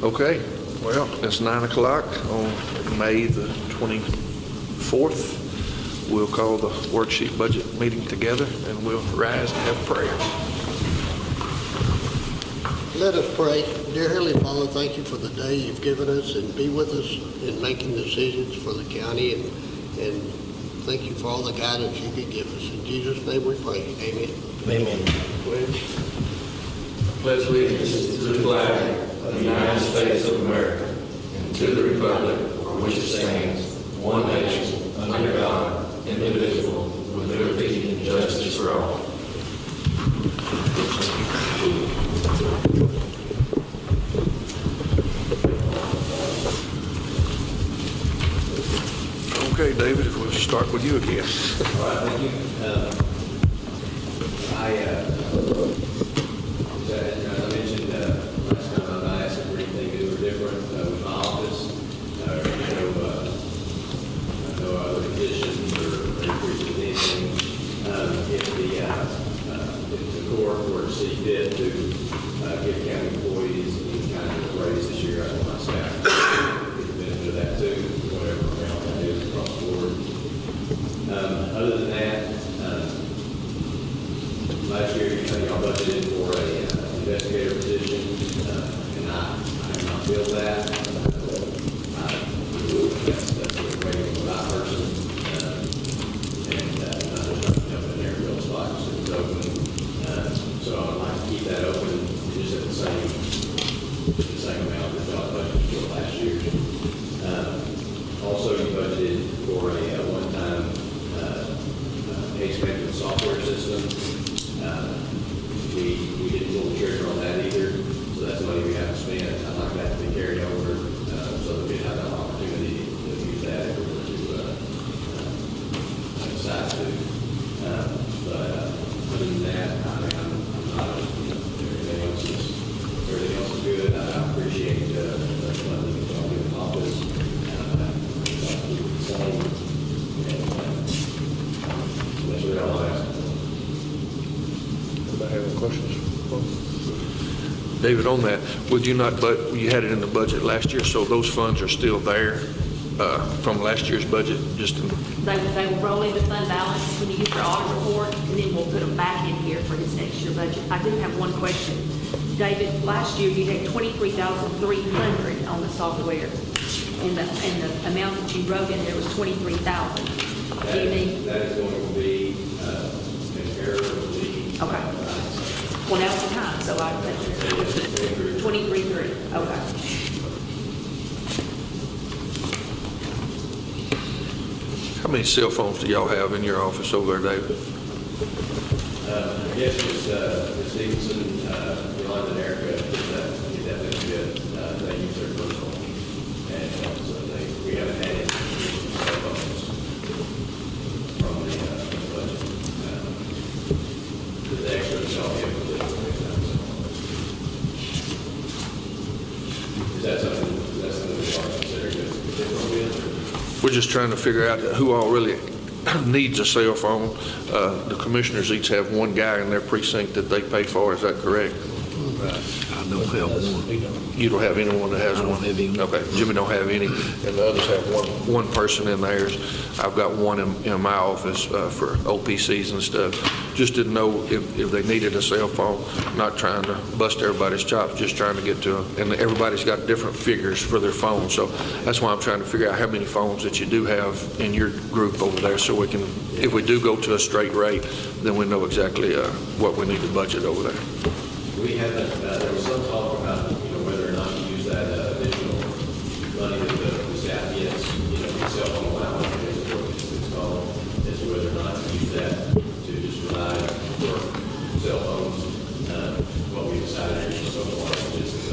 Okay, well, it's 9 o'clock on May the 24th. We'll call the worksheet budget meeting together, and we'll rise and have prayer. Let us pray. Dear Heavenly Father, thank you for the day you've given us, and be with us in making decisions for the county, and thank you for all the guidance you can give us. In Jesus' name we pray. Amen. Amen. Pledge allegiance to the flag of the United States of America and to the republic for which it stands, one nation, under God, indivisible, with liberty and justice for all. Okay, David, we'll start with you again. All right, thank you. As I mentioned last time, I'm not asking for anything new or different with my office. No other additions or increases in anything. If the court were to see fit to give county employees any kind of raise this year, I want my staff to get the benefit of that too, whatever amount that is across the board. Other than that, last year y'all budgeted for a investigator position, and I have not filled that. That's a waiting for that person, and I'm just trying to jump in there and fill the spot as soon as it's open. So I'd like to keep that open, just at the same amount that y'all budgeted for last year. Also, you budgeted for a one-time case management software system. We didn't pull the trigger on that either, so that's money we haven't spent. I'd like that to be carried over so that we have an opportunity to use that if we were to decide to. But other than that, I mean, I'm not, everything else is good. I appreciate the funding that y'all give in office. That's really all I ask. Anybody have any questions? David, on that, would you not, but you had it in the budget last year, so those funds are still there from last year's budget? They will roll into fund balance when you get your audit report, and then we'll put them back in here for his next year budget. I do have one question. David, last year you had $23,300 on the software, and the amount that you wrote in there was $23,000. Do you need? That is going to be an error of the. Okay. Well, now's the time, so I think 23,300. Okay. How many cell phones do y'all have in your office over there, David? I guess it's Stevenson, Yolanda, and Erica, get that benefit. They use their personal, and so we haven't had any cell phones from the budget. The extra is all given to them. Is that something we are considering to with? We're just trying to figure out who all really needs a cell phone. The commissioners each have one guy in their precinct that they pay for. Is that correct? I don't have one. You don't have anyone that has I don't one? have any. Okay, Jimmy don't have any, and the others have one person in theirs. I've got one in my office for OPCs and stuff. Just didn't know if they needed a cell phone. Not trying to bust everybody's chops, just trying to get to them. And everybody's got different figures for their phones, so that's why I'm trying to figure out how many phones that you do have in your group over there, so we can, if we do go to a straight rate, then we know exactly what we need to budget over there. We haven't, there was some talk about, whether or not to use that additional money that the staff gets, the cell phone allowance, is what it's called, as to whether or not to use that to just rely for cell phones. What we decided so far is just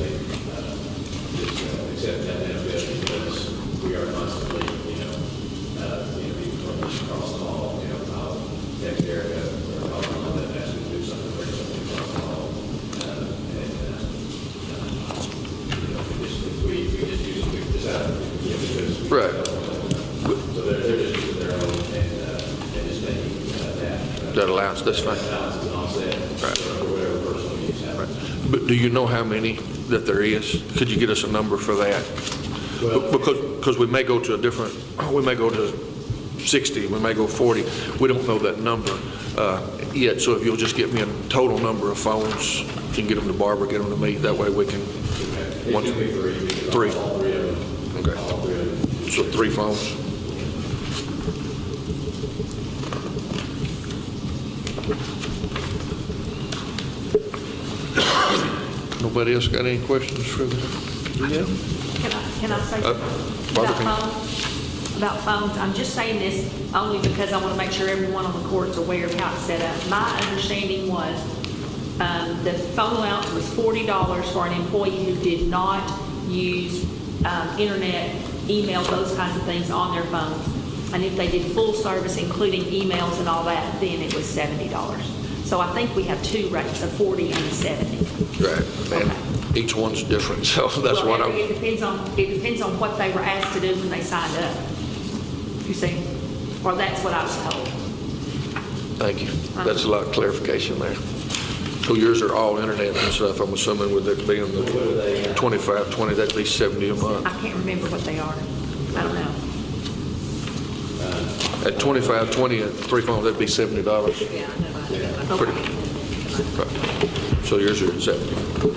to accept that benefit, because we are constantly, people across the hall, I'll text Erica or call them that ask me to do something very simple across the hall. Right. So they're just using their own and just making that That allowance, that's fine. allowance is an offset Right. for whatever personal use happens. But do you know how many that there is? Could you get us a number for that? Because we may go to a different, we may go to 60, we may go 40. We don't know that number yet, so if you'll just give me a total number of phones, you can get them to Barbara, get them to me, that way we can. It can be three. Three. All three of them. Okay. All three of them. So 3 phones. Nobody else got any questions for the? Yeah. Can I say something Barbara, about can phones? About phones, I'm just saying this only because I want to make sure everyone on the court's aware of how it's set up. My understanding was the phone allowance was $40 for an employee who did not use internet, email, those kinds of things on their phones. And if they did full service, including emails and all that, then it was $70. So I think we have 2 rates, a 40 and a 70. Right, and each one's different, so that's Well, what I'm. It depends on what they were asked to do when they signed up. You see, or that's what I was told. Thank you. That's a lot of clarification there. So yours are all internet and stuff, I'm assuming, with it being the 25, 20, that'd be 70 a month. I can't remember what they are. I don't know. At 25, 20, at 3 phones, that'd be $70. Yeah, I know. Pretty. Okay. Right. So yours are at 70.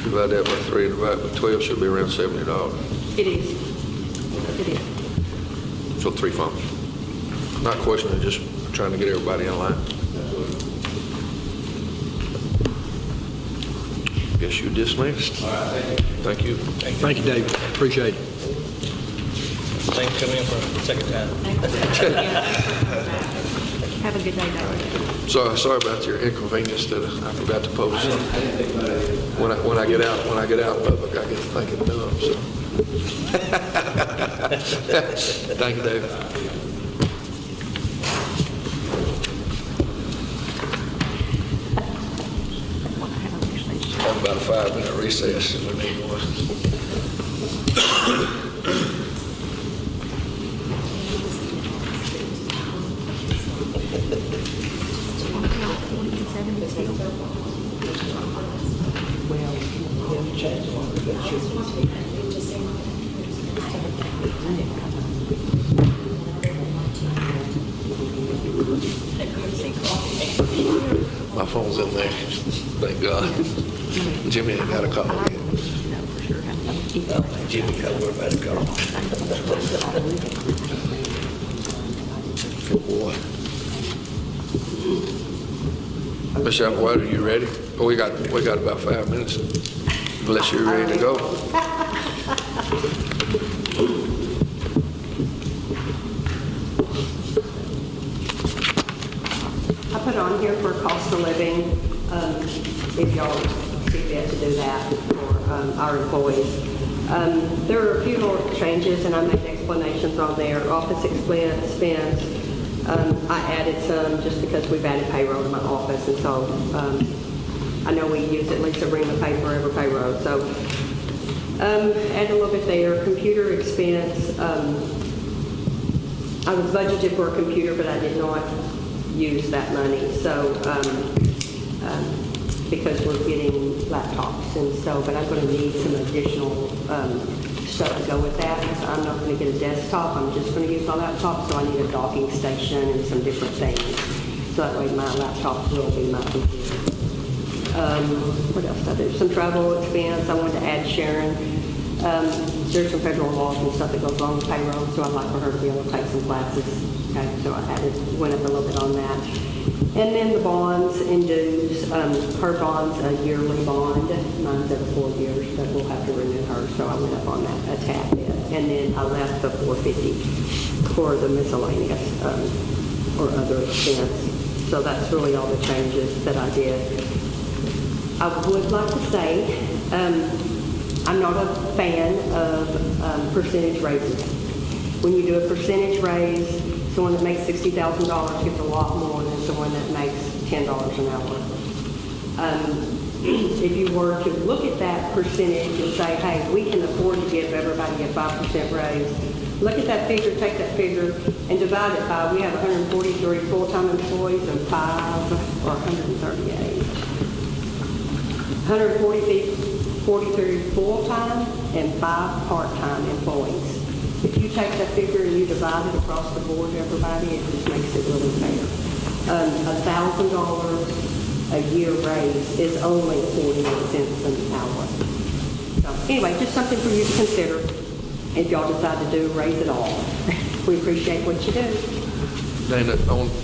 Divide that by 3 and divide by 12, should be around $70. It is. It is. So 3 phones. Not questioning, just trying to get everybody in line. Guess you're dismissed. All right, thank you. Thank you. Thank you, David. Appreciate it. Thanks for coming in for the second time. Have a good day, David. So sorry about your inconvenience that I forgot to post. When I get out in public, I get thinking dumb. So. Thank you, David. Have about a 5-minute recess if we need one. My phone's in there, thank God. Jimmy ain't got a call yet. Jimmy, we're about to go. For what? Ms. Applewhite, are you ready? Oh, we got about 5 minutes, unless you're ready to go. I put on here for cost of living, if y'all see fit to do that for our employees. There are a few more changes, and I made explanations on there. Office expense, I added some just because we've added payroll to my office, and so I know we use at least a ream of paper every payroll. So add a little bit there. Computer expense, I was budgeted for a computer, but I did not use that money. So because we're getting laptops, and so, but I'm going to need some additional stuff to go with that. So I'm not going to get a desktop. I'm just going to use my laptop. So I need a docking station and some different things. So that way my laptop will be my computer. What else did I do? Some travel expense. I wanted to add Sharon. There's some federal laws and stuff that goes along with payroll, so I'd like for her to be able to take some classes. Okay, so I went up a little bit on that. And then the bonds and dues. Her bond's a yearly bond. Mine's every 4 years, but we'll have to renew her, so I went up on that a tad bit. and then I left the 450 for the miscellaneous or other expense. So that's really all the changes that I did. I would like to say, I'm not a fan of percentage raises. When you do a percentage raise, someone that makes $60,000 gets a lot more than someone that makes $10 an hour. If you were to look at that percentage and say, hey, we can afford to give everybody a 5% raise, look at that figure, take that figure, and divide it by, we have 143 full-time employees and 5, or 138. 143 full-time and 5 part-time employees. If you take that figure and you divide it across the board to everybody, it just makes it really fair. $1,000 a year raise is only 48 cents an hour. So anyway, just something for you to consider. If y'all decide to do, raise it all. We appreciate what you do. Dana,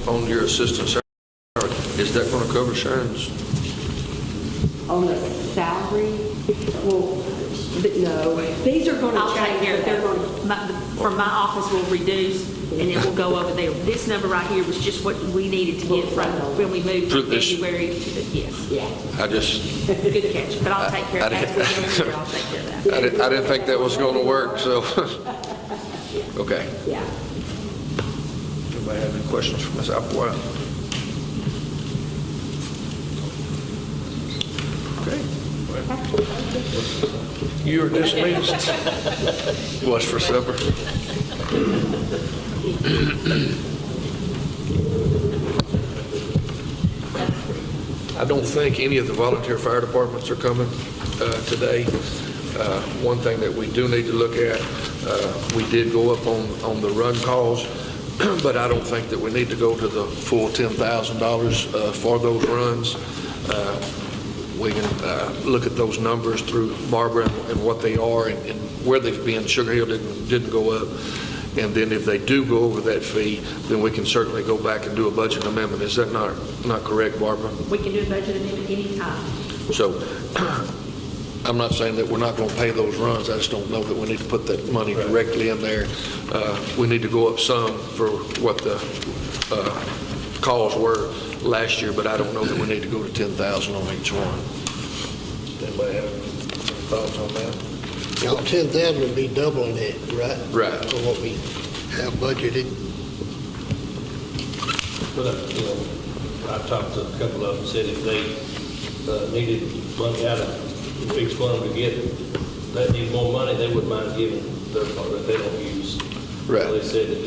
on your assistant salary, is that going to cover Sharon's? On the salary, well, no, these are going to I'll take change. care of They're going that. From my office will reduce, and it will go over there. This number right here was just what we needed to get from when we moved Through from this- February to the, yes. yeah. I just, Good catch, but I'll take care of that. As we go through, I'll take care of that. I didn't think that was going to work, so. Okay. Yeah. Anybody have any questions for Ms. Applewhite? Okay. You are dismissed. What's for supper? I don't think any of the volunteer fire departments are coming today. One thing that we do need to look at, we did go up on the run calls, but I don't think that we need to go to the full $10,000 for those runs. We can look at those numbers through Barbara and what they are and where they've been. Sugar Hill didn't go up. And then if they do go over that fee, then we can certainly go back and do a budget amendment. Is that not correct, Barbara? We can do a budget amendment anytime. So I'm not saying that we're not going to pay those runs. I just don't know that we need to put that money directly in there. We need to go up some for what the calls were last year, but I don't know that we need to go to 10,000 on each one. Anybody have thoughts on that? Y'all, 10,000 would be doubling it, right? Right. For what we have budgeted. But, I talked to a couple of them, said if they needed money out of the fixed fund to get, they need more money, they wouldn't mind giving their part that they don't use. Right. They said that,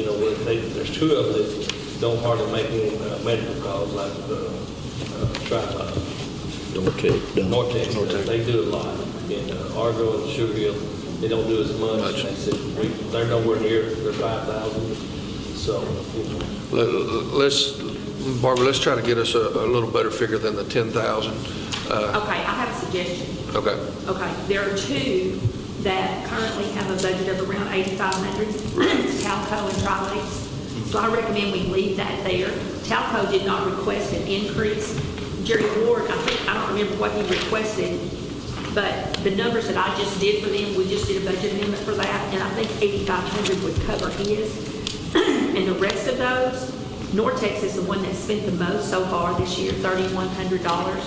there's two of them that don't hardly make any medical calls, like Nortex. They do a lot. And Argo and Sugar Hill, they don't do as much. They said they're nowhere near their 5,000. So, Barbara, let's try to get us a little better figure than the 10,000. Okay, I have a suggestion. Okay. Okay, there are two that currently have a budget of around $8,500, Talco and Tri-Lakes. So I recommend we leave that there. Talco did not request an increase. Jerry Ward, I don't remember what he requested, but the numbers that I just did for them, we just did a budget amendment for that, and I think $8,500 would cover his. And the rest of those, Nortex is the one that spent the most so far this year, $3,100.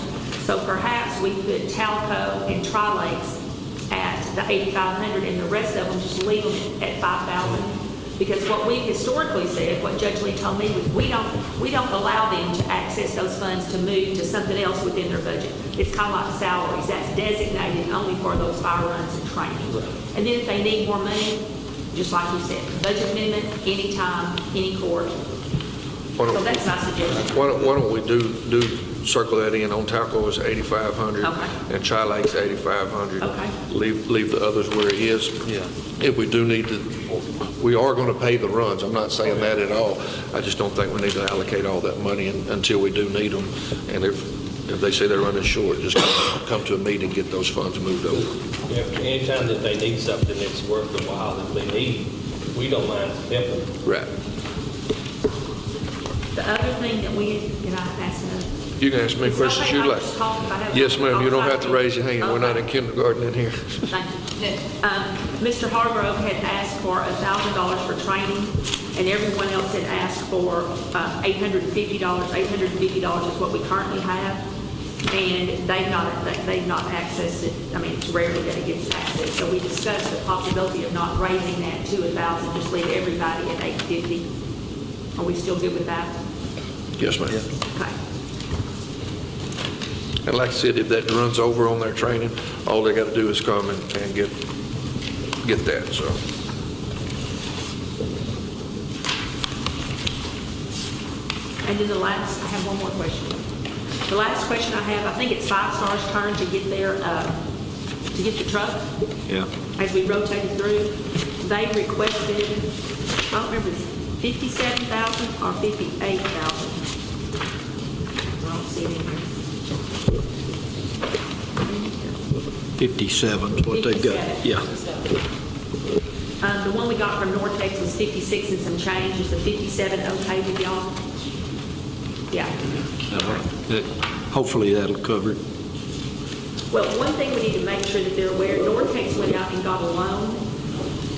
So perhaps we put Talco and Tri-Lakes at the $8,500 and the rest of them just leave them at $5,000. Because what we historically said, what Judge Lee told me, was we don't allow them to access those funds to move to something else within their budget. It's kind of like salaries. That's designated only for those fire runs and training. And then if they need more money, just like you said, budget amendment, anytime, any court. So that's my suggestion. Why don't we do circle that in? On Talco is 8,500, Okay. and Tri-Lakes 8,500. Okay. Leave the others where it is. Yeah. If we do need to, we are going to pay the runs. I'm not saying that at all. I just don't think we need to allocate all that money until we do need them. And if they say they're running short, just come to a meeting, get those funds moved over. anytime that they need something that's worth the while that they need, we don't mind helping. Right. The other thing that can I ask another? You can ask me questions you like. Yes, Yes, ma'am. You don't have to raise your hand. We're not in kindergarten in here. Thank you. Mr. Hargrove had asked for $1,000 for training, and everyone else had asked for $850. $850 is what we currently have, and they've not accessed it. I mean, it's rarely that it gets accessed. So we discussed the possibility of not raising that to $1,000, just leave everybody at $850. Are we still good with that? Yes, ma'am. Okay. And like I said, if that runs over on their training, all they got to do is come and get that, so. And then I have one more question. The last question I have, I think it's Five Star's turn to get to get the truck. Yeah. As we rotated through, they requested, I don't remember, $57,000 or $58,000. I don't see it in here. 57 is what they've got. 57. Yeah. The one we got from Nortex was 56 and some change. Is the 57 okay with y'all? Yeah. Hopefully that'll cover it. Well, one thing we need to make sure that they're aware, Nortex went out and got a loan.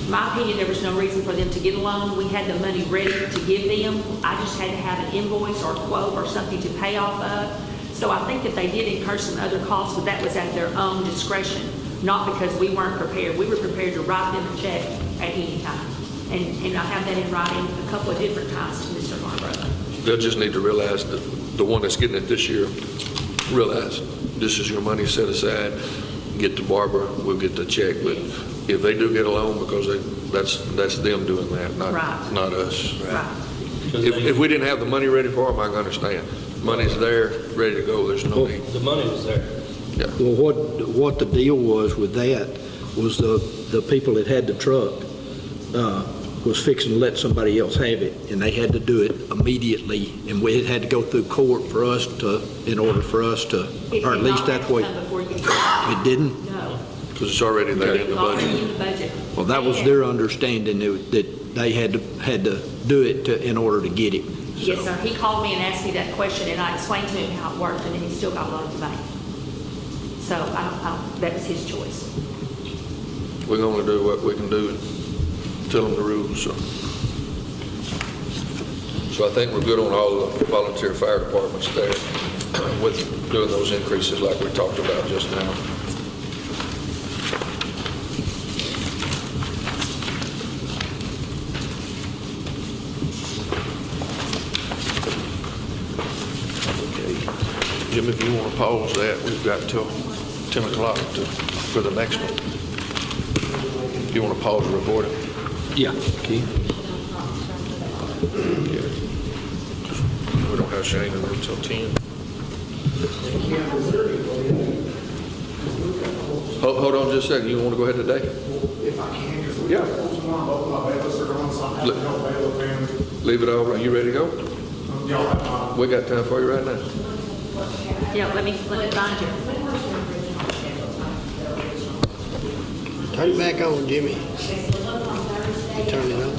In my opinion, there was no reason for them to get a loan. We had the money ready to give them. I just had to have an invoice or a quote or something to pay off of. So I think that they did incur some other costs, but that was at their own discretion, not because we weren't prepared. We were prepared to write them a check at any time. And I have that in writing a couple of different times to Mr. Hargrove. They'll just need to realize that the one that's getting it this year, realize this is your money set aside, get to Barbara, we'll get the check. But if they do get a loan, because that's them doing that, not us. Right. If we didn't have the money ready for them, I can understand. Money's there, ready to go, there's no need. The money was there. Yeah. Well, what the deal was with that was the people that had the truck was fixing to let somebody else have it, and they had to do it immediately, and we had to go through court for us in order for us to, or at least that's what, it didn't? No. Because it's already there in the Already budget. in the budget. Well, that was their understanding that they had to do it in order to get it. Yes, sir. He called me and asked me that question, and I explained to him how it worked, and then he still got loaned the money. So that was his choice. We can only do what we can do and tell them the rules, so. So I think we're good on all the volunteer fire departments there with doing those increases like we talked about just now. Jim, if you want to pause that, we've got till 10 o'clock for the next one. You want to pause the recording? Yeah. Okay. Yeah. We don't have Shane until 10. Hold on just a second. You want to go ahead today? If I can, because we Yeah. both my bailiffs are going, so I'm having to help bailiff and Leave it all. Are you ready to go? y'all have my. We got time for you right now. Yeah, let me find you. Turn it back on, Jimmy. You turn it on.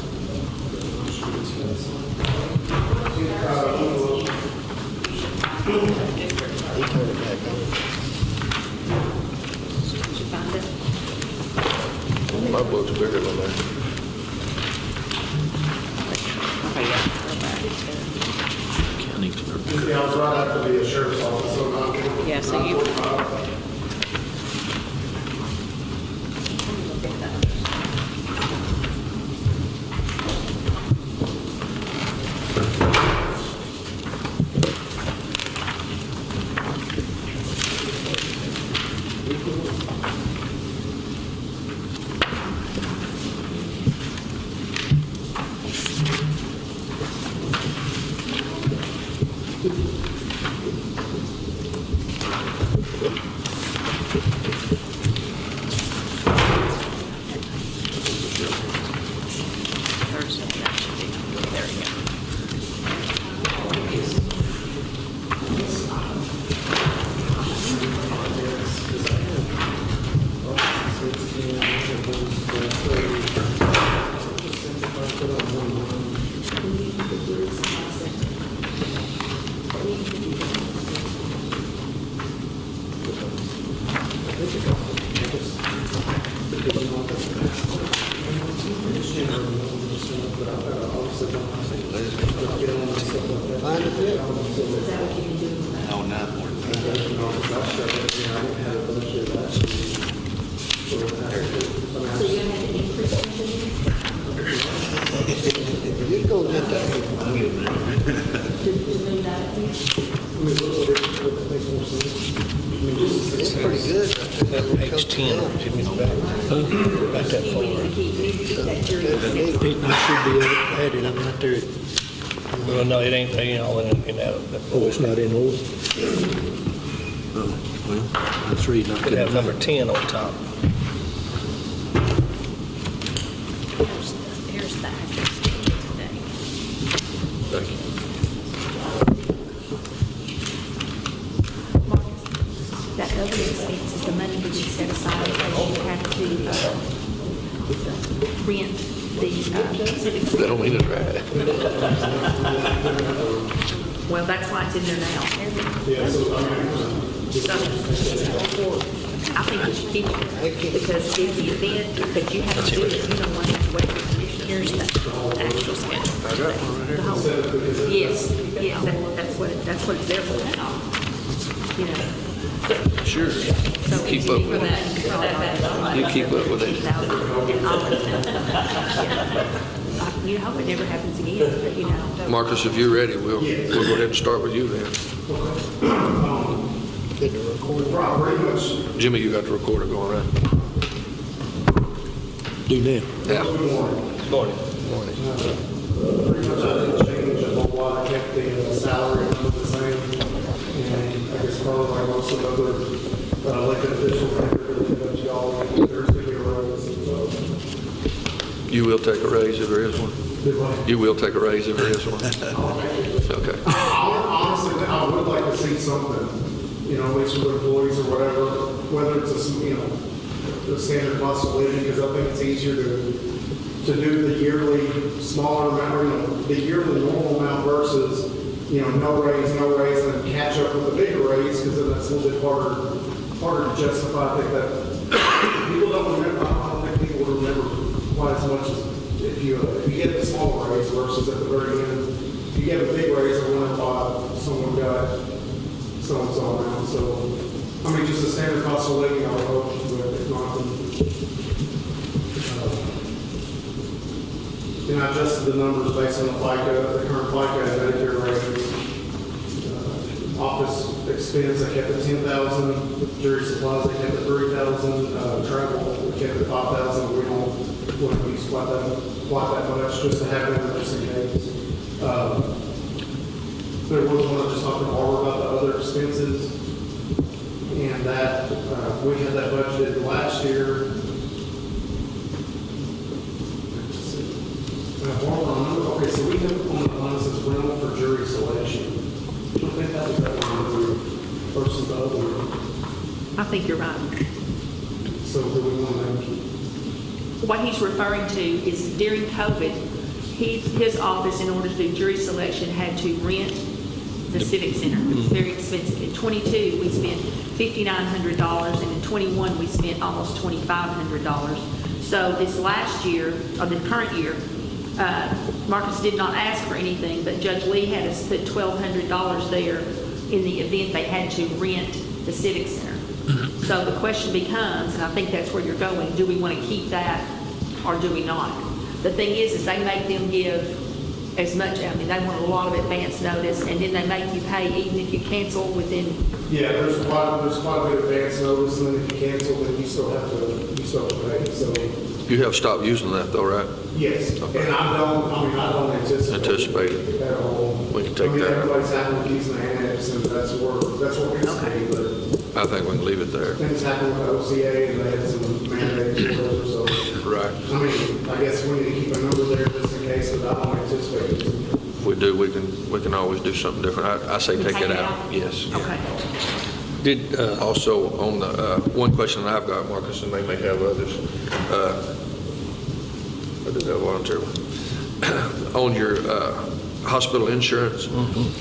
He turned it back on. Did you find it? My book's bigger than that. County clerk. Yeah, I was right after the sheriff's office, so 9:45. Yeah, so you- 9:45. Find it yet? Is that what you can do? So you're gonna have to increase it You're gonna get that. to move that up here? It's pretty good. Page 10. We need to keep that jury. It should be added, I'm not there. Well, no, it ain't all in that. Oh, it's not in order? Oh, well, that's the reason I Could couldn't. have number 10 on top. There's the actual schedule today. Thank you. Marcus, that other expense is the money that you set aside in case you have to rent the civic They center. don't mean it right. Well, that's why it's in there now. So, I think we should keep it, because in the event that you have to do it, you don't want to have to wait for commission. Here's the actual schedule. I got one right here. Yes, yeah, that's what it's there for now. You know. Sure. So Keep up with it. it. You keep up with it. You hope it never happens again, but you know. Marcus, if you're ready, we'll go ahead and start with you then. Get the recording. Right, pretty much. Jimmy, you got the recorder going, right? Do now. Yeah. Good morning. Pretty much I didn't change a whole lot. I kept the salary number the same. And I guess probably like most of the other elected officials, that y'all, there's going to be a raise. So, You will take a raise if there is one? You will take a raise if there is one? Okay. honestly, I would like to see something, you know, at least with employees or whatever, whether it's a, you know, the standard cost of living, because I think it's easier to do the yearly smaller amount, or, you know, the yearly normal amount versus, you know, no raise, and then catch up with a bigger raise, because then that's a little bit harder to justify. I think that people don't remember, I don't think people would remember quite as much as if you get a small raise versus at the very end, if you get a big raise, I wonder why someone got so-and-so amount. So, I mean, just the standard cost of living, I would hope, but if not, then I adjusted the numbers based on the FICA, the current FICA and Medicare rates. Office expense, I kept it 10,000. Jury supplies, I kept it 3,000. Travel, we kept it 5,000. We don't use quite that much, just to have it just in case. There was one I just talked to Barbara about the other expenses, and that we had that budgeted last year. Okay, so we have on the line that says rental for jury selection. I think that was that one versus the other one. I think you're right. So do we want to make? What he's referring to is during COVID, his office, in order to do jury selection, had to rent the Civic Center. It was very expensive. In 22, we spent $5,900, and in 21, we spent almost $2,500. So this last year, or the current year, Marcus did not ask for anything, but Judge Lee had us put $1,200 there in the event they had to rent the Civic Center. So the question becomes, and I think that's where you're going, do we want to keep that or do we not? The thing is they make them give as much, I mean, they want a lot of advance notice, and then they make you pay even if you cancel within. Yeah, there's quite a bit of advance notice, and then if you cancel, then you still have to pay. So You have stopped using that though, right? yes, Okay. and I don't anticipate it. at all. We can take that out. Everybody's happy with using the annex, and that's where it's paid, but I think we can leave it there. things happened with OCA, and they had some mandates or whatever, so. Right. I mean, I guess we need to keep a number there just in case, but I don't anticipate it. If we do, we can always do something different. I say take it out. Yes. Okay. Did, Also, on the, one question that I've got, Marcus, and they may have others, I did that voluntarily. On your hospital insurance,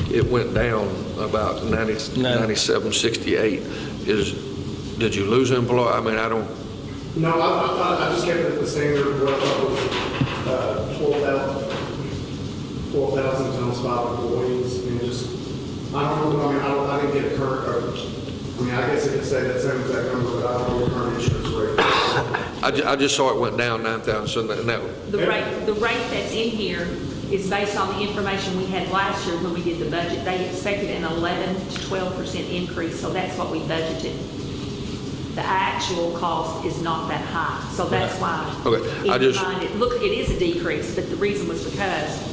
it went down about 97.68. Did you lose an employee? I mean, I don't, No, I just kept it at the standard, what I thought was 12,000. 12,000 times 5 employees, and just, I don't know, I didn't get a current, I guess I could say that same exact number, but I don't know the current insurance rate. I just saw it went down 9,000, so that, The rate that's in here is based on the information we had last year when we did the budget. They expected an 11 to 12% increase, so that's what we budgeted. The actual cost is not that high, so that's why. Okay, It is a decrease, but the reason was because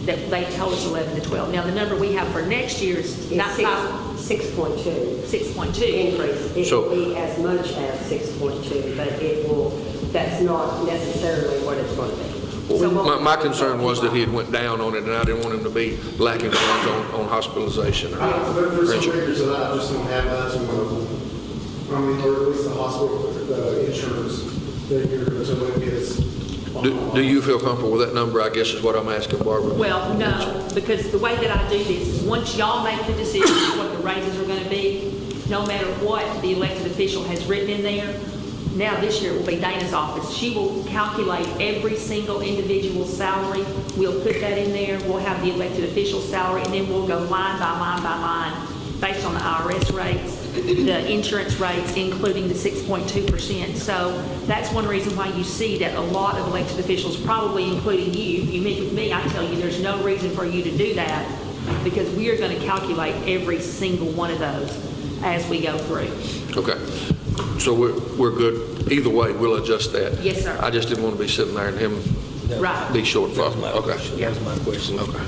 that they told us 11 to 12. Now, the number we have for next year is not 6.2. 6.2. Increase. It will be as much as 6.2, but that's not necessarily what it's going to be. So my concern was that he had went down on it, and I didn't want him to be lacking funds on hospitalization. There's some figures that I just don't have, that's or at least the hospital, the insurance figure, until it gets. Do you feel comfortable with that number, I guess is what I'm asking Barbara? Well, no, because the way that I do this is once y'all make the decision what the raises are going to be, no matter what the elected official has written in there, now this year it will be Dana's office. She will calculate every single individual salary. We'll put that in there. We'll have the elected official salary, and then we'll go line by line by line based on the IRS rates, the insurance rates, including the 6.2%. So that's one reason why you see that a lot of elected officials, probably including you meet with me, I tell you there's no reason for you to do that because we are going to calculate every single one of those as we go through. Okay. So we're good. Either way, we'll adjust that. Yes, sir. I just didn't want to be sitting there and him Right. be short. That was my Okay. question. That was my question. Okay.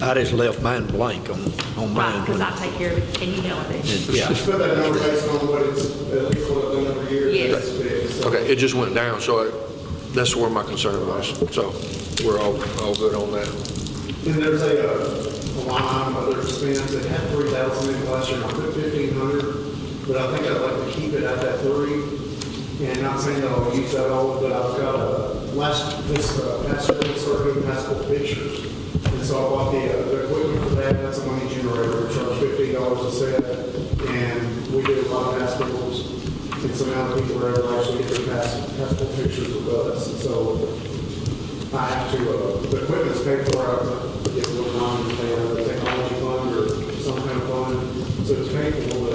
I just left mine blank on Right, mine. because I take care of it, and you know it. Yeah. Just put that number based on what it's, at least what I've done every year. Yes. It's big, so. Okay, it just went down, so that's where my concern was. So we're all good on that. And there's a line item, other expense, it had 3,000 in last year, I put 1,500, but I think I'd like to keep it at that 3. And not saying that I'll use that all, but I've got past year, we started doing passport pictures. And so I bought the equipment for that, that's a money generator, we charge $50 a set, and we do a lot of passports. And some amount of people are able to actually get their passport pictures with us. And so I have to, the equipment's paid for, I have to get a little money, pay a technology fund or some kind of fund. So it's paid for,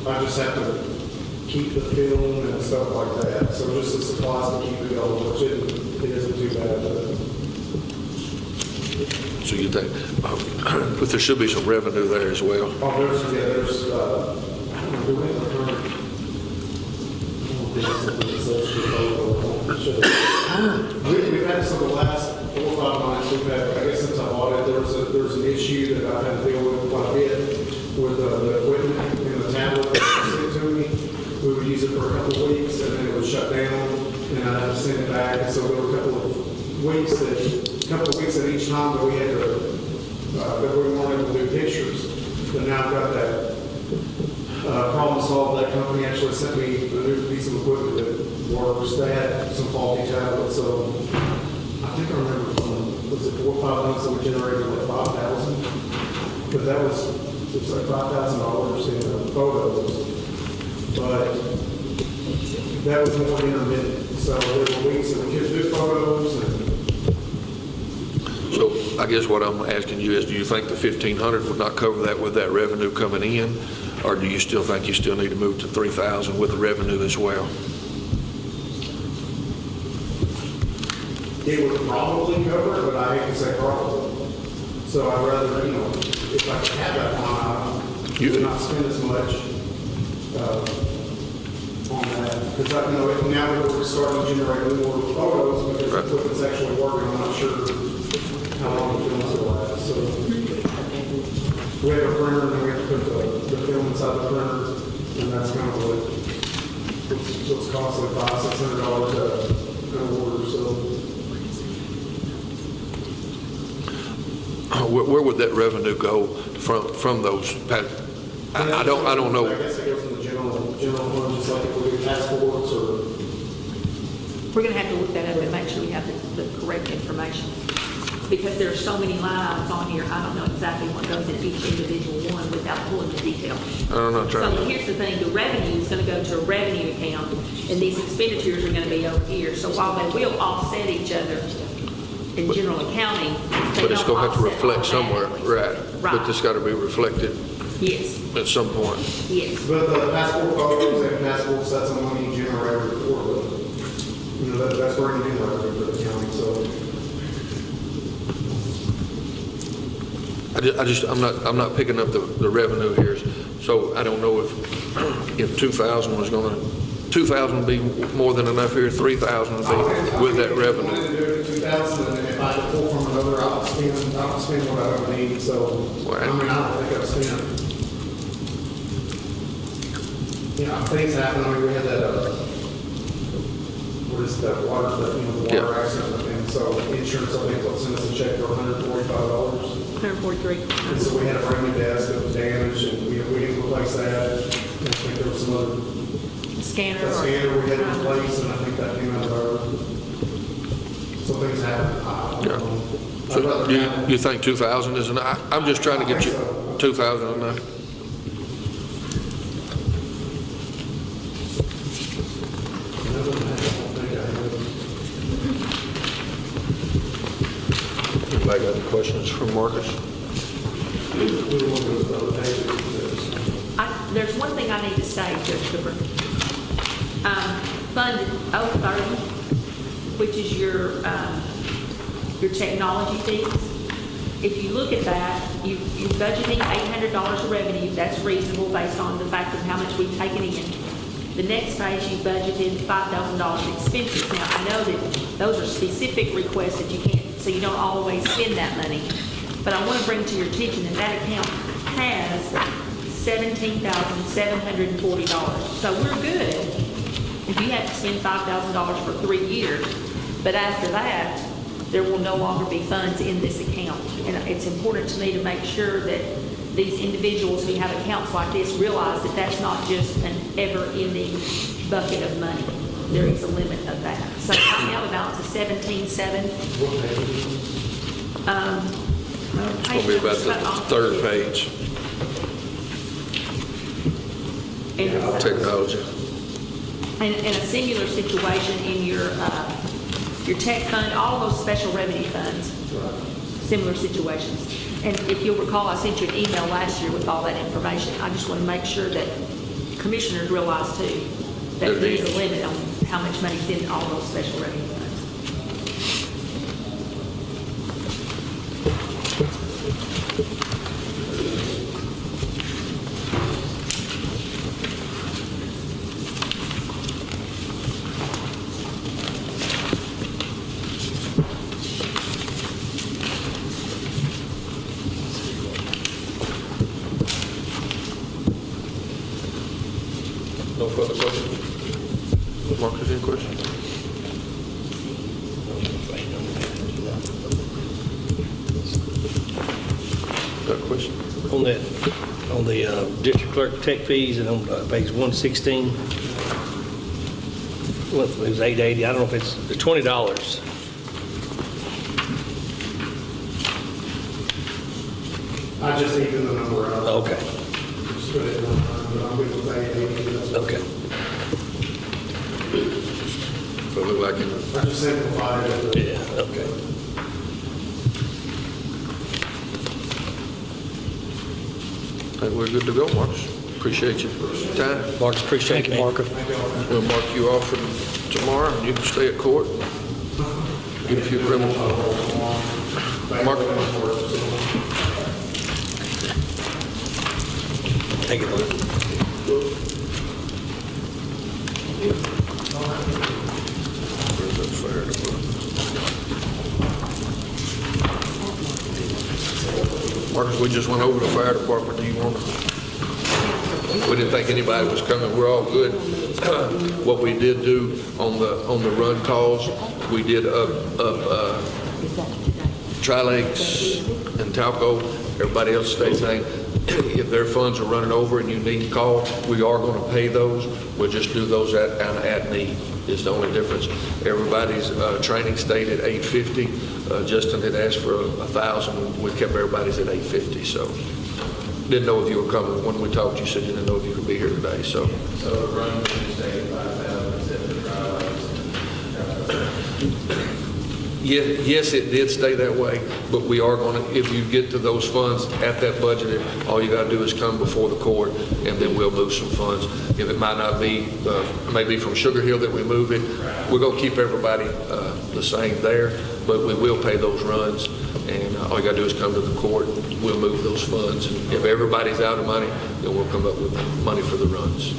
but I just have to keep the film and stuff like that. So just the supplies to keep it going, which it isn't too bad. So you think, but there should be some revenue there as well. Oh, there's, I don't know, we've had some of the last 4 or 5 months, we've had, I guess since I bought it, there's an issue that I've had to deal with quite a bit with the equipment and the tablet that sent it to me. We would use it for a couple of weeks and then it would shut down and I'd have to send it back. And so there were a couple of weeks at each time that we had to, that we weren't able to do pictures. But now I've got that problem solved. That company actually sent me a new piece of equipment that works. They had some faulty tablets. So I think I remember was it 4 or 5 months that we generated like 5,000? But that was, it's like $5,000 in photos. But that was more intermittent. So there were weeks that we could do photos. So I guess what I'm asking you is, do you think the 1,500 would not cover that with that revenue coming in? Or do you still think you still need to move to 3,000 with the revenue as well? It would probably cover it, but I hate to say probably. So I'd rather, if I could have that line item, you would not spend as much on that. Because now that we're starting to generate more photos, because the equipment's actually working, I'm not sure how long the films will last. So we have a printer, and then we have to put the film inside the printer, and that's kind of what's costly, $500-$600 an order. So. Where would that revenue go from those? I don't know. I guess it goes in the general fund, just like if we do passports or. We're going to have to look that up and make sure we have the correct information. Because there are so many lines on here, I don't know exactly what goes in each individual one without pulling the detail. I'm not trying So to. here's the thing, the revenue is going to go to a revenue account, and these expenditures are going to be over here. So while they will offset each other, in general accounting. they But it's don't gonna have to offset reflect somewhere, automatically. right? But Right. it's gotta be reflected Yes, at some point. yes. But the passport photos and passport sets of money you generate every quarter. You know, that's where you do revenue for the county, so. I'm not picking up the revenue here, so I don't know if 2,000 was gonna, 2,000 would be more than enough here, 3,000 would be with that I revenue. wanted to do it in 2000, and if I had to pull from another, I would spend what I don't need, so, I mean, I don't think I've spent. Yeah, things happen, I mean, we had that, what is that, water, the Yeah. water accident, and so insurance, I think, will send us a check for $145. 143. And so we had a brand new desk that was damaged, and we didn't replace that. And I think there was some other, Scanner. a scanner we had to replace, and I think that came out of our, so things happen. I don't know. I'd So rather have- you think 2,000 is enough? I'm just trying to get you, 2,000 enough? Anybody got any questions for Marcus? There's one thing I need to say, Judge Cooper. Fund 030, which is your technology fees. If you look at that, you're budgeting $800 of revenue. That's reasonable based on the fact of how much we've taken in. The next page, you budgeted $5,000 in expenses. Now, I know that those are specific requests that you can't, so you don't always spend that money. But I want to bring to your attention that that account has $17,740. So we're good if you have to spend $5,000 for 3 years. But after that, there will no longer be funds in this account. And it's important to me to make sure that these individuals who have accounts like this realize that that's not just an ever-ending bucket of money. There is a limit of that. So right now the balance is 17,700. It's gonna be about the third page, And technology. in a similar situation in your tech fund, all those special revenue funds, similar situations. And if you'll recall, I sent you an email last year with all that information. I just want to make sure that commissioners realize too that there is a limit on how much money's in all those special revenue funds. No further questions? Marcus, any questions? Got a question? On that, on the district clerk tech fees and on page 116, well, it was $880. I don't know if it's $20. I just even the number out. Okay, Just put it in, I'm good with that. okay. So it look like it. I just simplified it. Yeah, okay. I think we're good to go, Marcus. Appreciate your time. Marcus, appreciate it, man. We'll mark you off for tomorrow, and you can stay at court. Get a few criminal. Mark, Take it, Luke. where's that fire department? Marcus, we just went over the fire department. Do you want to? We didn't think anybody was coming. We're all good. What we did do on the run calls, we did up Tri-Lakes and Talco. Everybody else stayed saying, if their funds are running over and you need to call, we are going to pay those. We'll just do those at need is the only difference. Everybody's training stayed at $850. Justin had asked for $1,000. We kept everybody's at $850. So didn't know if you were coming. When we talked, you said you didn't know if you could be here today. So So the run is staying 5,000 except for trial. Yes, it did stay that way, but we are going to, if you get to those funds at that budget, all you got to do is come before the court, and then we'll move some funds. If it might not be, maybe from Sugar Hill that we move it, we're going to keep everybody the same there, but we will pay those runs, and all you got to do is come to the court, we'll move those funds. And if everybody's out of money, then we'll come up with money for the runs.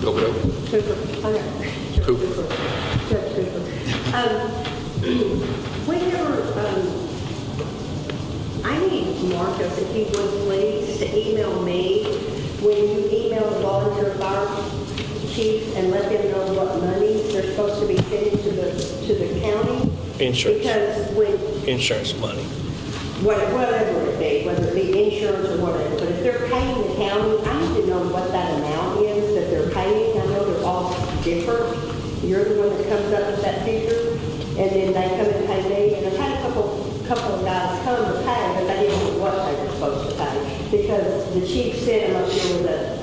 Over. Cooper. Whenever, I need Marcus, if you would please, to email me when you email the volunteer fire chiefs and let them know what monies they're supposed to be sending to the county. Insurance. Because when, Insurance money. whatever it be, whether it be insurance or whatever, but if they're paying the county, I need to know what that amount is that they're paying. I know they're all different. You're the one that comes up with that figure, and then they come and pay me. And I've had a couple of guys come to pay, but they didn't know what they were supposed to pay because the chief sent them up here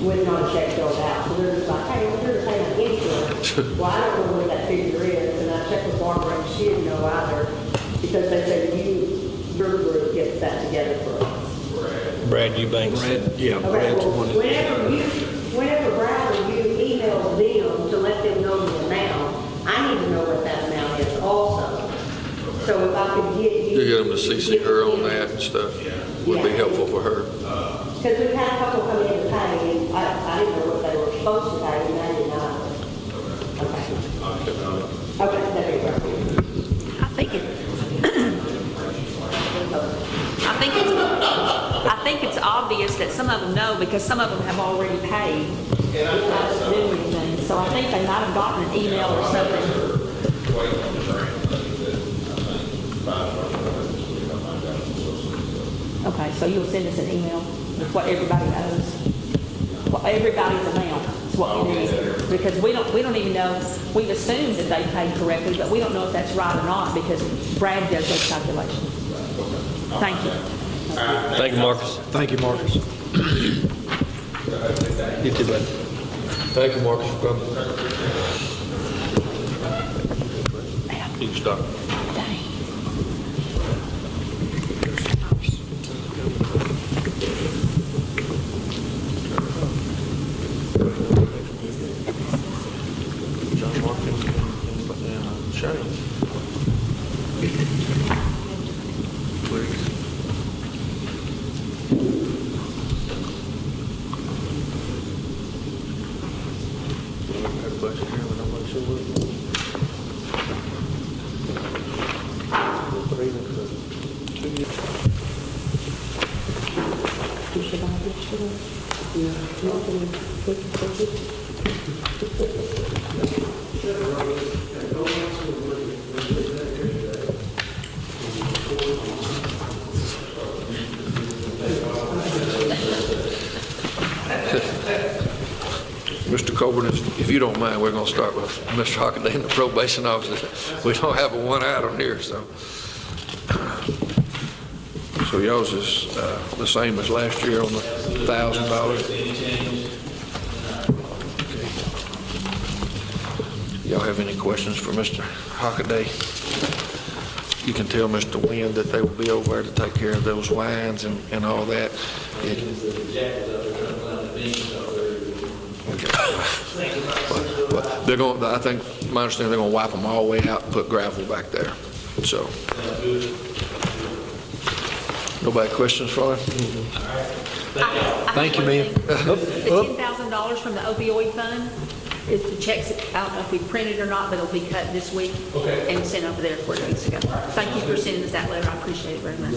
with non-check filled out. So they're just like, hey, we're here to pay my insurance. Well, I don't know what that figure is, and I checked with Barbara, and she didn't know either because they said your group gets that together for us. Brad Eubanks. Yeah, Okay, Brad's well, one. whenever Brad or you email them to let them know the amount, I need to know what that amount is also. So if I could get you. You get them to CC her on that and stuff, would be helpful for her. Because we've had a couple come in to pay, and I didn't know what they were supposed to pay, and they did not. Okay, that'd be great. I think it's obvious that some of them know because some of them have already paid without us doing anything. So I think they might have gotten an email or something. Okay, so you'll send us an email with what everybody owes, what everybody's amount is what we need. Because we don't even know, we've assumed that they paid correctly, but we don't know if that's right or not because Brad does those calculations. Thank you. Thank you, Marcus. Thank you, Marcus. You too, bud. Thank you, Marcus, for coming. You can stop. John Martin and Shane. Please. Everybody's here when nobody shows up. Mr. Coburn, if you don't mind, we're going to start with Mr. Hockaday in the probation officer. We don't have a one item here, so. So yours is the same as last year on the $1,000. Y'all have any questions for Mr. Hockaday? You can tell Mr. Wynn that they will be over there to take care of those wines and all that. But they're going, I think, my understanding, they're going to wipe them all the way out and put gravel back there. So, nobody questions for him? Thank you, ma'am. The $10,000 from the opioid fund is the checks, I don't know if we printed or not, but it'll be cut this week and sent over there where it needs to go. Thank you for sending us that letter. I appreciate it very much.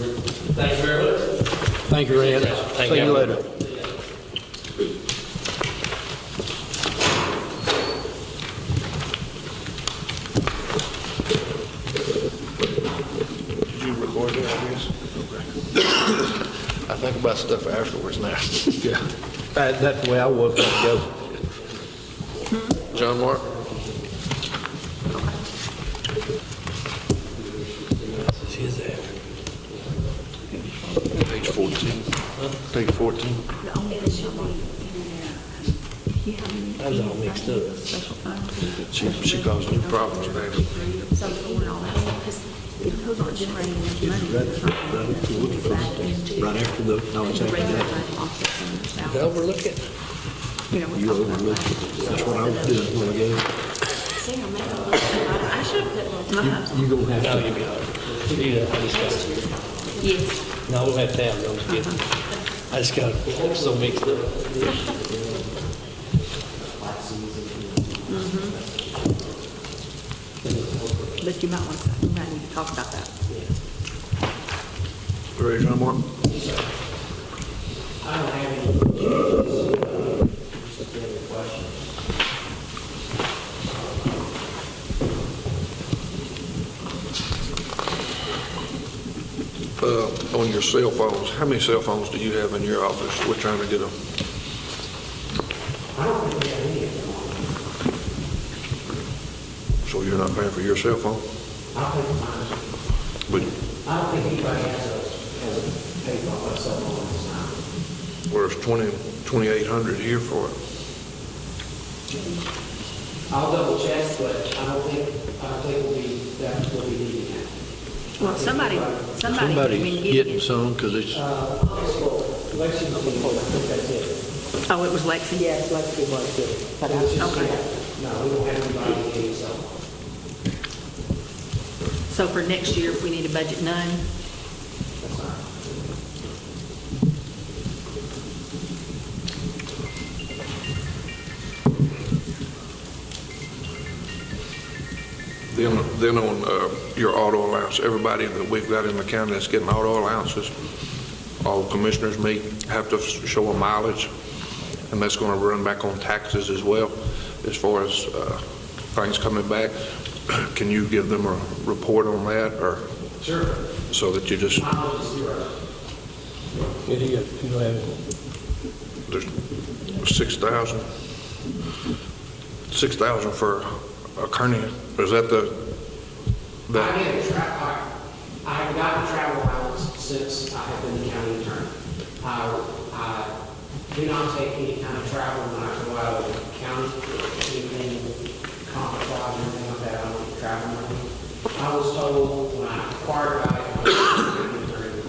Thank you very much. Thank you, Red. See you later. Did you record that, I guess? Okay. I think about stuff afterwards now. Yeah. That's the way I was going to go. John Mark? Page 14. Page 14. The only thing she'll be in there, you have any. I was all mixed up. Special fund. She caused new problems, baby. So we're If those aren't generating enough money, Right, it's not going to get back into right after the, no, it's the after regular that. fund offset some of the Did I salaries. overlook it? You know, we're You talking about overlooked that. it. That's what I was doing when I gave. See, I made a little, I should have put little. You gonna have No, to. you'll be all right. Yeah, I just got it. Yes. No, we'll have time, I'm just kidding. I just got it so mixed up. But you might need to talk about that. Ready, John Moore? I don't have any, just a question. On your cell phones, how many cell phones do you have in your office? We're trying to get them. I don't think we have any of them. So you're not paying for your cell phone? I don't think mine, But I don't think anybody has a paid for a cell phone at this time. where's 2,800 here for it? I'll double check, but I don't think we'll be needing that. Well, somebody's been Somebody's getting some, because it's, Lexington, I think that's it. Oh, it was Lexi? Yes, Lexi was good. But I It's just, Okay. no, we don't have anybody getting cell phone. So for next year, if we need a budget none, That's not. Then on your auto allowance, everybody that we've got in the county that's getting auto allowances, all commissioners have to show a mileage, and that's going to run back on taxes as well, as far as things coming back. Can you give them a report on that, or Sure. so that you just, Mileage is zero. Yeah, you don't have it. there's 6,000 for a Kearney, is that I have gotten travel allowance since I have been the county attorney. I do not take any kind of travel when I go out of the county, anything, conference lodge, anything like that, I don't get travel money. I was told when I inquired about it, when I was the county attorney,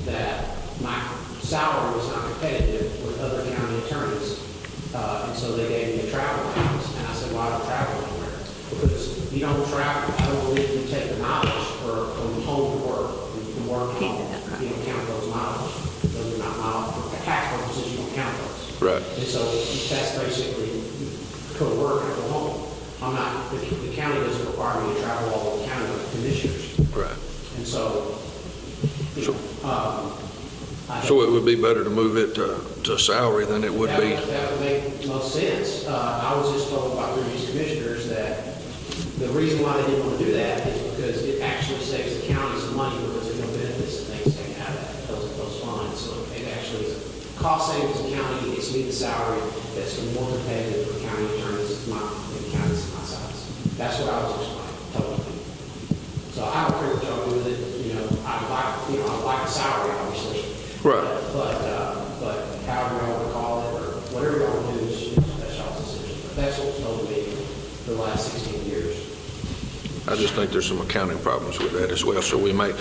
that my salary was not competitive with other county attorneys, and so they gave me a travel allowance, and I said, well, I don't travel anywhere, because you don't travel, I don't believe you take the mileage from home to work, from work to home, you don't count those mileage, those are not mileage, for tax purposes, you don't count those. right? And so that's basically, go to work and go home. I'm not, the county doesn't require me to travel all over the county with the commissioners. Right. And so, you know, So it would be better to move it to salary than it would be. That would make most sense. I was just told by previous commissioners that the reason why they didn't want to do that is because it actually saves the county some money because there's no benefits and things taken out of that, those funds. So it actually is a cost savings to the county, it's me the salary that's more competitive for county attorneys, the counties my size. That's what I was explaining, told them. So I don't care what y'all do with it, you know, I like the salary, obviously. Right. But however y'all want to call it, or whatever y'all want to do, that's y'all's decision. But that's what's told me for the last 16 years. I just think there's some accounting problems with that as well, so we may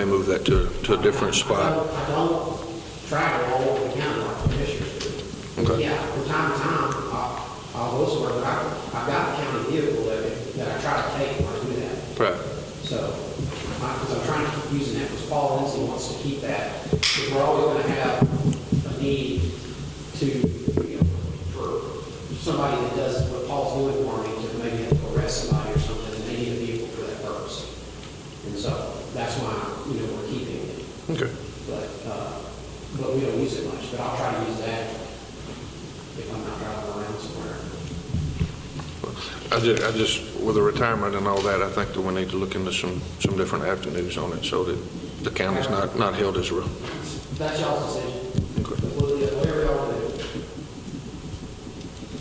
move that to a different spot. I don't travel all over the county like the commissioners do. Okay. Yeah, from time to time, I'll go somewhere, but I've got a county vehicle that I try to take when I do that. Right. So, because I'm trying to keep using that, because Paul Lindsay wants to keep that. Because we're always going to have a need to, you know, for somebody that does what Paul's doing for me, to maybe have to arrest somebody or something, and they need a vehicle for that purpose. And so, that's why, you know, we're keeping it. Okay. But we don't use it much, but I'll try to use that if I'm not driving around somewhere. I just, with the retirement and all that, I think that we need to look into some different avenues on it so that the county's not held as real. That's y'all's decision. Okay. We'll do whatever y'all want to do.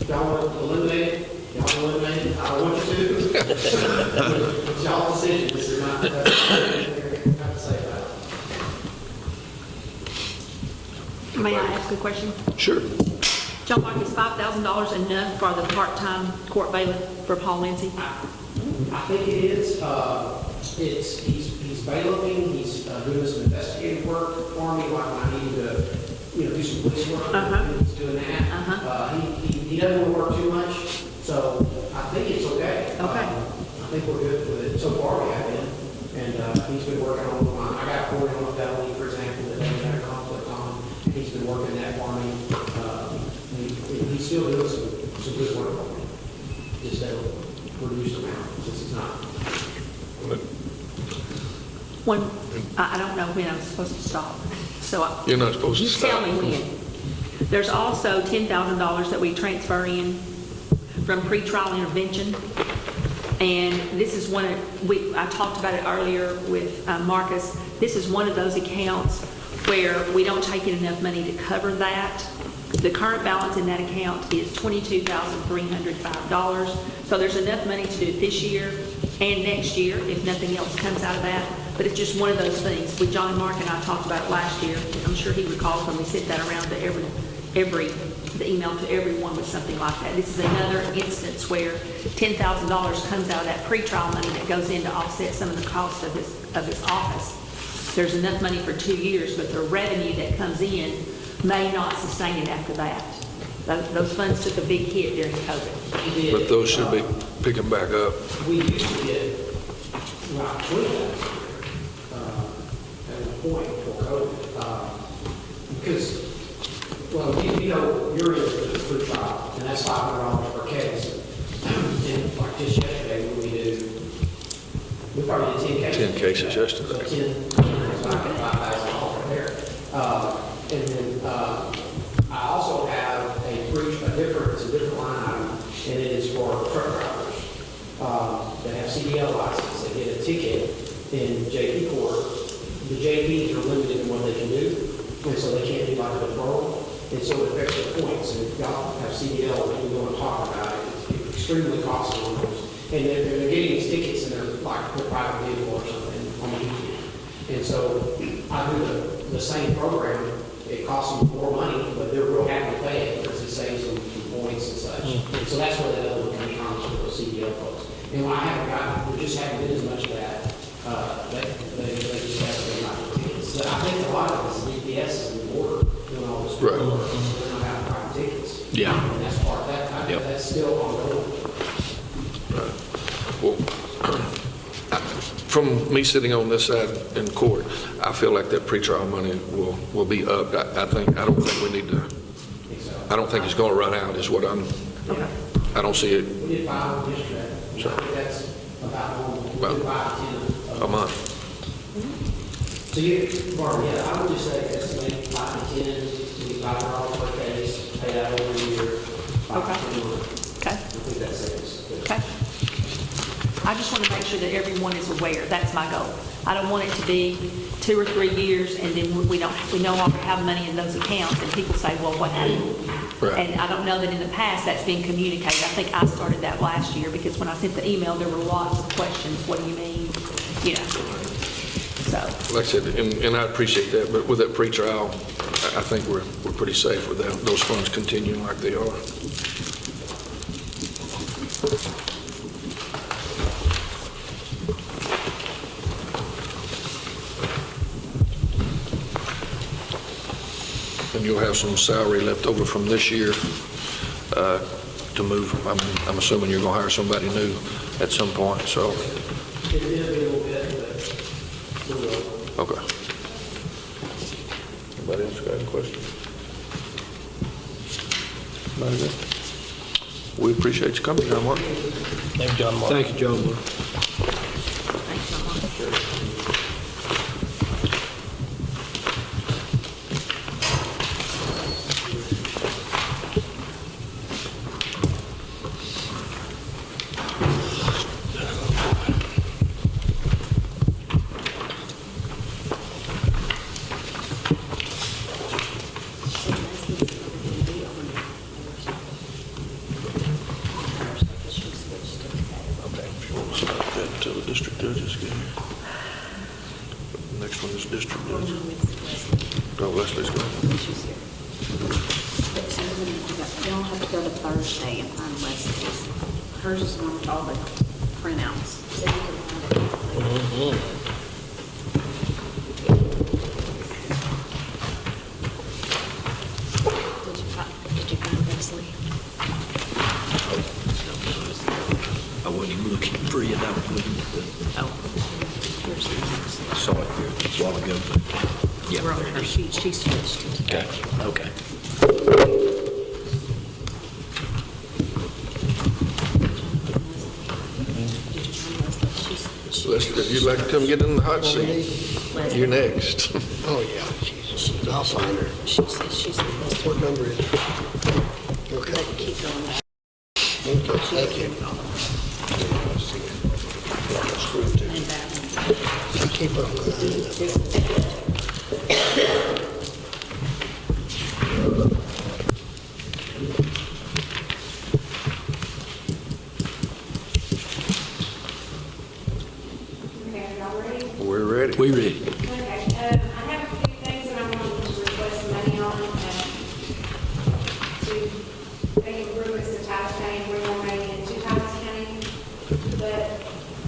If y'all want to eliminate it, y'all eliminate it. I don't want you to. It's y'all's decision. This is not, that's what I have to say about it. may I ask a question? Sure. John Mark, is $5,000 enough for the part-time court bailiff for Paul Lindsay? I think it is. He's bailing, he's doing some investigative work for me, like when I need to, do some police work. He's doing that. He doesn't want to work too much, so I think it's okay. Okay. I think we're good with it. So far, we have been. And he's been working on, I got a court on a felony, for example, that they had a conflict on. He's been working that for me. He's still doing some good work for me. Just at a reduced amount, since it's not. I don't know when I'm supposed to stop, so You're not supposed to you stop. tell me when. There's also $10,000 that we transfer in from pretrial intervention. And this is one I talked about it earlier with Marcus. This is one of those accounts where we don't take in enough money to cover that. The current balance in that account is $22,305. So there's enough money to do it this year and next year if nothing else comes out of that. But it's just one of those things. With John and Mark and I talked about it last year. I'm sure he recalls when we sent that around to the email to everyone with something like that. This is another instance where $10,000 comes out of that pretrial money that goes in to offset some of the costs of his office. There's enough money for 2 years, but the revenue that comes in may not sustain it after that. Those funds took a big hit during COVID. But those should be picking back up. We used to get about 20,000 at one point before COVID. Because, well, you're in the free trial, and that's $500 per case. And like just yesterday, we probably did 10 cases. 10 cases yesterday. So 10, it's not $5,000 there. And then I also have a different line item, and it is for truck drivers that have CDL license that get a ticket in JP court. The JPs are limited in what they can do, and so they can't do like a deferral. And so it affects their points. And if y'all have CDL, we want to talk about it. It's extremely costly on those. And they're getting these tickets, and they're like a private vehicle or something on the weekend. And so I do the same program. It costs them more money, but they're real happy to pay it because it saves them some points and such. And so that's where that other one comes from for those CDL folks. And when there just haven't been as much of that. They just haven't been like tickets. So I think a lot of this UPS is in the border doing all this Right. work. So they're not having private tickets. Yeah. And that's part of that. Yep. That's still ongoing. Well, from me sitting on this side in court, I feel like that pretrial money will be up. I don't think we need to, I don't think it's going to run out is what I don't see it We did 5 yesterday. I think that's about normal. We did 5 to 10. a month. So Barbara, I would just say estimate 5 to 10, maybe $5 per case, pay that over a year, 5 to 10 months. Okay. I think that saves. Okay. I just want to make sure that everyone is aware. That's my goal. I don't want it to be 2 or 3 years and then we no longer have money in those accounts and people say, well, what happened? Right. And I don't know that in the past that's been communicated. I think I started that last year because when I sent the email, there were lots of questions. What do you mean? So. Like I said, and I appreciate that, but with that pretrial, I think we're pretty safe with that, those funds continuing like they are. And you'll have some salary left over from this year to move. I'm assuming you're going to hire somebody new at some point, so. It did a little bit, but we will. Okay. Anybody else got any questions? Anybody good? We appreciate you coming, John Mark. Thank you, John Mark. Thank you, John. Thanks so much. Okay, if you want to start that until the district judges get here. Next one is district judge. Oh, Leslie's going. Y'all have to go to Thursday and find Leslie's. Hers is going with all the printouts. So you can find it. free it out. Oh, here's the next. Saw it here a while ago. Yeah. We're on her sheet, she switched it. Okay, okay. Lester, if you'd like to come get in the hot seat, you're next. Oh, yeah, Jesus. I'll find her. She says she's the best. What number is it? Okay. Keep going. Okay, thank you. And that one. Keep on Okay, y'all ready? We're ready. We ready. Okay, I have a few things that I want to request money on, to make improvements to Titus County, and bring more money into Titus County. But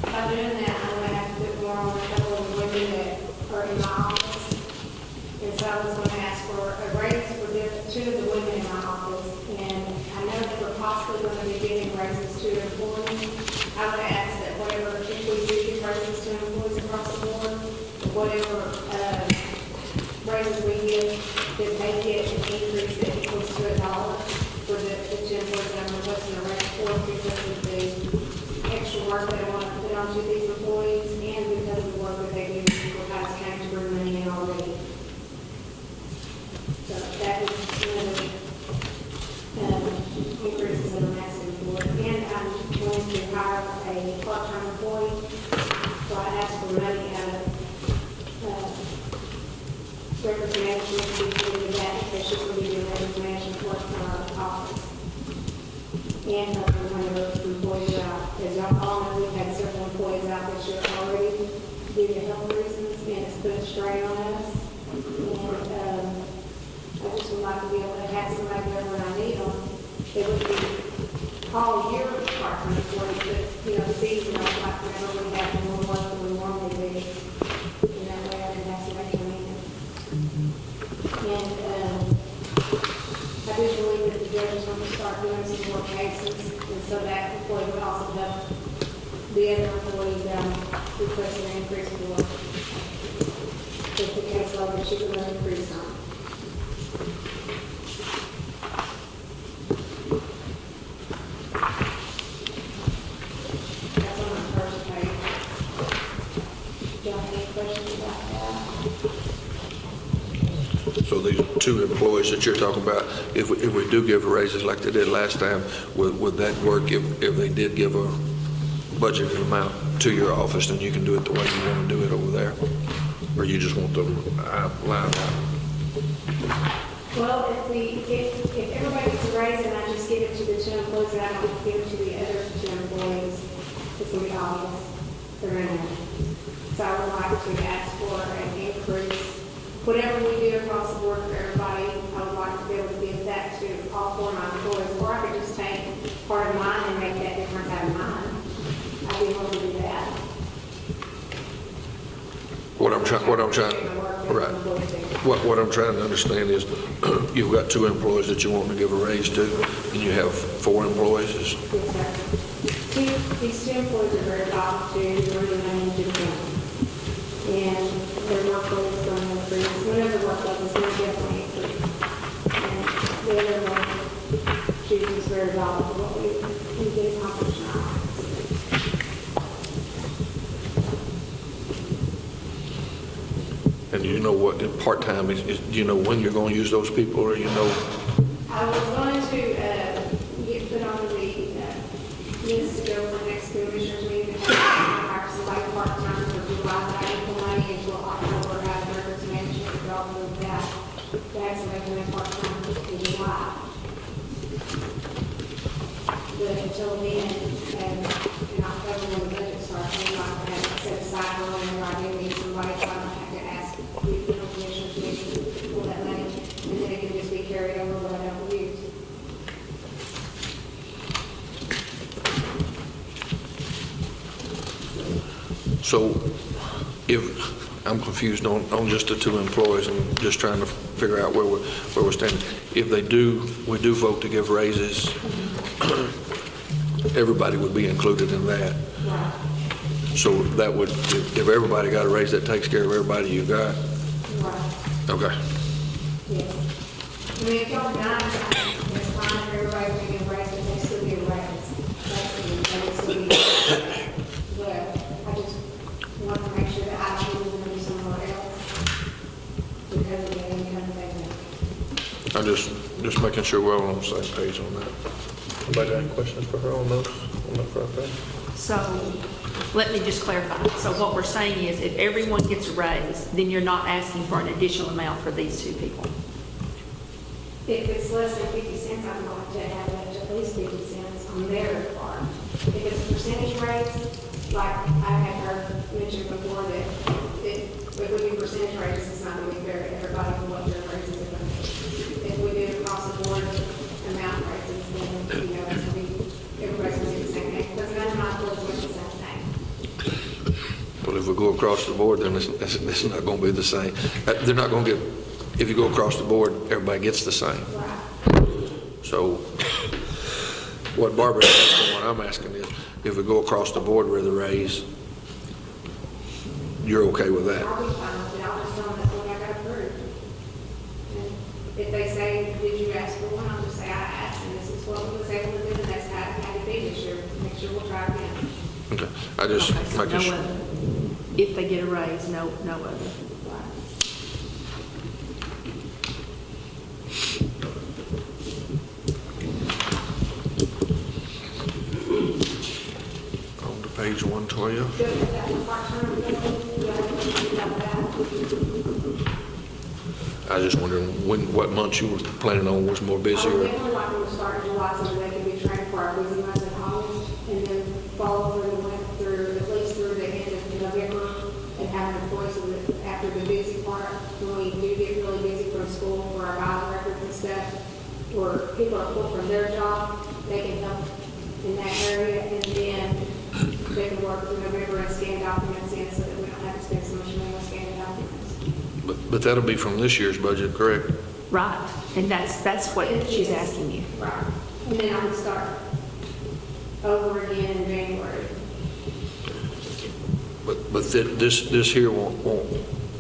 by doing that, I'm gonna have to put more on a couple of women that are in my office. And so I was gonna ask for a raise for two of the women in my office. And I know that we're possibly gonna be giving raises to employees. I would ask that whatever, if we do give raises to employees across the board, whatever raises we give, that they get an increase that equals to $1 for the two employees that I'm requesting a raise for, because of the extra work that I want to put onto these employees, and because of the work that they do for Titus County to bring money in already. So that is one of the increases that I'm asking for. And I'm going to hire a part-time employee, so I asked for money out of records management to be put into that, because she's going to be doing records management work for our office. And helping one of those employees out. As y'all all know, we've had several employees out this year already due to health reasons, and it's put a strain on us. And I just would like to be able to have somebody there when I need them. It would be all year part-time employees, but, seasonal, like whenever we have more work than we normally do. And that way I can have somebody come in. And I do believe that the judge is going to start doing some more cases, and so that employee would also help the other employees request an increase for. If the caseload that she could increase on. That's on my first page. Do y'all have any questions about that? So these two employees that you're talking about, if we do give raises like they did last time, would that work if they did give a budgeted amount to your office, then you can do it the way you want to do it over there? Or you just want the line out? Well, if everybody gets a raise and I just give it to the two employees and I don't give it to the other two employees, it's going to be obvious. They're in there. So I would like to ask for an increase. Whatever we do across the board for everybody, I would like to be able to give that to all four of my employees. Or I could just take part of mine and make that difference out of mine. I'd be able to do that. What I'm trying to understand is, you've got two employees that you want to give a raise to, and you have four employees. Yes, sir. These two employees are very vital to bringing money into the county. And their workload is going to increase. One of the workload is going to definitely increase. And the other one, she's just very vital for what we get accomplished now. And do you know what part-time is, do you know when you're going to use those people, or you know? I was going to get put on the list to go for the next commissioners meeting to hire somebody part-time for July, that I put money until October, out of records management, to all of that. To have somebody come in part-time in July. But until then, and in October when the budget starts, we might have to set aside for when I do need somebody, so I don't have to ask the commissioners meeting for that money, and then it can just be carried over what I don't use. So if, I'm confused on just the two employees, and just trying to figure out where we're standing. If we do vote to give raises, everybody would be included in that. Right. So that would, if everybody got a raise, that takes care of everybody you got? Right. Okay. Yes. I mean, if y'all deny it, it's fine, everybody's going to get a raise, but they still get a raise. They would still be. But I just want to make sure that I don't lose them somewhere else because of the income they make. I'm just making sure we're all on the same page on that. Anybody got any questions for her on those, on that right there? So let me just clarify. So what we're saying is if everyone gets a raise, then you're not asking for an additional amount for these two people. If it's less than 50 cents, I'm going to have it at least 50 cents on their part. If it's a percentage raise, like I had heard mentioned before that it would be percentage raises, it's not going to be fair to everybody for what their raises are going to be. If we do across the board amount raises, then, you know, it's going to be, everybody's going to get the same thing. Because none of my boards get the same thing. Well, if we go across the board, then it's not going to be the same. They're not going to get, if you go across the board, everybody gets the same. Right. So what Barbara's asking, what I'm asking is, if we go across the board with a raise, you're okay with that? I'll be fine with it. I'll just tell them that's what I got approved. And if they say, did you ask for one, I'll just say I asked, and this is what we was able to do, and that's how it had to be this year. Make sure we'll try again. Okay, I just Okay, so making no sure. other. If they get a raise, no other. On to page 112. Good, that's the part-time, I was just wondering what months you were planning on was more I busy would or? definitely like them to start in July so that they can be trained for our busy months in August, and then follow through and went through, at least through the end of November, and have an employee so that after the busy part, when we do get really busy from school for our file records and stuff, or people are pulled from their job, they can help in that area, and then they can work through November and scan documents in so that we don't have to spend so much money on scanning documents. But that'll be from this year's budget, correct? Right, and that's what she's asking you. Right. And then I would start over again in January. But this here won't,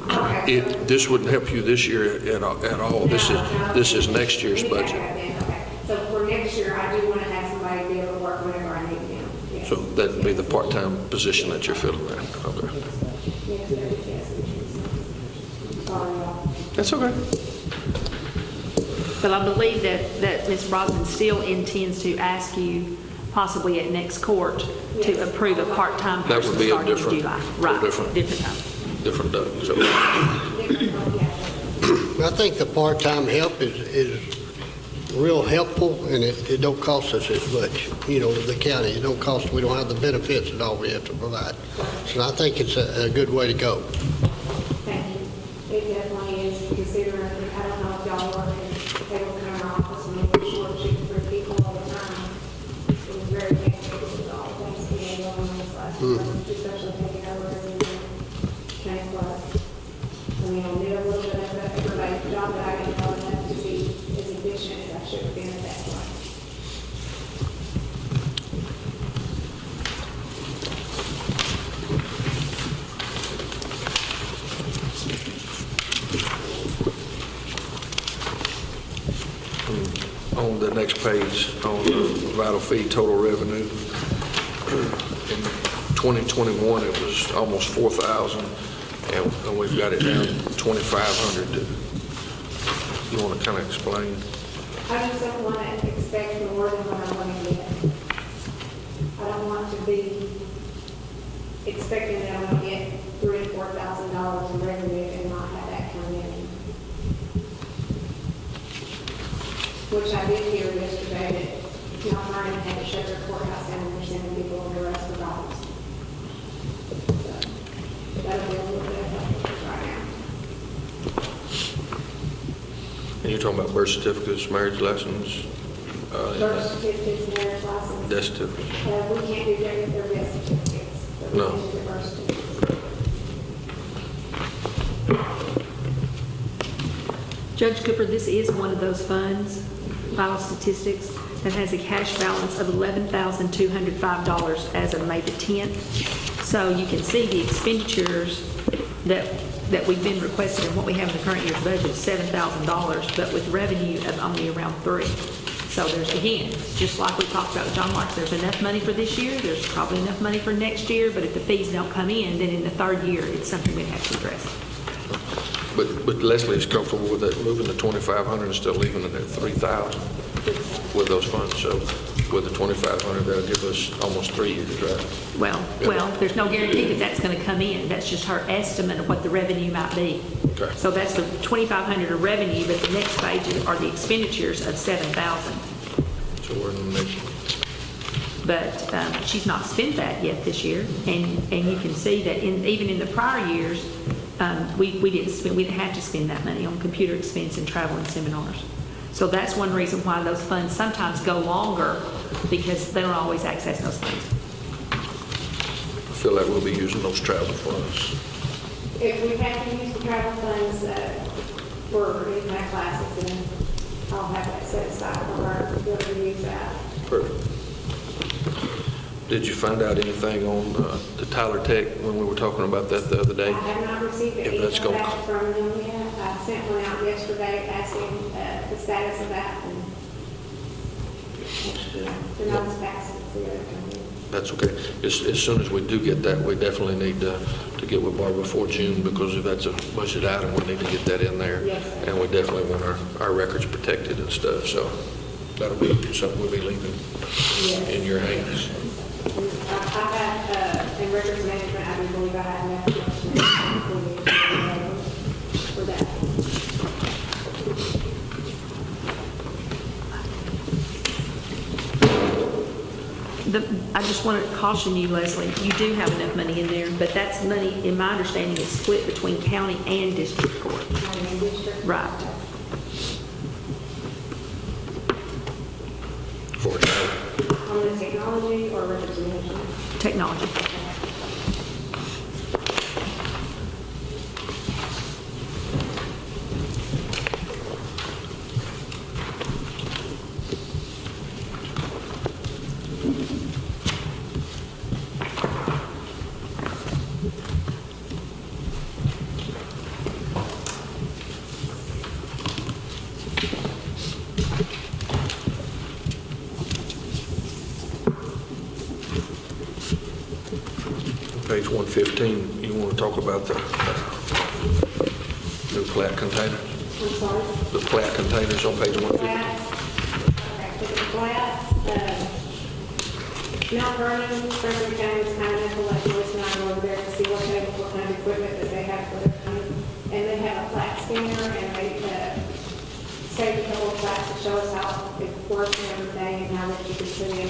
Okay. this wouldn't help you this year at all. This is next year's budget. Okay. So for next year, I do want to have somebody be able to work whenever I need them. Yes. So that'd be the part-time position that you're filling there. Okay. Yes, yes. Sorry, y'all. That's okay. But I believe that Ms. Brosnan still intends to ask you, possibly at next court, to approve a part-time That person would be a starting in different- July. a Right, different- different time. Different day. So, I think the part-time help is real helpful, and it don't cost us as much, you know, the county. It don't cost, we don't have the benefits and all we have to provide. So I think it's a good way to go. Thank you. It definitely is, considering, I don't know if y'all work in the table counter office and we're short shooting for people all the time. It was very thankful with all the things we had going on this last year, especially taking over as a county clerk. I mean, I did a little bit of everybody's job, but I didn't know enough to be as efficient as I should have been at that point. on the next page, on the vital feed total revenue, in 2021, it was almost 4,000, and we've got it down 2,500. You want to kind of explain? I just don't want to expect more than what I'm going to get. I don't want to be expecting that I'm going to get $3,000 to $4,000 in revenue and not have that come in. Which I did hear yesterday that Mount Vernon had to shut their courthouse down and they're sending people on the rest of the dollars. So that'll be a little bit of help right now. And you're talking about birth certificates, marriage license, Birth certificates, marriage license. death certificates. We can't do that with their death certificates. But we No. can do the birth certificates. Judge Cooper, this is one of those funds, vital statistics, that has a cash balance of $11,205 as of May the 10th. So you can see the expenditures that we've been requesting, and what we have in the current year's budget is $7,000, but with revenue of only around $3,000. So there's, again, just like we talked about with John Marks, there's enough money for this year, there's probably enough money for next year, but if the fees don't come in, then in the third year, it's something we have to address. But Leslie is comfortable with that, moving the 2,500 and still leaving it at 3,000 with those funds. So with the 2,500, that'll give us almost 3 years, right? Well, there's no guarantee that that's going to come in. That's just her estimate of what the revenue might be. Okay. So that's the 2,500 of revenue, but the next page are the expenditures of 7,000. So we're in the next. But she's not spent that yet this year, and you can see that even in the prior years, we didn't have to spend that money on computer expense and travel and seminars. So that's one reason why those funds sometimes go longer, because they don't always access those funds. I feel like we'll be using those travel funds. If we have to use the travel funds for any kind of classes, then I'll have that set aside for her to be able to use that. Perfect. Did you find out anything on the Tyler Tech when we were talking about that the other day? I have not received If any that's going- contact from them yet. I sent one out yesterday asking the status of that, and they're not as fast as the other company. That's okay. As soon as we do get that, we definitely need to get with Barbara before June, because if that's a budget item, we need to get that in there. Yes. And we definitely want our records protected and stuff, so that'll be something we'll be leaving in your hands. I have, in records management, I do believe I have enough information for that. I just want to caution you, Leslie, you do have enough money in there, but that's money, in my understanding, is split between county and district court. County and district. Right. For now. On the technology or records management? Technology. Page 115, you want to talk about the new plat containers? I'm sorry? The plat containers on page 115? Flats, okay, for the flats, Mount Vernon, Frederick County was kind enough to let Joyce and I go over there to see what kind of equipment that they have for their county. And they have a flat scanner, and they saved a couple of flats to show us how it works and everything, and how that you can put in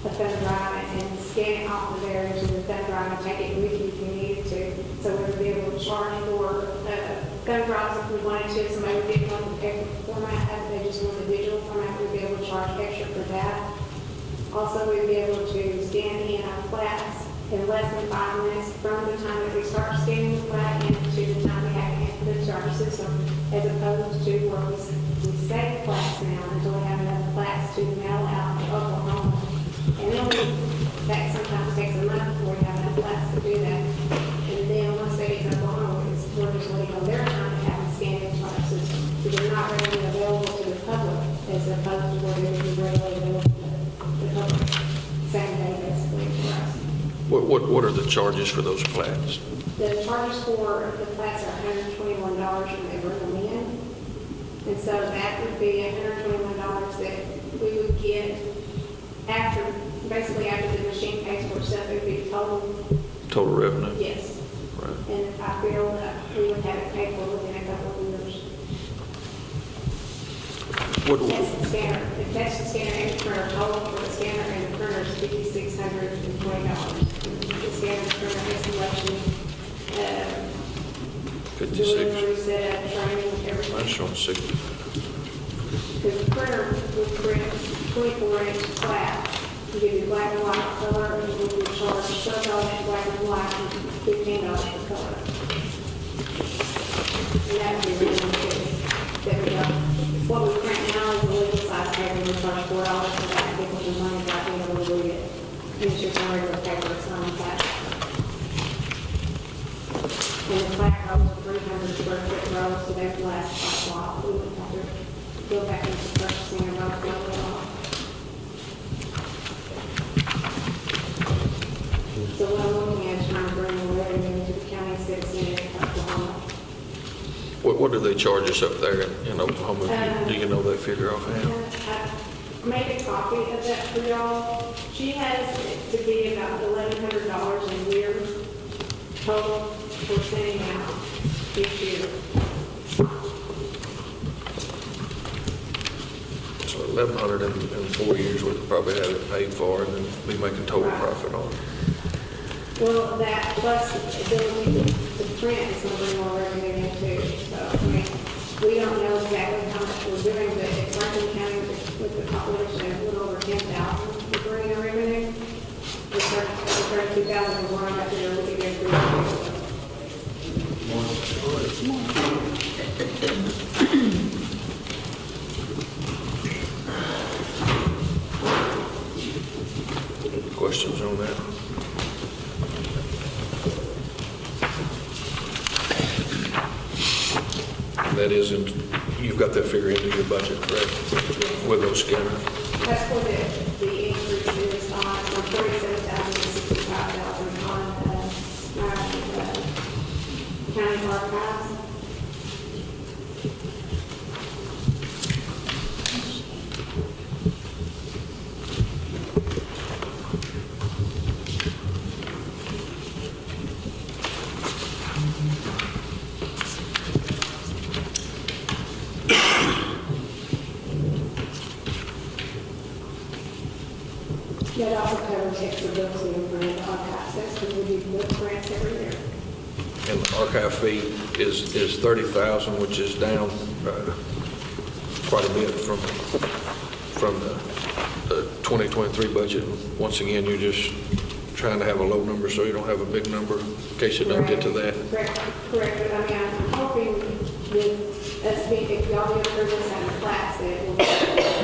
a thumb drive and scan it off of there into the thumb drive and take it with you if you needed to. So we would be able to charge for thumb drives if we wanted to. Somebody would get one extra format, if they just want the digital format, we'd be able to charge extra for that. Also, we'd be able to scan in our flats in less than 5 minutes from the time that we start scanning the flat into the time we have to enter it to our system, as opposed to where we save flats now until we have enough flats to mail out to Oklahoma. And then that sometimes takes a month before we have enough flats to do that. And then once they get to Oklahoma, we're just waiting on their time to have them scanned into our system. So they're not readily available to the public as opposed to where they would be readily available to the public. Same day basically for us. What are the charges for those plats? The charges for the flats are $121 when they bring them in. And so that would be $121 that we would get basically after the machine pays for itself. It would be Total revenue? yes. Right. And I feel that we would have it paid for within a couple of years. What, That's the scanner. If that's the scanner and the printer, total for the scanner and the printer is $5,620. The scanner, printer, installation, delivery, 56? setup, training, everything. Mine's showing 60. Because the printer would print 24-inch flat, to give you black and white color, and we would charge $12 black and white and $15 for color. And that would be really good. That we got. What we print now is the legal size And it's just already the paper it's on that. And the flat rows are 300 square foot rows, so they last quite a while. We would have to go back into purchasing and roll it off. So what I'm looking at is trying to bring the revenue to the county instead of sending it to Oklahoma. What do they charge us up there in Oklahoma? Do you know that figure offhand? I made a copy of that for y'all. She has it to be about $1,100 a year total for sending out this year. So 1,100 in 4 years, we'd probably have it paid for and then be making total profit on it. Well, that plus the ability to print is going to bring more revenue in too. So, I mean, we don't know exactly how much we're doing, but if Franklin County with the population of a little over 10,000, we're bringing a revenue. With 32,000, we're up there looking at Questions on that? And that is, you've got that figure into your budget, correct? With those scanners? That's for the increase in response from 47,000 to 65,000 on county archives. That also covers extra books and print archive access because we do book prints every year. And the archive fee is $30,000, which is down quite a bit from the 2023 budget. Once again, you're just trying to have a low number so you don't have a big number in case you don't get to that. Correct. But I mean, I'm hoping with us being, if y'all get through this and the class, that it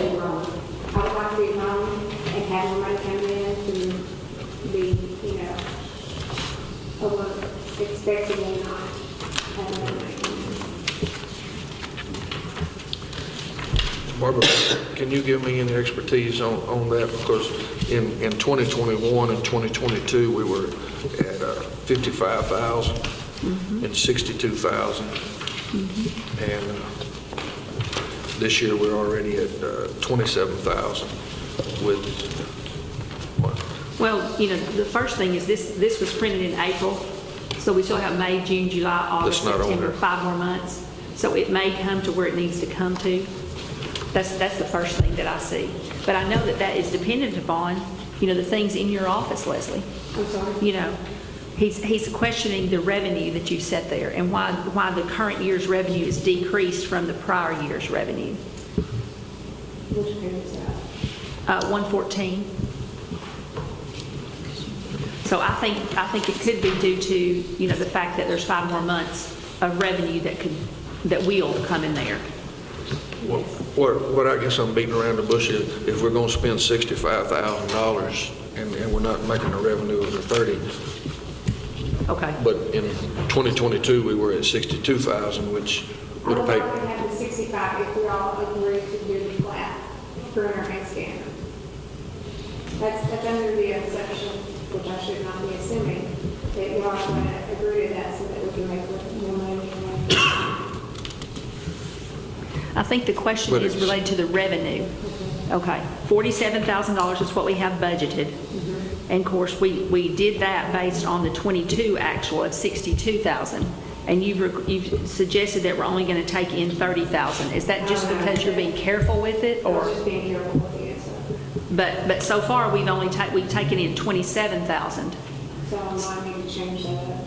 will be wrong. I would like to be home and have everybody come in to be, you know, over expecting and not having a Barbara, can you give me any expertise on that? Because in 2021 and 2022, we were at 55,000 and 62,000. And this year, we're already at 27,000 with what? Well, you know, the first thing is this was printed in April, so we still have May, June, July, August, That's not on September, there. 5 more months. So it may come to where it needs to come to. That's the first thing that I see. But I know that is dependent upon, you know, the things in your office, Leslie. I'm sorry. You know, he's questioning the revenue that you set there and why the current year's revenue is decreased from the prior year's revenue. Which page is that? 114. So I think it could be due to, you know, the fact that there's 5 more months of revenue that will come in there. What I guess I'm beating around the bush is if we're going to spend $65,000 and we're not making a revenue of the 30. Okay. But in 2022, we were at 62,000, which would have I paid. would like to have the 65 if we all agree to do the flat printer and scanner. That's under the assumption, which I should not be assuming, that you all want to agree to that so that we can make more money. I think the question But is it's- related to the revenue. Okay, $47,000 is what we have budgeted. And of course, we did that based on the 22 actual of 62,000. And you've suggested that we're only going to take in 30,000. Is that just because you're being careful with it, Or or? just being careful with the answer. But so far, we've taken in 27,000. So I might need to change that up.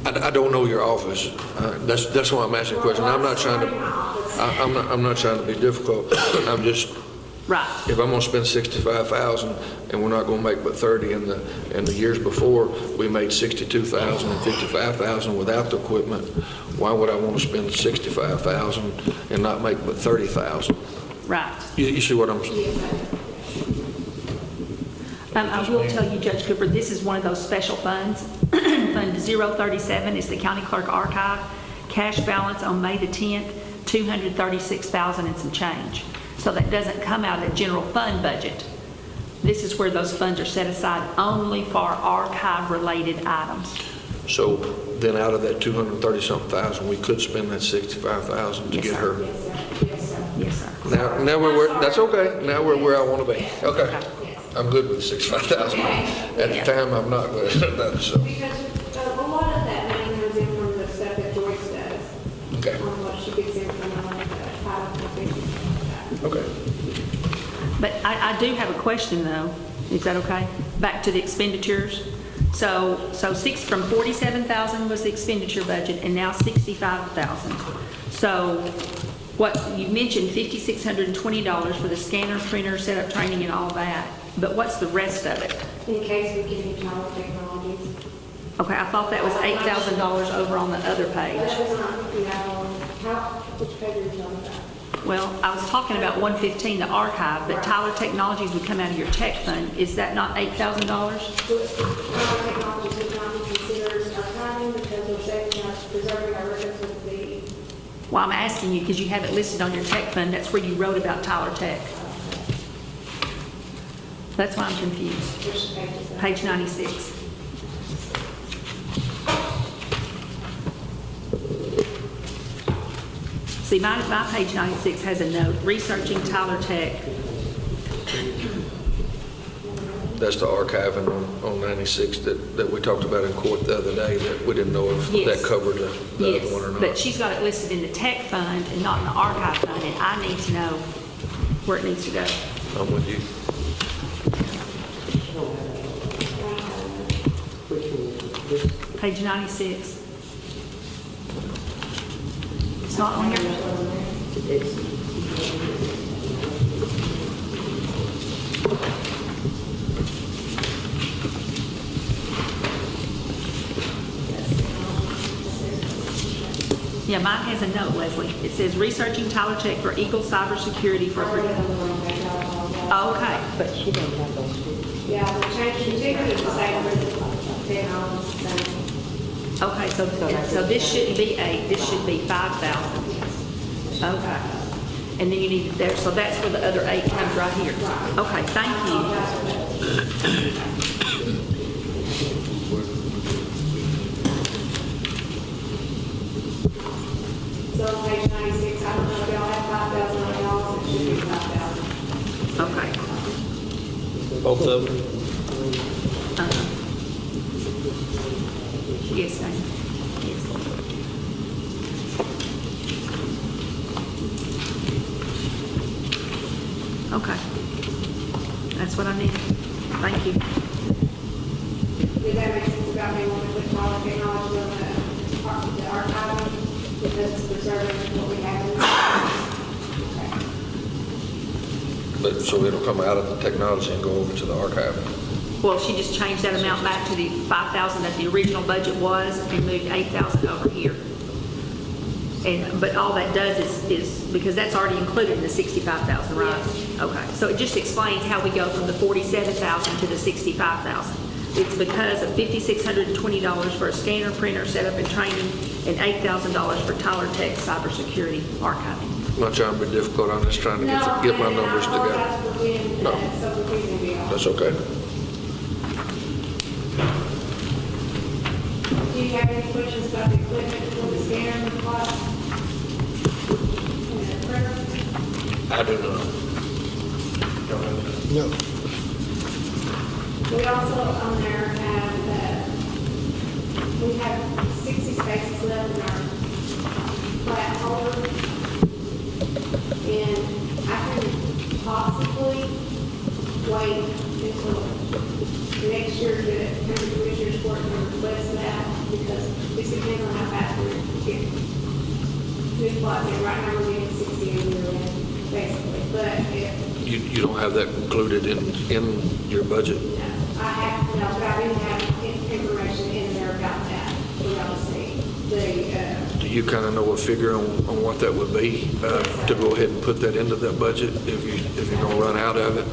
I don't know your office. That's why I'm asking the question. I'm not trying to. I'm not trying to be difficult. I'm just. Right. If I'm going to spend 65,000 and we're not going to make but 30, in the years before we made 62,000 and 55,000 without the equipment, why would I want to spend 65,000 and not make but 30,000? Right. You see what I'm? I will tell you, Judge Cooper, this is one of those special funds. Fund 037 is the County Clerk Archive. Cash balance on May the 10th, $236,000 and some change. So that doesn't come out of the general fund budget. This is where those funds are set aside only for archive-related items. So then out of that 230-something thousand, we could spend that 65,000 to Yes, get sir. her. Yes, sir. Yes, sir. Yes, sir. Now we're that's okay. Now we're where I want to be. Okay. I'm good with 65,000. At the time, I'm not good at that, so. Because a lot of that money comes in from the stuff that Joyce does. Okay. On what she gets in from the title and Okay. But I do have a question, though. Is that okay? Back to the expenditures. So from 47,000 was the expenditure budget, and now 65,000. So what you mentioned, $5,620 for the scanner, printer, setup, training, and all that. But what's the rest of it? in case we get any power technologies. Okay, I thought that was $8,000 over on the other page. That was not, which page are you talking about? Well, I was talking about 115, the archive, but Tyler Technologies would come out of your tech fund. Is that not $8,000? Power technologies would not be considered archiving because we're saving us, preserving our records with the. Well, I'm asking you because you have it listed on your tech fund. That's where you wrote about Tyler Tech. That's why I'm confused. Which page is that? Page 96. See, my page 96 has a note, researching Tyler Tech. That's the archiving on 96 that we talked about in court the other day, that we didn't know if Yes. that covered the other one or Yes, not. but she's got it listed in the tech fund and not in the archive fund, and I need to know where it needs to go. I'm with you. Page 96. It's not on here? Yeah, mine has a note, Leslie. It says researching Tyler Tech for Eagle cybersecurity for. Oh, okay, but she doesn't have those. Yeah, the change, the ticket is the same, but technology is the same. Okay, so this shouldn't be 8, this should be 5,000. Okay. And then you need there, so that's where the other 8 comes right here. Okay, thank you. So on page 96, I don't know if y'all have 5,000 on y'all, it should be 5,000. Okay. Both of them? Uh-huh. Yes, ma'am. Yes. Okay. That's what I need. Thank you. Did that make sense about me wanting to put power technology on the archive? Because it's preserving what we have in the. But so it'll come out of the technology and go over to the archiving. Well, she just changed that amount back to the 5,000 that the original budget was and moved 8,000 over here. But all that does is because that's already included in the 65,000, right? Yes. Okay, so it just explains how we go from the 47,000 to the 65,000. It's because of $5,620 for a scanner, printer, setup, and training, and $8,000 for Tyler Tech cybersecurity archiving. I'm not trying to be difficult, I'm just trying to get my numbers together. No. That's okay. Do you have any questions about the equipment for the scanner and the clock? And the printer? I do not. No. We also on there have we have 60 spaces left in our flat holder. And I can possibly wait until next year to County Commissioners Court and request that because this depends on how fast we get new plots in. Right now we're getting 60 a year basically, but if You don't have that included in your budget? I have, no, but I do have information in there about that, for y'all to see. Do you kind of know a figure on what that would be to go ahead and put that into that budget if you're going to run out of it?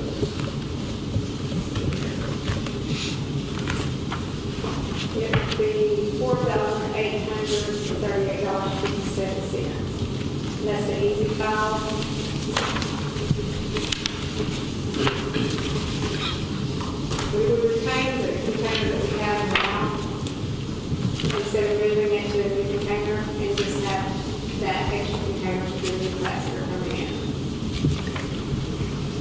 $4,838.57. That's the easy file. We would retain the container that we have now, instead of moving it to a new container, and just have that extra container to the new class that are coming in.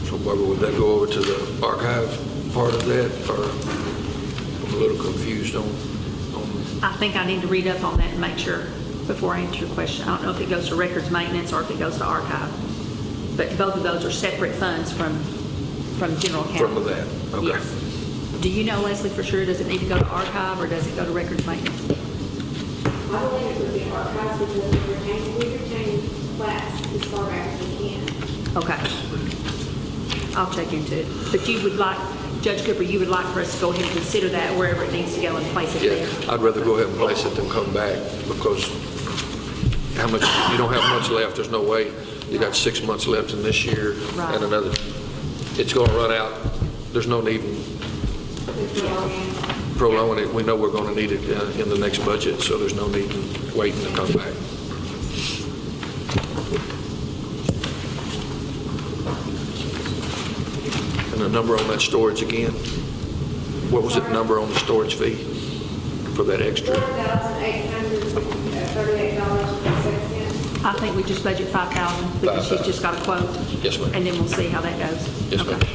So Barbara, would that go over to the archive part of that, or I'm a little confused on, I think I need to read up on that and make sure before I answer your question. I don't know if it goes to records maintenance or if it goes to archive. But both of those are separate funds from general account. from that? Okay. Yes. Do you know, Leslie, for sure, does it need to go to archive or does it go to records maintenance? I believe it would be archives because we retain class as far back as we can. Okay. I'll check into it. But you would like, Judge Cooper, you would like for us to go ahead and consider that wherever it needs to go and place it Yeah, there? I'd rather go ahead and place it than come back, because how much, you don't have much left, there's no way. You got 6 months left in this year Right. and another, it's gonna run out. There's no need in prolonging it. We know we're gonna need it in the next budget, so there's no need in waiting to come back. And the number on that storage again, what was it, number on the storage fee for that extra? $4,838.06. I think we just budget 5,000 because she's 5,000. just got a quote. Yes, ma'am. And then we'll see how that goes. Yes, ma'am. Okay.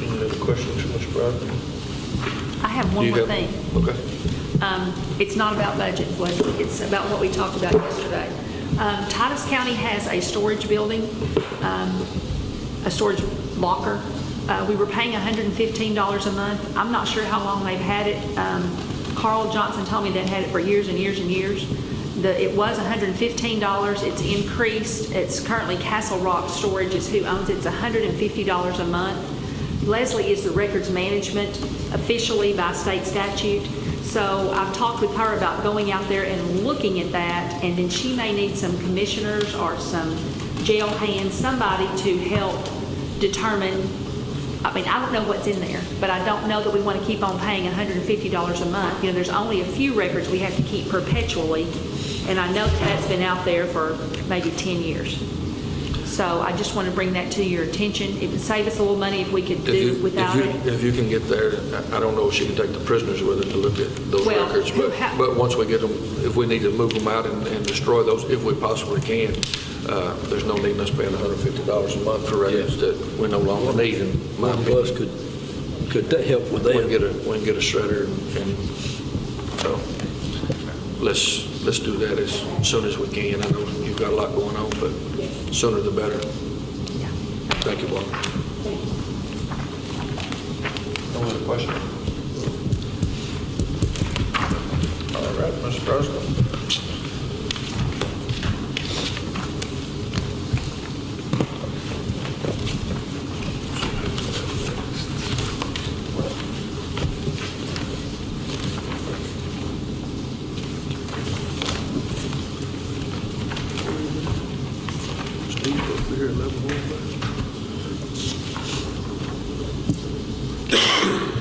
Any other questions from Mr. Broderick? I have one Do you more have- thing. Okay. It's not about budget, Leslie. It's about what we talked about yesterday. Titus County has a storage building, a storage locker. We were paying $115 a month. I'm not sure how long they've had it. Carl Johnson told me they've had it for years and years and years. It was $115. It's increased. It's currently Castle Rock Storage is who owns it. It's $150 a month. Leslie is the records management officially by state statute. So I've talked with her about going out there and looking at that, and then she may need some commissioners or some jail hands, somebody to help determine. I mean, I don't know what's in there, but I don't know that we want to keep on paying $150 a month. You know, there's only a few records we have to keep perpetually, and I know that's been out there for maybe 10 years. So I just want to bring that to your attention. It would save us a little money if we could do without it. If you can get there, I don't know if she can take the prisoners with her to look at those Well, records, but once we get them, if we need to move them out and destroy those, if we possibly can, there's no need in us paying $150 a month for records that we no longer need, in my One of opinion. us could help with We that. can get a shredder, and so let's do that as soon as we can. I know you've got a lot going on, but sooner the better. Yeah. Thank you, Bob. No other questions? All right, Mr. President.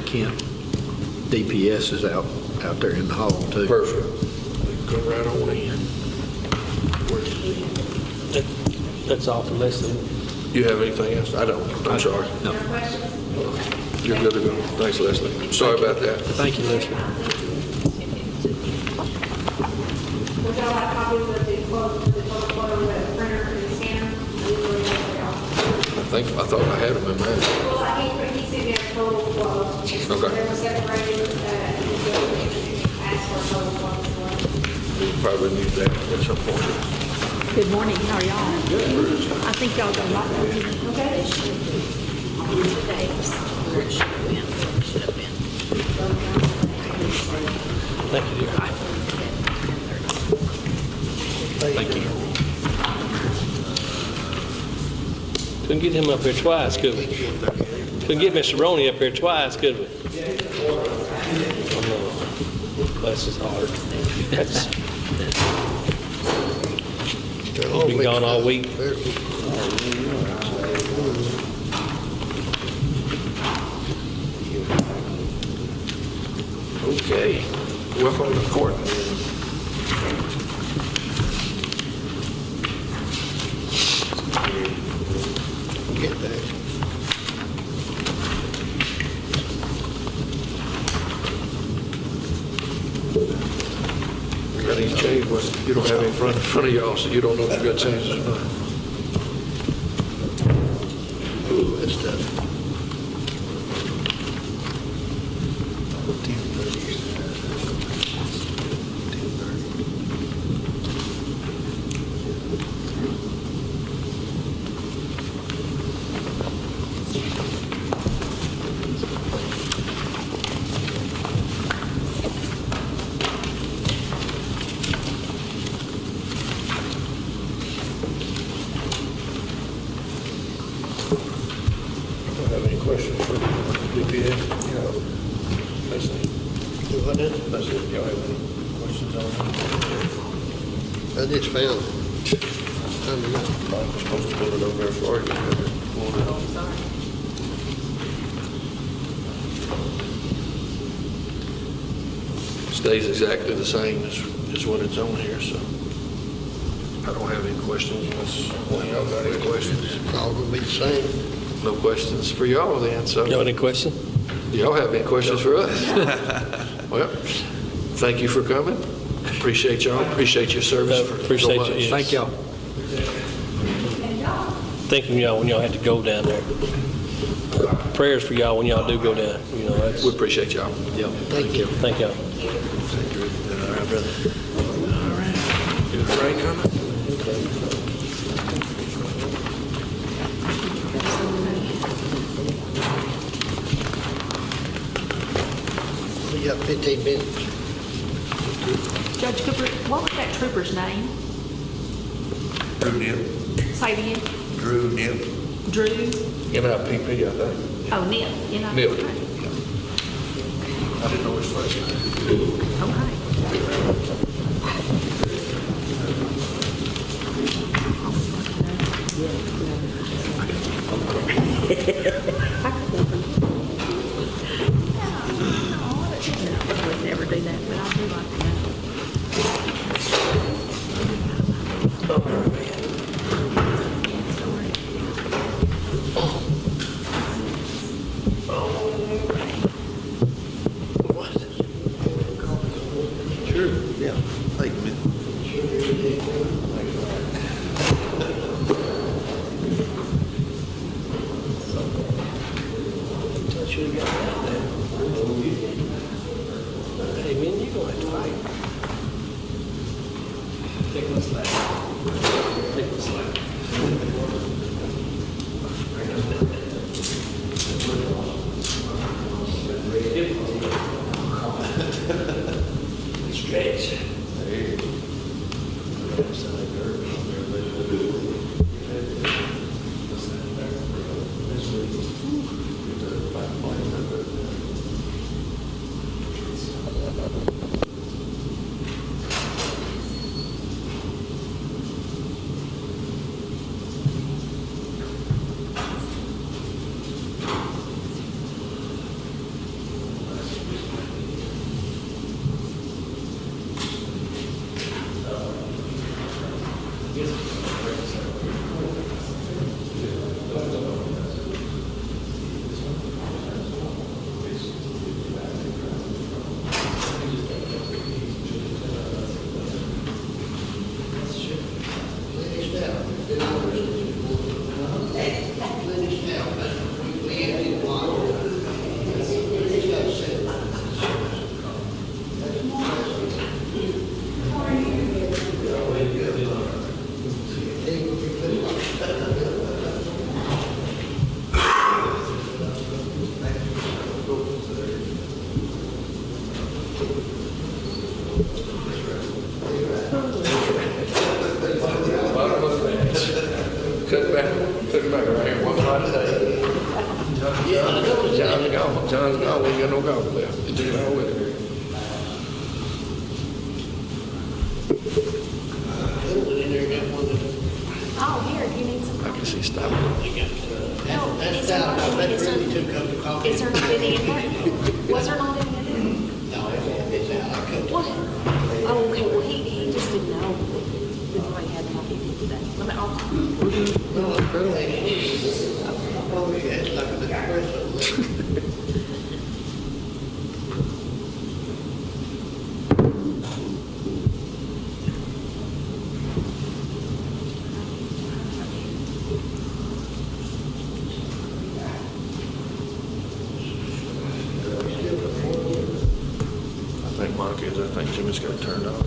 Kent, DPS is out there in the hall too. Perfect. Go right on in. That's all for Leslie. You have anything else? I don't. I'm sorry. No. You're good to go. Thanks, Leslie. Sorry about that. Thank you, Leslie. Would y'all like copies of the quote, the total quote on the printer and the scanner? I thought I had them in there. Well, he sent me a total quote. Okay. They were separated, asked for a total quote as well. Probably need that at some point. Good morning. How are y'all? Good. I think y'all go right over here. Okay. Thank you, dear. Thank you. Couldn't get him up here twice, could we? Couldn't get Mr. Roney up here twice, could we? Oh, no. Bless his heart. He's been gone all week. Okay, welcome to court. Get that. Got these changed, but you don't have it in front of y'all, so you don't know if you got changes or not. Ooh, that's tough. Don't have any questions for DPA? That's it. Do what now? That's it. Y'all have any questions on that? I just found it. I don't know. I was supposed to put it over there for you. Pulled it off. Stays exactly the same as what it's on here, so I don't have any questions unless one of y'all got any questions. It's all gonna be the same. No questions for y'all then, so. You have any questions? Do y'all have any questions for us? Well, thank you for coming. Appreciate y'all. Appreciate your service for so Appreciate much. you, yes. Thank y'all. Thinking y'all when y'all had to go down there. Prayers for y'all when y'all do go down. You know, that's, We appreciate y'all. Yep, thank you. thank y'all. All right, brother. All right. Is the rain coming? We got 15 minutes. Judge Cooper, what was that trooper's name? Drew Nip. Say it again. Drew Nip. Drew? NIPP, I think. Oh, Nip, you know? Nip. I didn't know his first name. Okay. I would never do that, but I do like to know. Sure, yeah. Thank you, man. Hey, man, you gonna have to fight. Take this slack. Take this slack. Stretch. Cut back right here, one side today. John's gone, we ain't got no golf left. He took it all with him. Went in there and got one of them She stopped. That's down, that's really 2 cups of coffee. Is there not any in there? Was there not any in there? No, it's out, I could. What? Oh, okay, well, he just didn't know before he had coffee today. Let me, I'll. No, it's really, oh, yeah, it's like an espresso. I think Monica is, I think Jimmy's got it turned off.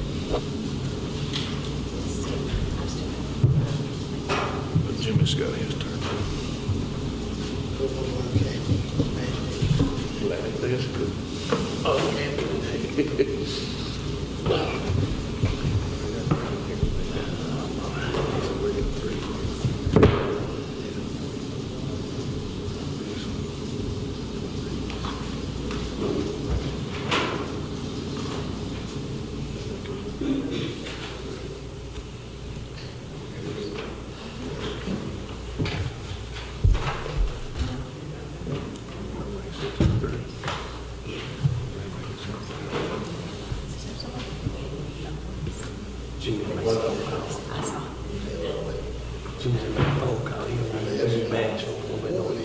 But Jimmy's got his turned off. Like this, good. Jimmy made a phone call. Jimmy made a phone call. He was bad for a little bit.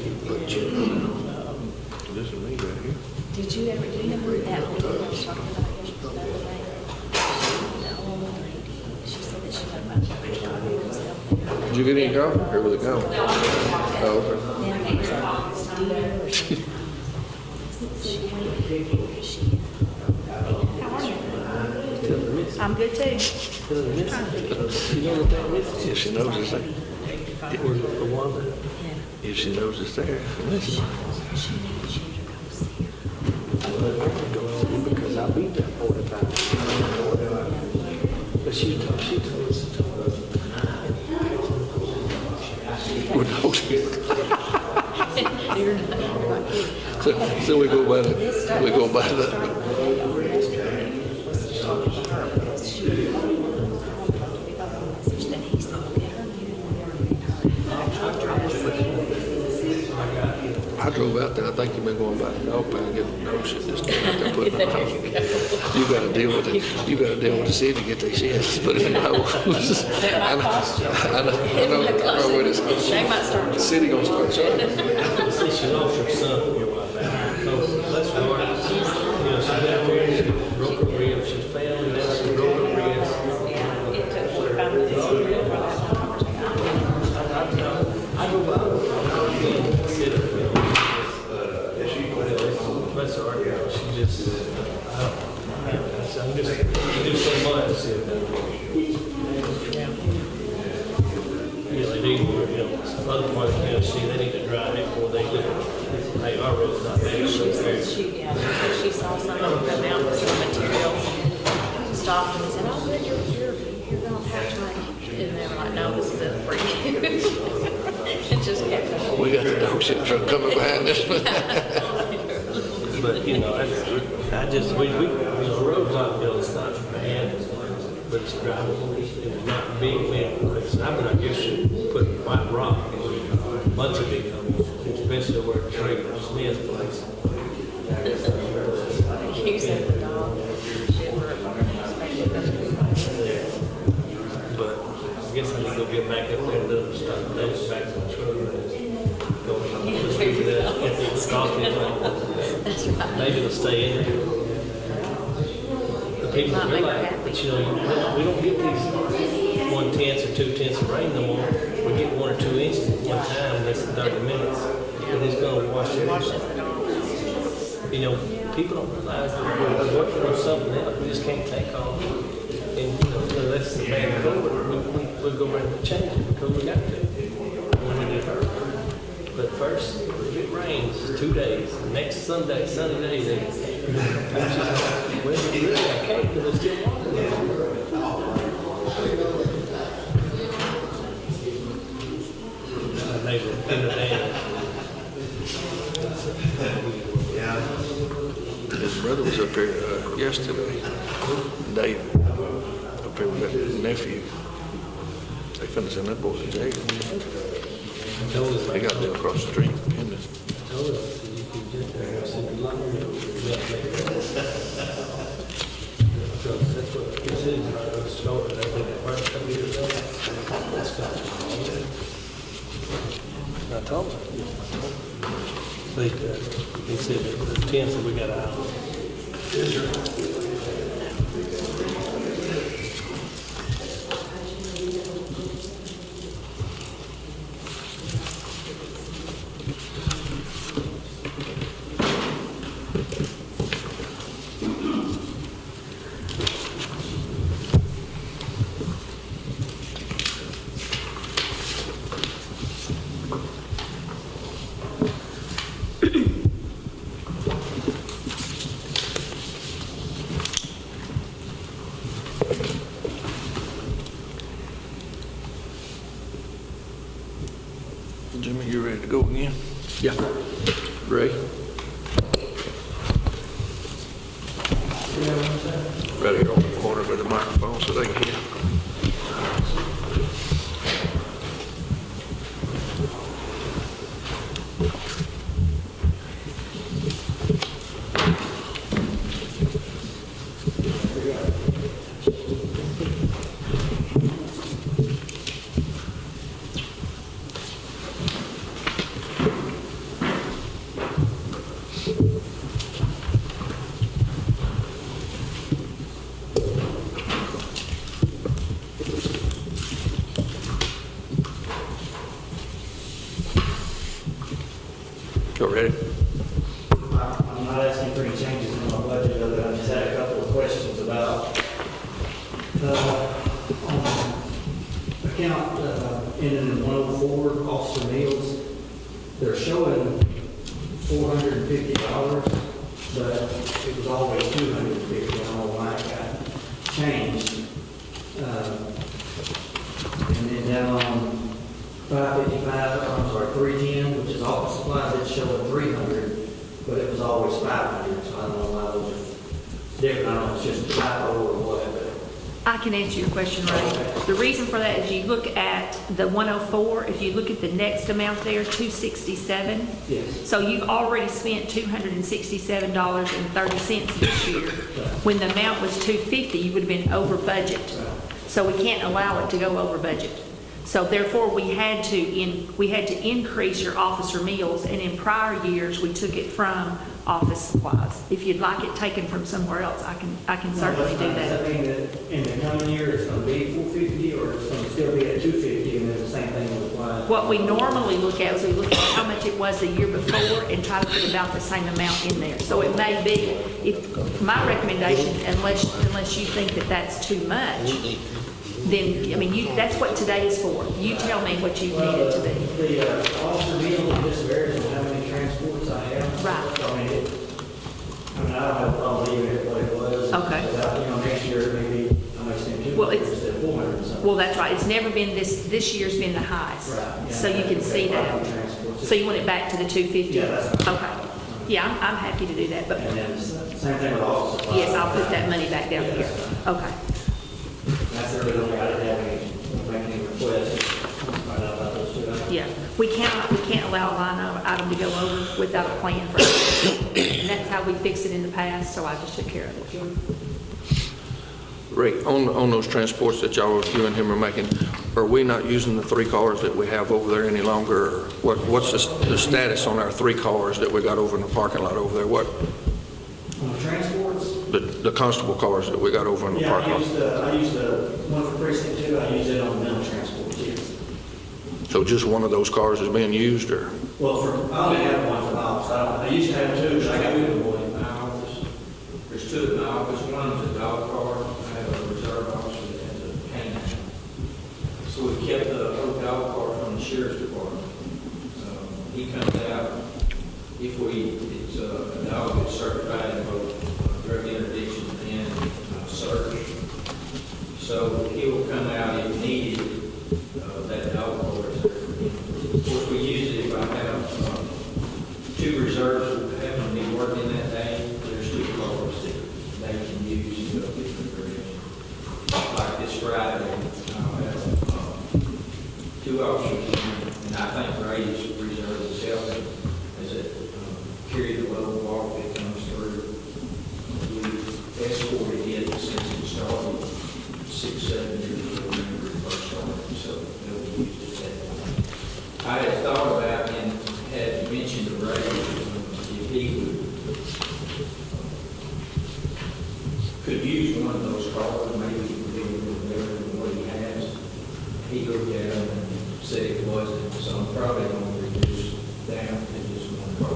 This is me right here. Did you ever, do you remember that one we were talking about yesterday, the other day? That old lady, she said that she had about to herself there. Did you get any coffee? Or was it gone? Oh, okay. Then they was like, Steve or something. She went, how are you? I'm good too. Yeah, she knows it's there. If she knows it's there, listen. Because I beat that 45. But she told us. So we go by the, I drove out there. I think you've been going by the dog pound getting no shit. Just out there putting it on. You got to deal with it. You got to deal with the city to get their shit. Put it in the hole. I know where this goes. The city gonna start charging. See, she lost her son. So that's why, you know, she got there, she broke her ribs, she fell, and then she broke her ribs. It took 45 minutes to get over that. I go by, sit her, bless her heart, she just, I'm just, you do so much. You know, they need, you know, other parts of Tennessee, they need to drive it before they do it. Hey, our road's not bad. She saw some of them come out with some materials and stopped and said, oh, but you're going to have to make it. And they were like, no, this is it for you. It just kept going. We got the dog shit truck coming behind us. But, you know, I just, we, you know, the road's not built, it's not bad, but it's drivable. It's not big, man. I've been out here putting white rock in a bunch of big homes, especially where Trader Smith's place. You said the dog, shit, But I guess I need to go get back up there and do stuff, those back to the truck. Go, just leave it out, get the coffee, That's right. maybe it'll stay in there. The people Might make her realize, happy. but you know, we don't get these 1/10 or 2/10 of rain no more. We get 1 or 2 inches at one time, less than 30 minutes, and it's gonna wash it. You know, people don't realize that we're working on something else, we just can't take off. And, you know, that's the bad code, we'll go back and change it because we got to. When it hurt. But first, if it rains 2 days, next Sunday, sunny day, then well, it's really okay because it's still water there. Neighbor in the dam. His brother was up here yesterday. David, up here with his nephew. They finna send that boy to jail. I told him. They got to be across the street, isn't it? I told him, I said, you can get there. I said, you like because that's what he said, I was told, I think the first couple years ago, that's coming. I told him. But he said that the 10th that we got out. Jimmy, you ready to go again? Yeah. Ray? Right here on the corner with the microphone so they can hear. Go ready? I'm not asking for any changes in my budget, other than I just had a couple of questions about the account ending in 104, officer meals. They're showing $450, but it was always $250. I don't know why it got changed. And then down on 310, which is office supplies, it's showing 300, but it was always 500, so I don't know why those are different. I don't know if it's just a typo or what, but I can answer your question, Ray. The reason for that is you look at the 104, if you look at the next amount there, 267. yes. So you've already spent $267.30 this year. When the amount was 250, you would have been over budget. So we can't allow it to go over budget. So therefore, we had to increase your officer meals, and in prior years, we took it from office supplies. If you'd like it taken from somewhere else, I can certainly do Does that. that mean that in the coming year, it's going to be 450, or it's going to still be at 250, and then the same thing will apply? What we normally look at is we look at how much it was the year before and try to put about the same amount in there. So it may be, if my recommendation, unless you think that that's too much, then, I mean, that's what today is for. You tell me what you need it to be. The officer meal just varies on how many transports I have. Right. I mean, I don't have a problem leaving it what it was. Okay. But, next year, maybe I might spend 200 Well, instead of 400 or something. Well, that's right. It's never been this year's been the highest. Right, yeah. So you can see that. So you want it back to the 250? Yeah, that's fine. Okay. Yeah, I'm happy to do that, but And then same thing with office supplies. yes, I'll put that money back down Yeah, here. that's fine. Okay. That's the reason I didn't have any requests. Find out about those two items. Yeah, we can't allow a line item to go over without a plan for it. And that's how we fixed it in the past, so I just took care of it. Rick, on those transports that y'all, you and him are making, are we not using the 3 cars that we have over there any longer? Or what's the status on our 3 cars that we got over in the parking lot over there? What, On the transports? the constable cars that we got over in the Yeah, parking lot? I used the one for precinct 2, I used it on the mental transport, yes. So just one of those cars is being used, or? Well, I only have one for the office. I used to have 2, but I got rid of one in my office. There's 2 in my office. One's a dog car. I have a reserve officer that has a canine. So we kept the old dog car from the sheriff's department. He comes out if it's a dog that's certified in both drug interdiction and search. So he will come out if needed. That dog car is there. Of course, we use it if I have 2 reserves that happen to be working that day. There's 2 cars that they can use to go different directions. Like this Friday, I'll have 2 officers, and I think Ray raise reserve itself as it carry the load of water that comes through. We escorted it since it started 6-7 years ago when we first started, so it'll be used at that time. I had thought about and had mentioned to Ray if he could use one of those cars, maybe he could be a little better than what he has. He looked at them and said it wasn't, so I'm probably going to reduce down to just one car.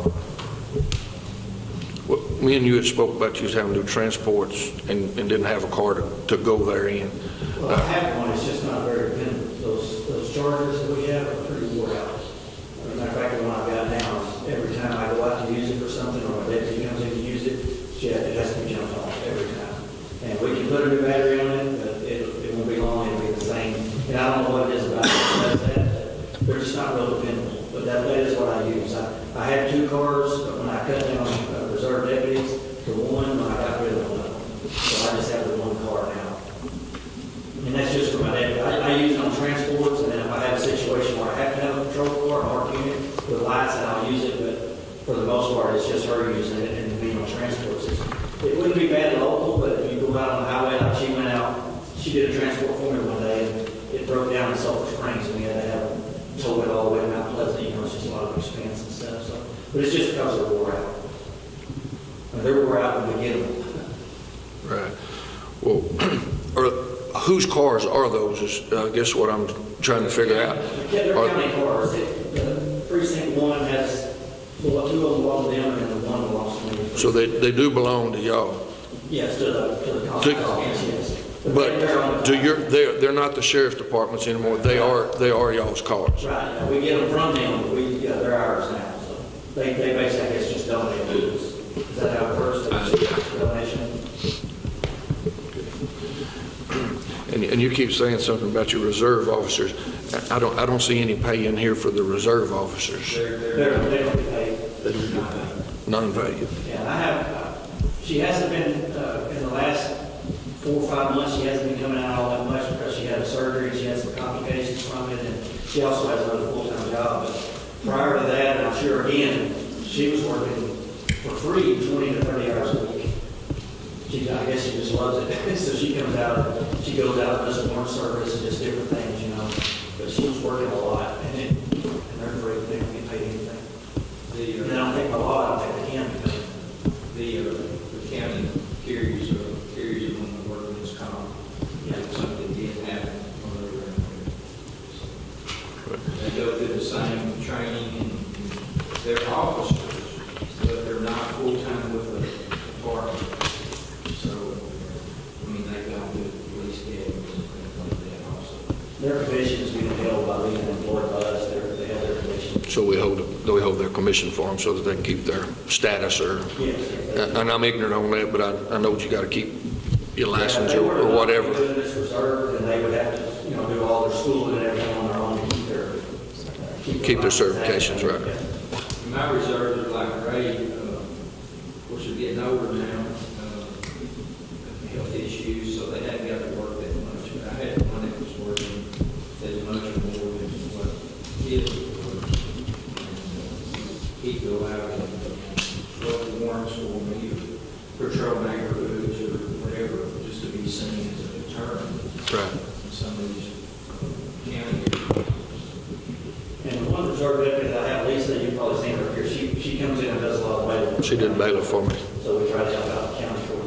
Well, me and you had spoke about you having to do transports and didn't have a car to go there in. Well, I have one, it's just not very dependable. Those chargers that we have are pretty wore out. As a matter of fact, the one I've got now, is every time I go out to use it for something, or a deputy comes in to use it, it has to be jumped off every time. And we can put a new battery on it, but it won't be long, it'll be the same. And I don't know what it is about it that does that. They're just not real dependable, but that is what I use. I had 2 cars, but when I cut down reserve deputies to 1, when I got rid of one of them. So I just have the 1 car now. And that's just for my deputy. I use it on transports, and then if I have a situation where I have to have a patrol car, an ARC unit with lights, then I'll use it, but for the most part, it's just her using it and being on transports. It wouldn't be bad local, but if you go out on the highway, like she went out, she did a transport for me one day, and it broke down in Sulphur Springs, and we had to have tow it all the way to Mount Pleasant. You know, it's just a lot of expense and stuff. So, but it's just because they're wore out. They're wore out when we get them. Right. Well, whose cars are those is, I guess, what I'm trying to figure out. Yeah, they're county cars. The precinct 1 has, well, 2 of them belong to them, and the 1 belongs to me. So they do belong to y'all. Yes, to the constables, yes. But they're not the sheriff's departments anymore. They are y'all's cars. Right. We get them from them. They're ours now. So they basically, I guess, just donate to us. Is that how it works? Donation. And you keep saying something about your reserve officers. I don't see any pay in here for the reserve officers. They don't get paid. Non-value. Yeah, she hasn't been, in the last 4 or 5 months, she hasn't been coming out all that much because she had a surgery, she had some complications from it, and she also has another full-time job. But prior to that, and I'm sure again, she was working for free 20 to 30 hours a week. I guess she just loves it. So she comes out, she goes out and does some more service and just different things, you know. But she was working a lot, and they're free, they don't get paid anything. And I don't think a lot, I don't think they can be paid. The county carries on the workman's comp. If something did happen on the road. They go through the same training, and they're officers, but they're not full-time with the department. So, I mean, they go with police schedules and things like that also. Their commission is being held by being employed by us. They have their commission. So we hold their commission for them so that they can keep their status or. Yes. And I'm ignorant on that, but I know that you got to keep your license or whatever. If they were this reserve, then they would have to, do all their schooling and everything on their own to Keep their certifications, right. My reserves are like Ray, of course, they're getting older now, health issues, so they haven't got to work that much. But I had one that was working as much or more than what his was working. He'd go out and look the warrants for me, or patrol neighborhoods or whatever, just to be seen as a deterrent. Right. In some of these county areas. And the one reserve deputy that I have, Lisa, you've probably seen her here, she comes in and does a lot of bailiff. She did bailiff for me. So we try to help out the county for,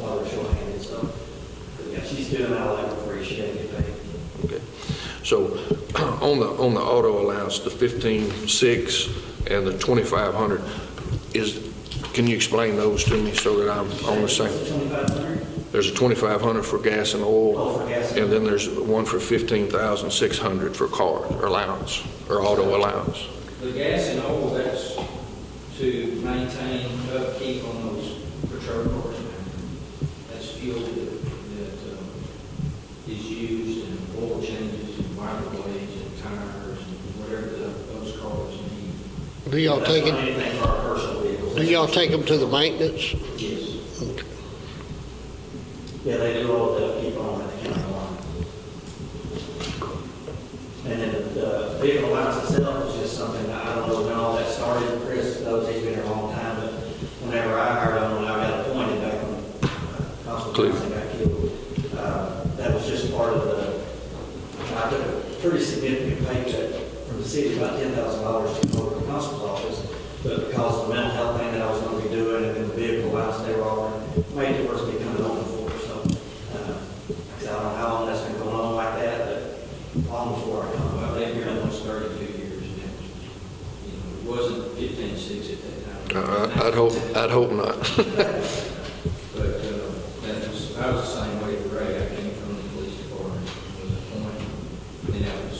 while they're short-handed, so. Yeah, she's doing that all that for free, she doesn't get paid. Okay. So on the auto allowance, the 15,600 and the 2,500 can you explain those to me so that I'm on the same? 2,500? There's a 2,500 for gas and oil. Oh, for gas. And then there's one for 15,600 for car or allowance or auto allowance. The gas and oil, that's to maintain upkeep on those patrol cars. That's fuel that is used in oil changes and wiper blades and tires and whatever those cars need. Do y'all That's take not it? anything for our personal vehicles. Do y'all take them to the maintenance? Yes. Okay. Yeah, they do all the keep on at the county line. And then the vehicle allowance itself is just pretty significant pay cut from the city, about $10,000 to go to the constable's office. But because of the mental health thing that I was going to be doing and then the vehicle allowance they were offering, made it worth me coming on for. So, I don't know how long that's been going on like that, but almost where I come. Well, they've been almost 32 years now. You know, it wasn't 15-6 at that time. I'd hope not. But I was the same way with Ray. I came from the police department was a point, and that was,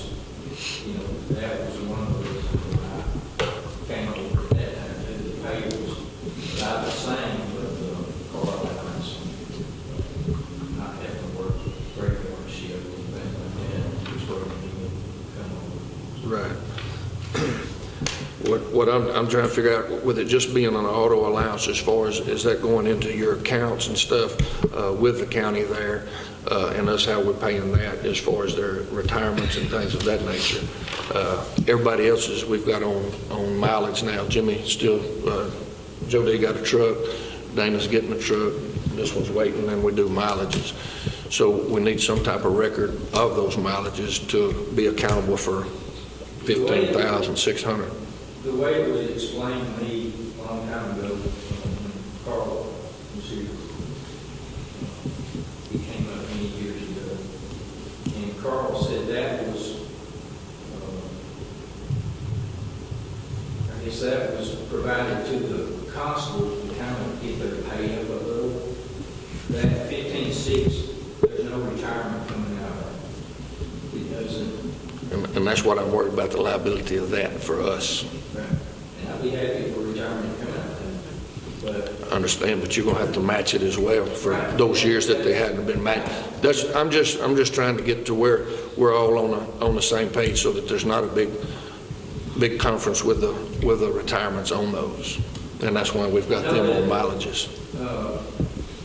you know, that was one of the reasons when I came over at that time too. The pay was about the same, but the car allowance, not having to work regular shift and things like that, was where we would come over. Right. What I'm trying to figure out, with it just being an auto allowance, as far as, is that going into your accounts and stuff with the county there, and us how we're paying that as far as their retirements and things of that nature. Everybody else's we've got on mileage now. Jimmy still, Joe D got a truck, Dana's getting a truck, this one's waiting, and we do mileages. So we need some type of record of those mileages to be accountable for $15,600. The way it was explained to me a long time ago, when Carl was here, he came up many years ago, and Carl said that was, I guess that was provided to the constables to kind of get their pay up a little. That 15-6, there's no retirement coming out of it. It doesn't. And that's what I'm worried about, the liability of that for us. And I'd be happy for retirement coming out of that. But I understand, but you're going to have to match it as well for those years that they hadn't been matched. I'm just trying to get to where we're all on the same page, so that there's not a big conference with the retirements on those. And that's why we've got them on mileages.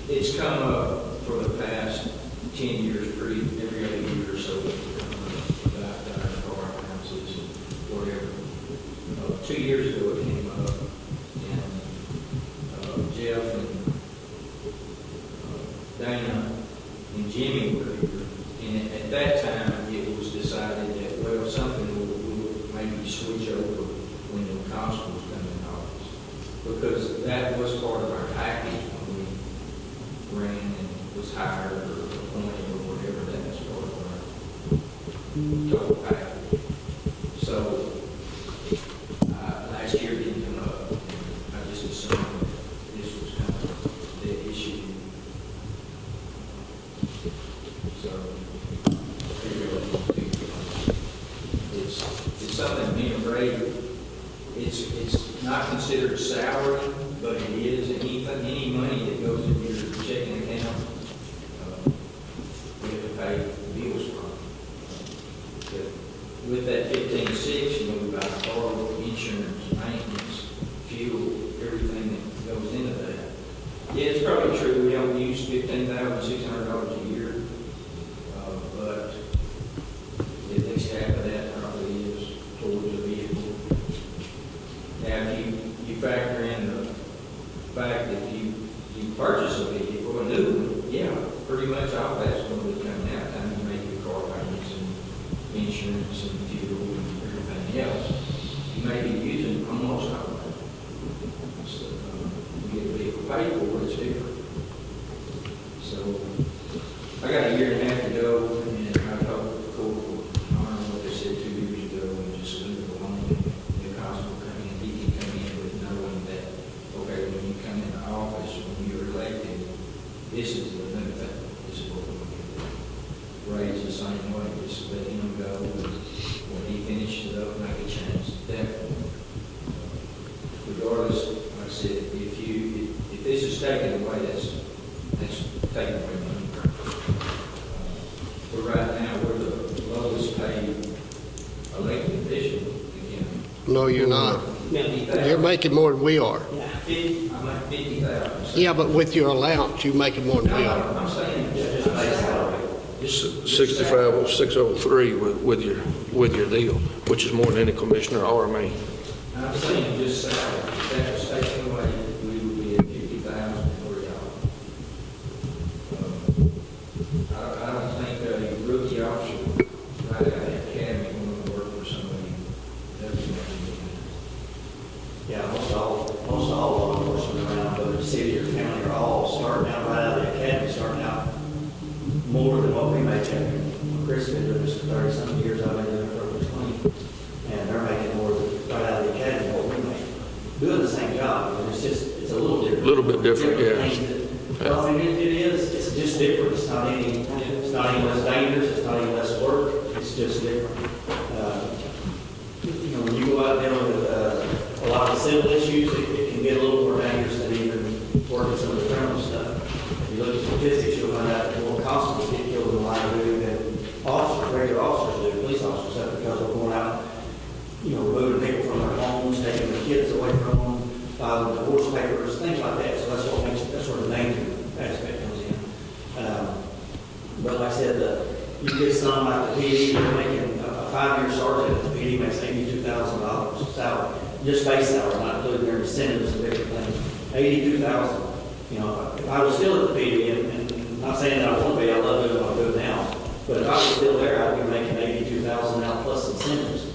It's come up for the past 10 years, every other year or so, about car allowances and whatever. 2 years ago it came up, and Jeff and Dana and Jimmy were here. And at that time, it was decided that, well, something we would maybe switch over when the constables come in office. Because that was part of our package when we ran and was hired or appointed or whatever. That was part of our total package. So last year it didn't come up. I just assumed this was kind of the issue. So it's something me and Ray, it's not considered salary, but it is. Any money that goes into your checking account, we have to pay bills from. But with that 15-6, you know, we've got car, insurance, maintenance, fuel, everything that goes into that. Yeah, it's probably true we don't use $15,600 a year, but at least half of that probably is towards the vehicle. Now, if you factor in the fact that you purchase a vehicle, a new one, yeah, pretty much all that's going to be coming out. I mean, you make your car payments and insurance and fuel and everything else. You may be using almost all that. So, you get a vehicle paid for, it's different. So, I got a year and a half to go, and I talked with the court, I don't know what they said 2 years ago, and just leave it alone. The constable come in, he can come in with knowing that, okay, when you come in the office, when you're elected, this is the new thing, this is what we're going to do. Ray's the same way, just let him go, and when he finishes it up, make a change. That, regardless, like I said, if this is taken away, that's taking away money. But right now, we're the lowest paid elected official in the No, you're not. county. You're making more than we are. I'm at 50,000. Yeah, but with your allowance, you're making more than we are. I'm saying just base salary. 65,603 with your deal, which is more than any commissioner or me. I'm saying just salary. If that was taken away, we would be at 50,000 for y'all. I don't think a rookie officer right out of the academy paycheck. Chris has been doing this for 30-some years, I've been doing it for over 20, and they're making more right out of the academy than what we make. Doing the same job, and it's just, it's a little different. A little bit different, yeah. things that- Well, I mean, it is, it's just different. It's not any less dangerous, it's not any less work, it's just different. You know, when you go out dealing with a lot of civil issues, it can get a little more dangerous than even working some of the criminal stuff. If you look at statistics, you'll find out that more constables get killed in the line of duty than officers, regular officers do, police officers, stuff, because they're going out, you know, removing people from their homes, taking their kids away from them, filing divorce papers, things like that. So that's what makes, that's where the danger aspect comes in. But like I said, you get some like the PD, they're making a 5-year sergeant at the PD makes $82,000 salary, just base salary, not including their incentives and different things. $82,000. You know, if I was still at the PD, and not saying that I won't be, I love doing what I do now, but if I was still there, I'd be making $82,000 now plus incentives.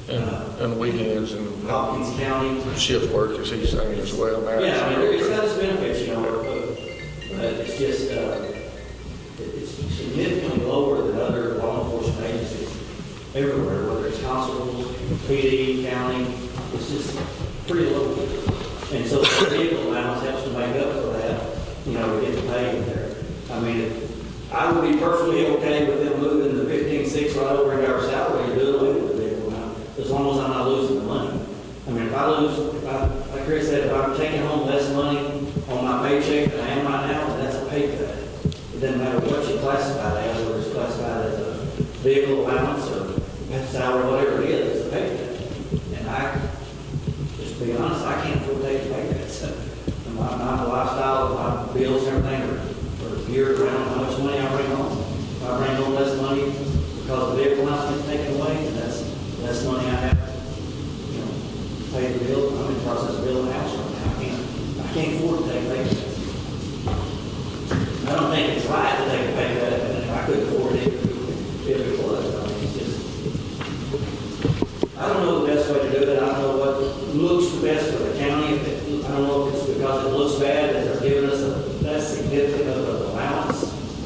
And weekends and Hopkins County. shift work, as he's saying as well. Now. Yeah, I mean, it's got its benefits, you know, but it's just, it's significantly lower than other law enforcement agencies everywhere, whether it's constables, PD, county, it's just pretty low. And so the vehicle allowance helps to make up for that, you know, to get the pay in there. I mean, I would be perfectly okay with them moving the 15.6 right over into our salary and doing away with the vehicle allowance, as long as I'm not losing the money. I mean, if I lose, like Chris said, if I'm taking home less money on my paycheck than I am right now, then that's a pay cut. It doesn't matter what you classify it as, whether it's classified as a vehicle allowance or salary, whatever it is, it's a pay cut. And I, just to be honest, I can't afford to take a pay cut. So my lifestyle, my bills and everything are geared around how much money I bring home. If I bring home less money because the vehicle allowance gets taken away, then that's less money I have, you know, pay the bill. I'm in the process of building a house right now. I can't afford to take a pay cut. I don't think it's right to take a pay cut, and if I could afford it, if it was. I mean, it's just, I don't know the best way to do it. I don't know what looks the best for the county. I don't know if it's because it looks bad that they're giving us that significant of an allowance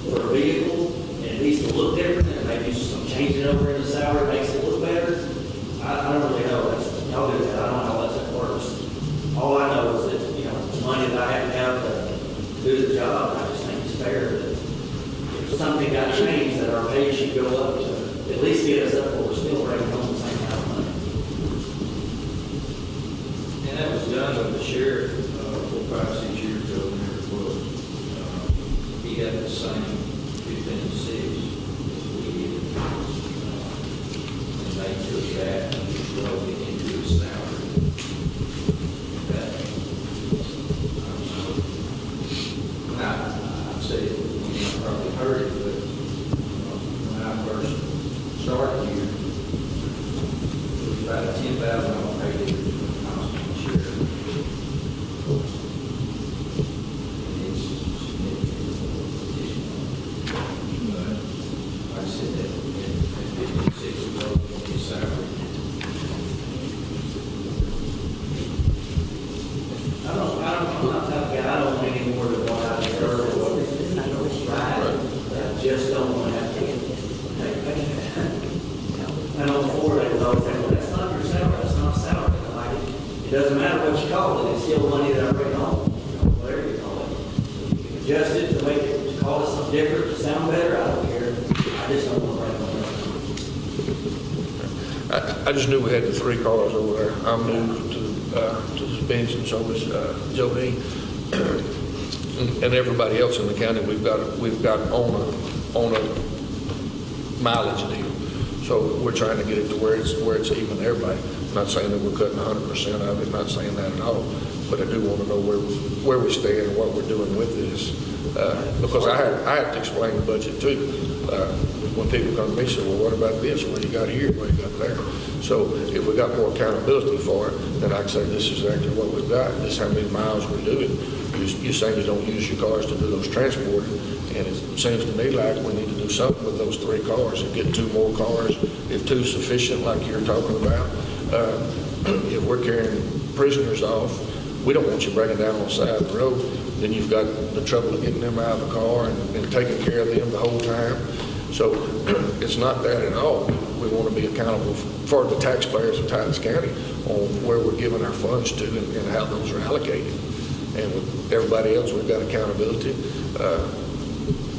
for a vehicle. It needs to look different, and maybe some changing over in the salary makes it look better. I don't really know. Y'all do that. I don't know how that works. All I know is that, you know, the money that I have to do the job, I just think it's fair that if something got changed, that our pay should go up to at least get us up where we're still bringing home the same amount of money. And that was done with the sheriff 5-6 years ago. There it was. He had the same 15.6 we did. And they took that and rolled it into his salary. That, I'd say you probably heard it, but when I first started here, it was about $10,000 paid to the constable sheriff. And it's significant additional. But like I said, that 56 was over his salary. I'm not that guy. I don't want any more than what I deserve or what is right. I just don't want to have to take pay. I know before they would always say, well, that's not your salary, that's not salary. Like, it doesn't matter what you call it, it's still money that I bring home, you know, whatever you call it. You can adjust it to make it, to call it something different, to sound better, I don't care. I just don't want to bring home. I just knew we had the 3 cars over there. I'm new to the bench, and so was Jody, and everybody else in the county. We've got on a mileage deal. So we're trying to get it to where it's even everybody. I'm not saying that we're cutting 100% of it, not saying that at all, but I do want to know where we stand and what we're doing with this. Because I have to explain the budget too. When people come to me and say, well, what about this? What you got here? What you got there? So if we got more accountability for it, then I can say this is exactly what we've got. This is how many miles we're doing. You say you don't use your cars to do those transporting, and it seems to me like we need to do something with those 3 cars and get 2 more cars if 2 is sufficient, like you're talking about. If we're carrying prisoners off, we don't want you breaking down on the side of the road. Then you've got the trouble of getting them out of the car and taking care of them the whole time. So it's not that at all. We want to be accountable for the taxpayers of Titus County on where we're giving our funds to and how those are allocated. And with everybody else, we've got accountability.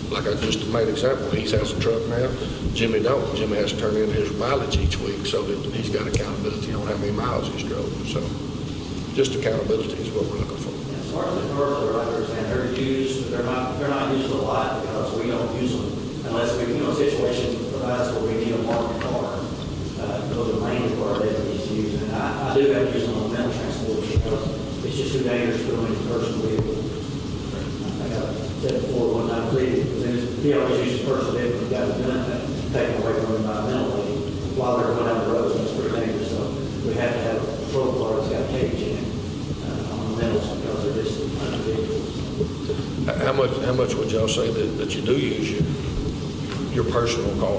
Like I just made an example, he has a truck now, Jimmy don't. Jimmy has to turn in his mileage each week so that he's got accountability on how many miles he's drove. So just accountability is what we're looking for. As far as the cars are, I understand they're used, but they're not used a lot because we don't use them unless we, a situation provides where we need a marked car. Those are mainly for our deputies to use. And I do have to use them on mental transport because it's just too dangerous for them in personal vehicles. I got said before one time, he always uses personal vehicle, he got a gun taken away from him by a mental lady while they're going down the road, and it's pretty dangerous. So we have to have a patrol car that's got a cage in it on the mentals because they're just unvehicles. How much would y'all say that you do use your personal car?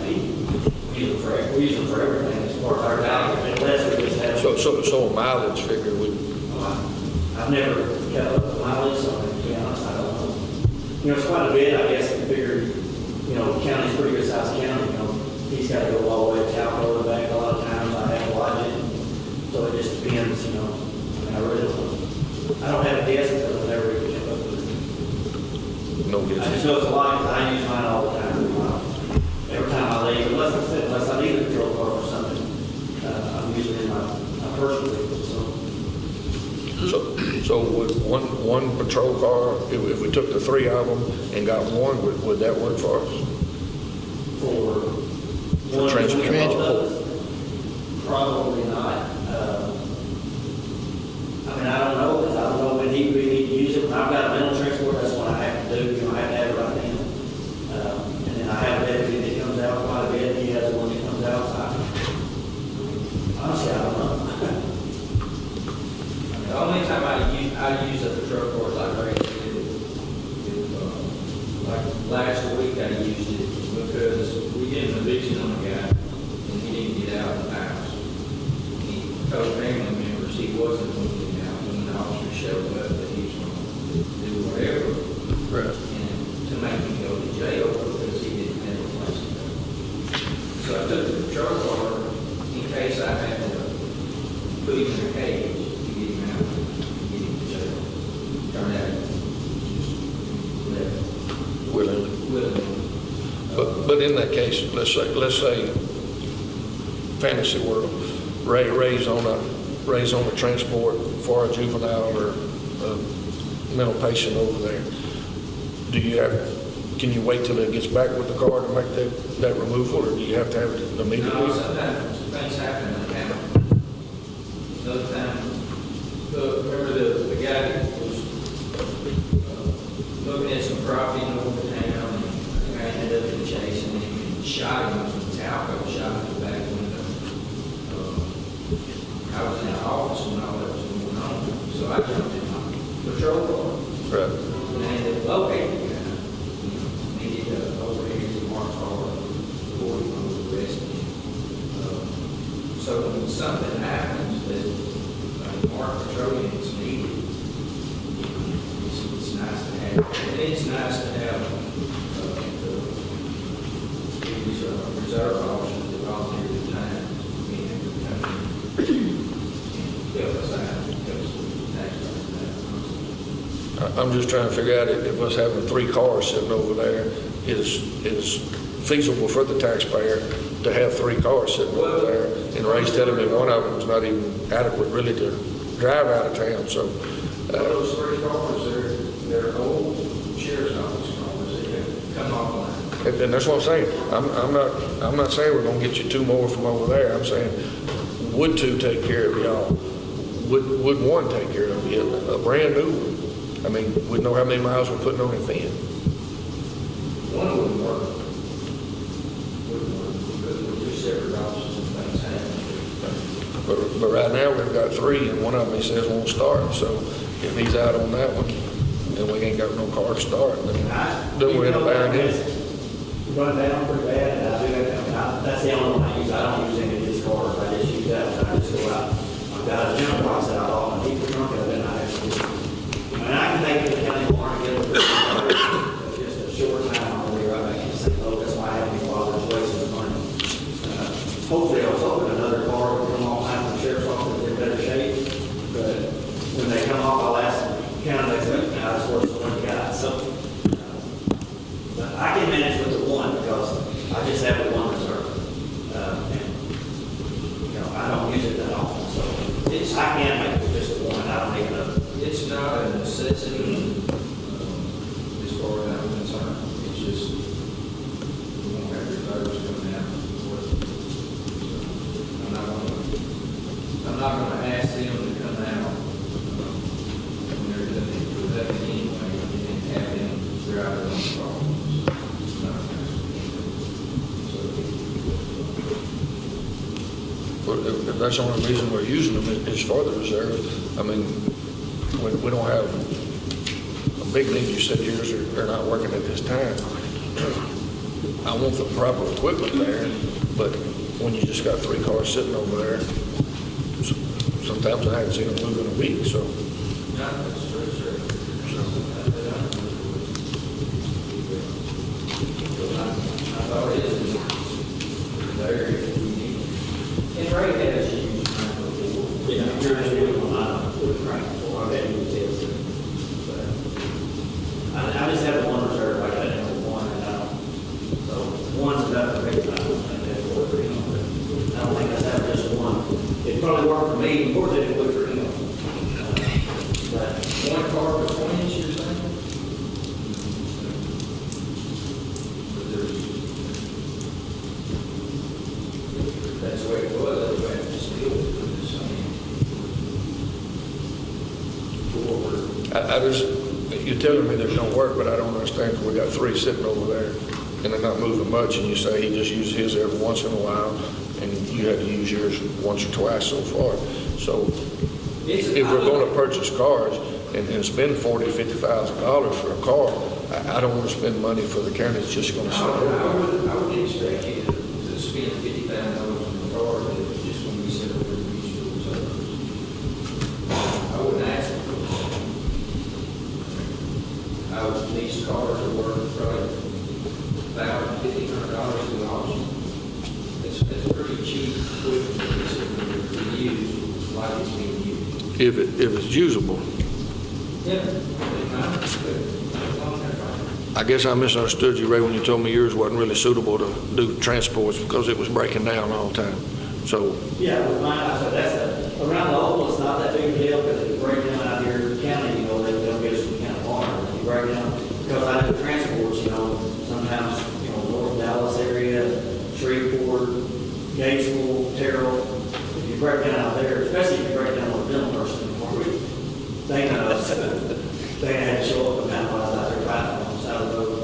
We use them for everything as far as our value, unless we just have. So a mileage figure would. I've never kept up the mileage, so to be honest, I don't know. It's quite a bit, I guess, if you figure, the county's a pretty good sized county, he's got to go all the way to Talco and back a lot of times, I have to watch it, so it just depends, I mean, I really don't have a guess because I've never really kept up with it. No guess. I just know it's a lot because I use mine all the time. Every time I leave, unless I need a patrol car or something, I'm usually in my personal vehicle, So would one patrol car, if we took the three of them and got one, would that work for us? For transport? Probably not. I mean, I don't know, because I don't know when he really need to use it. When I've got a mental transport, that's what I have to do, I have to have it right then. And then I have a deputy that comes out quite a bit, he has one that comes out, so honestly, I don't know. The only time I use a patrol car like Ray did, like last week I used it because we did an eviction on a guy and he didn't get out of the house. He told family members he wasn't going to get out when the officer showed up that he was going to do whatever. Right. And to make him go to jail because he didn't have a place to go. So I took the patrol car in case I had to put him in a cage. But in that case, let's say fantasy world, Ray's on a transport for a juvenile or a mental patient over there. Can you wait till it gets back with the car to make that removal, or do you have to have it immediately? No, sometimes things happen in the county. Another time, remember the guy that was looking at some property in over town, and the guy ended up chasing him and shot him with a Talco shot in the back window. I was in the office when all that was going on, so I jumped in my patrol car. Right. And I ended up locating the guy. Needed over here to mark car before he was arrested. So when something happens that mark patrol units needed, it's nice to have. And it's nice to have these reserve officers that volunteer their time being able to come and help us out, help us with the taxpayers. I'm just trying to figure out if us having three cars sitting over there is feasible for the taxpayer to have three cars sitting over there. And Ray's telling me one of them's not even adequate really to drive out of town, so. Those three cars, they're old sheriff's office cars, they have come off line. And that's what I'm saying. I'm not saying we're gonna get you two more from over there. I'm saying, would two take care of y'all? Would one take care of you? A brand new one? I mean, we know how many miles we're putting on it then. One wouldn't work. Because we're two separate offices and things happen. But right now, we've got three, and one of them, he says, won't start. So if he's out on that one, and we ain't got no car to start, then we're in a bad Run down pretty bad, and I do that. That's the only one I use. I don't use any of his cars. I just use that when I just go out. I've got a jump box that I bought, and keep the trunk of it, and I actually use it. I mean, I can take it to the county barn and get it for just a short time. I'll be right back in the same that's the only reason we're using them is for the reserve. I mean, we don't have a big need. You said yours are not working at this time. I want the proper equipment there, but when you just got 3 cars sitting over there, sometimes I haven't seen them move in a week, so. And Ray has used I just have one reserve like that for one, and so one's enough for me. I don't think that's ever just one. It probably worked for me more than it would for him. But one car for 20 inches, that's the way it was. That's the way I just deal with I just, you're telling me there's no work, but I don't understand, because we got 3 sitting over there, and they're not moving much, and you say he just uses his every once in a while, and you had to use yours once or twice so far. So if we're going to purchase cars and spend $40,000, $50,000 for a car, I don't want to spend money for the county that's just going to sell it. I would expect you to spend $50,000 on the car that is just going to be set up for the mutual service. I wouldn't ask them. I would lease cars that were probably $1,000, $1,500 to the auction. It's pretty cheap equipment to use like it's being used. If it's usable. Yeah. I guess I misunderstood you, Ray, when you told me yours wasn't really suitable to do transports because it was breaking down all the time. So. Yeah, with mine, I said around the oval, it's not that big a deal because if you break down out here in the county, they don't get us from county farm. If you break down, because I do transports, sometimes, North Dallas area, Shreveport, Gatesville, Terrell. If you break down out there, especially if you break down with a dental person, they know they had to show up and out when I was out there riding on the side of the road.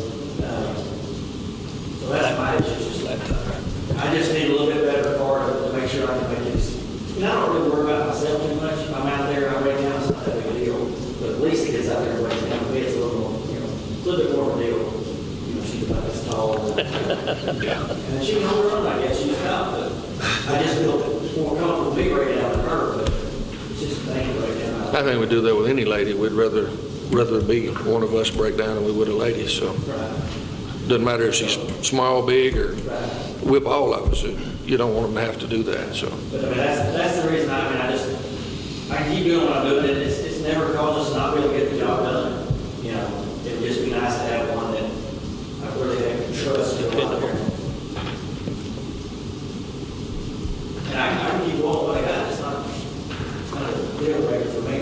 So that's my issue. I just need a little bit better car to make sure I can make this. I don't really worry about myself too much. If I'm out there, I break down, it's not that big a deal. But at least it gets out there and breaks down. It's a little more, a little bit more of a deal. She's about this tall. And she can hold her own, I guess. She's out, but I just feel more comfortable being right down than her. But it's just a thing right down. I think we do that with any lady. We'd rather be one of us break down than we would a lady. So doesn't matter if she's small, big, or whip all of us. You don't want them to have to do that. So. But that's the reason. I keep doing what I'm doing. It's never caused us to not really get the job done. It would just be nice to have one that I really have trust to go out there. And I can keep going what I got. It's not a deal breaker for me.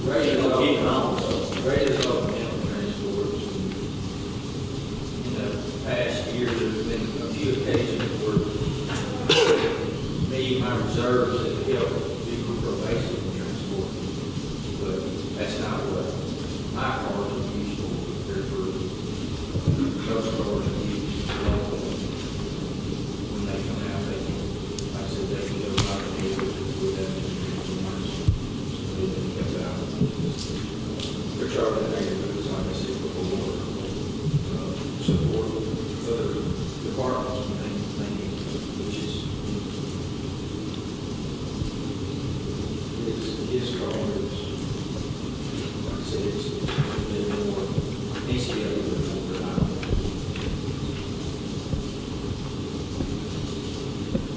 Ready to keep on, so ready to go. Transports. In the past year, there's been a few occasions where me, my reserves, have helped people for basic transport. But that's not what my cars are used for. They're for those cars are used when they come out. They can, like I said, they can go out and deal with that. They're charging their neighborhoods, like I said before, support other departments when they need, which is his car is, like I said, it's a bit more, needs to be a little bit more reliable.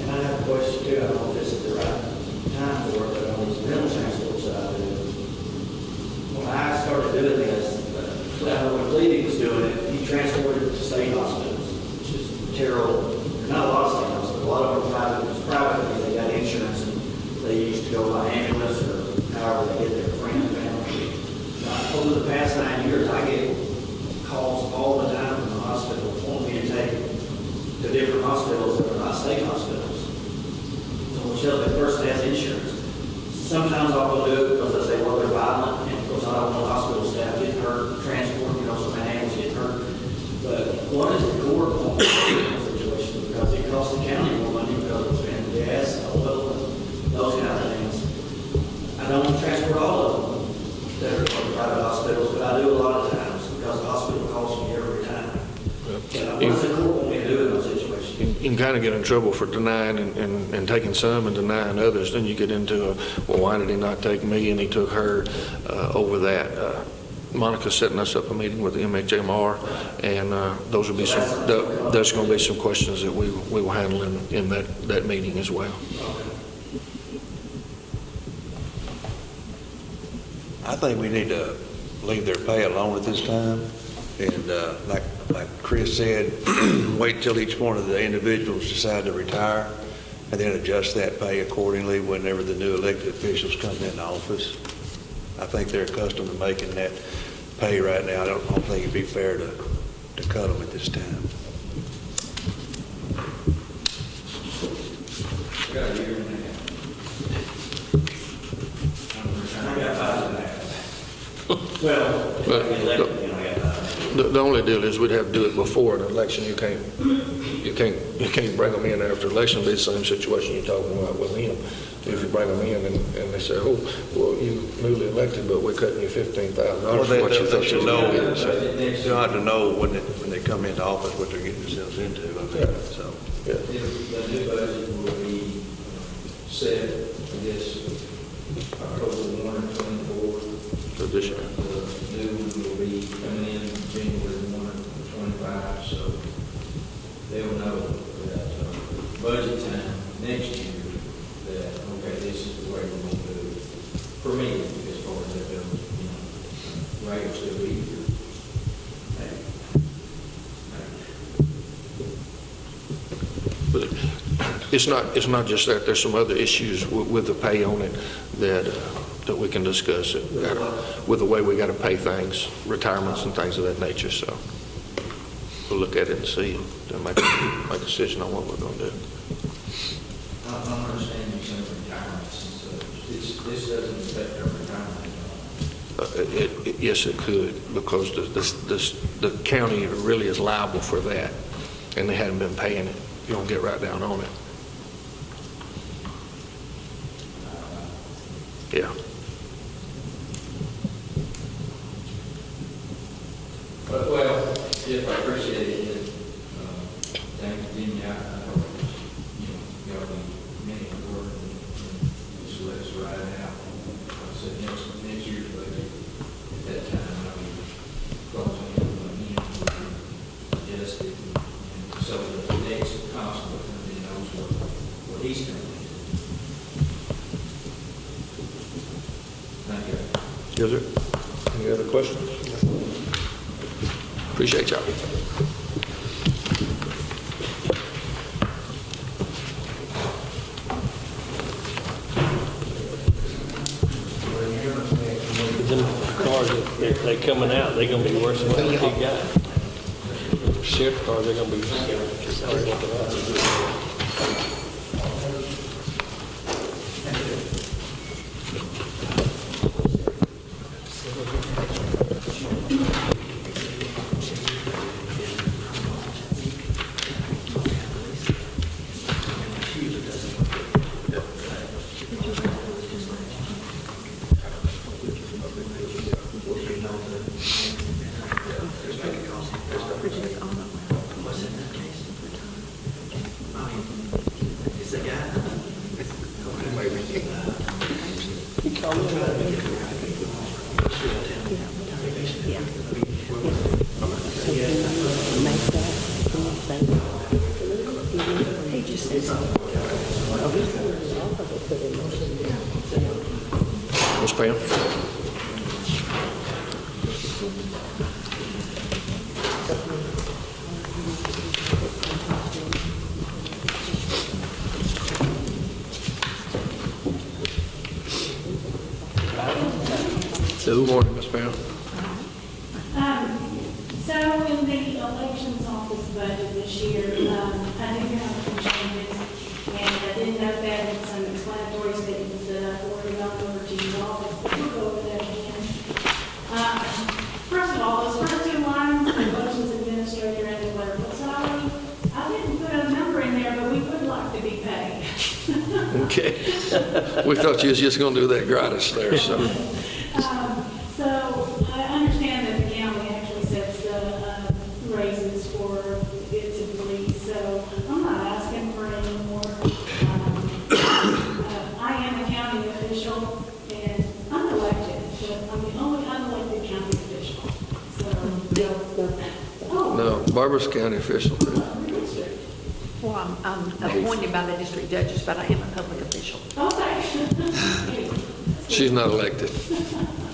And I have a question too. I don't know if this is the right time for it, but on these rental transports that I do, when I started doing this, when Clevie was doing it, he transported it to state hospitals, which is terrible. Not a lot of state hospitals, a lot of them private because they got insurance and they used to go by ambulance or however they get their friends and family. Over the past 9 years, I get calls all the time from the hospital wanting me to take to different hospitals that are not state hospitals. So Michelle, the person has insurance. Sometimes I'll go do it because they say, well, they're violent, and of course I don't want hospital staff getting hurt, transport, some animals getting hurt. But what is the court on the situation? Because it costs the county more money because it's been gas, oil, can kind of get in trouble for denying and taking some and denying others. Then you get into, well, why did he not take me and he took her over that? Monica's setting us up a meeting with the MHMR, and those will be there's going to be some questions that we will handle in that meeting as well. I think we need to leave their pay alone at this time. And like Chris said, wait till each one of the individuals decide to retire and then adjust that pay accordingly whenever the new elected officials come into office. I think they're accustomed to making that pay right now. I don't think it'd be fair to cut them at this time. Got a year and a half. I got 5.5. Well, if I get elected, I got 5.5. The only deal is we'd have to do it before an election. You can't bring them in after election. It'd be the same situation you're talking about with him. If you bring them in and they say, oh, well, you newly elected, but we're cutting you $15,000 Well, for what you thought you were going to get. So, they'll have to know when they come into office what they're getting themselves into. I mean, so. yeah. The new budget will be set, I guess, October 1 and 24. For this year. The new one will be coming in January 1 and 25, so they'll know that budget time next year that, okay, this is the way we're going to do it. For me, as far as that goes, right, will still be here. But it's not just that. There's some other issues with the pay on it that we can discuss it with the way we got to pay things, retirements and things of that nature. So we'll look at it and see and make a decision on what we're going to do. I'm understanding some retirements and such. This doesn't affect our retirement. Yes, it could, because the county really is liable for that, and they hadn't been paying it. You don't get right down on it. Yeah. But, well, if I appreciate it, thank you, Jimmy. I know, y'all be many of work and just let us ride it out. Like I said, next year's budget, at that time, I'll be closing in on him, adjust it, and so that the next constable comes in knows what he's going to do. Thank you. Yes, sir. Any other questions? Appreciate y'all. Them cars, if they coming out, they're gonna be worse than what he got. Sheriff cars, they're gonna be. Ms. Pam? Good morning, Ms. Pam. So in the elections office budget this year, I do have some changes, and I did note that in some explanatory statements that I forwarded on over to you all, but we'll go over that again. First of all, those first two lines, elections administrator and the clerical salary, I didn't put a number in there, but we would like to be paid. Okay. We thought you was just going to do that gratis there, so. So I understand that the county actually sets the raises for its employees, so I'm not Barbara's county official. Well, I'm appointed by the district judges, but I am a public official. Okay. She's not elected.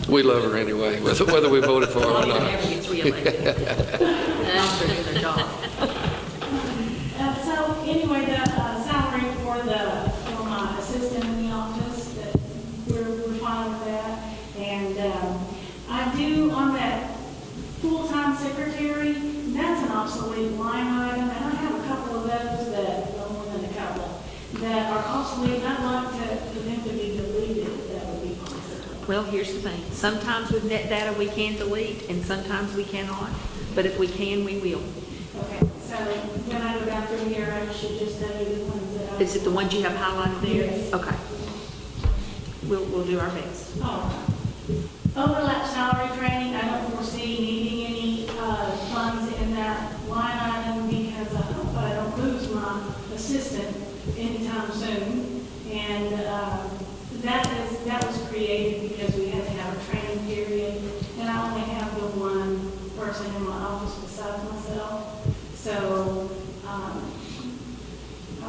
We love her anyway, whether we voted for her or Well, not. never gets reelected. That's for their job. So anyway, the salary for my assistant in the office, that we're fine with that. And I do on that full-time secretary, that's an obsolete line item, and I have a couple of those that, well, more than a couple, that are obsolete, and I'd like for them to be deleted, if that would be possible. Well, here's the thing. Sometimes with net data, we can delete, and sometimes we cannot. But if we can, we will. Okay, so when I go down through here, I should just tell you the ones that I... Is it the ones you have highlighted there? Yes. Okay. We'll do our best. All right. Overlap salary training, I don't foresee needing any funds in that line item because I hope I don't lose my assistant anytime soon. And that was created because we had to have a training period, and I only have the one person in my office besides myself. So I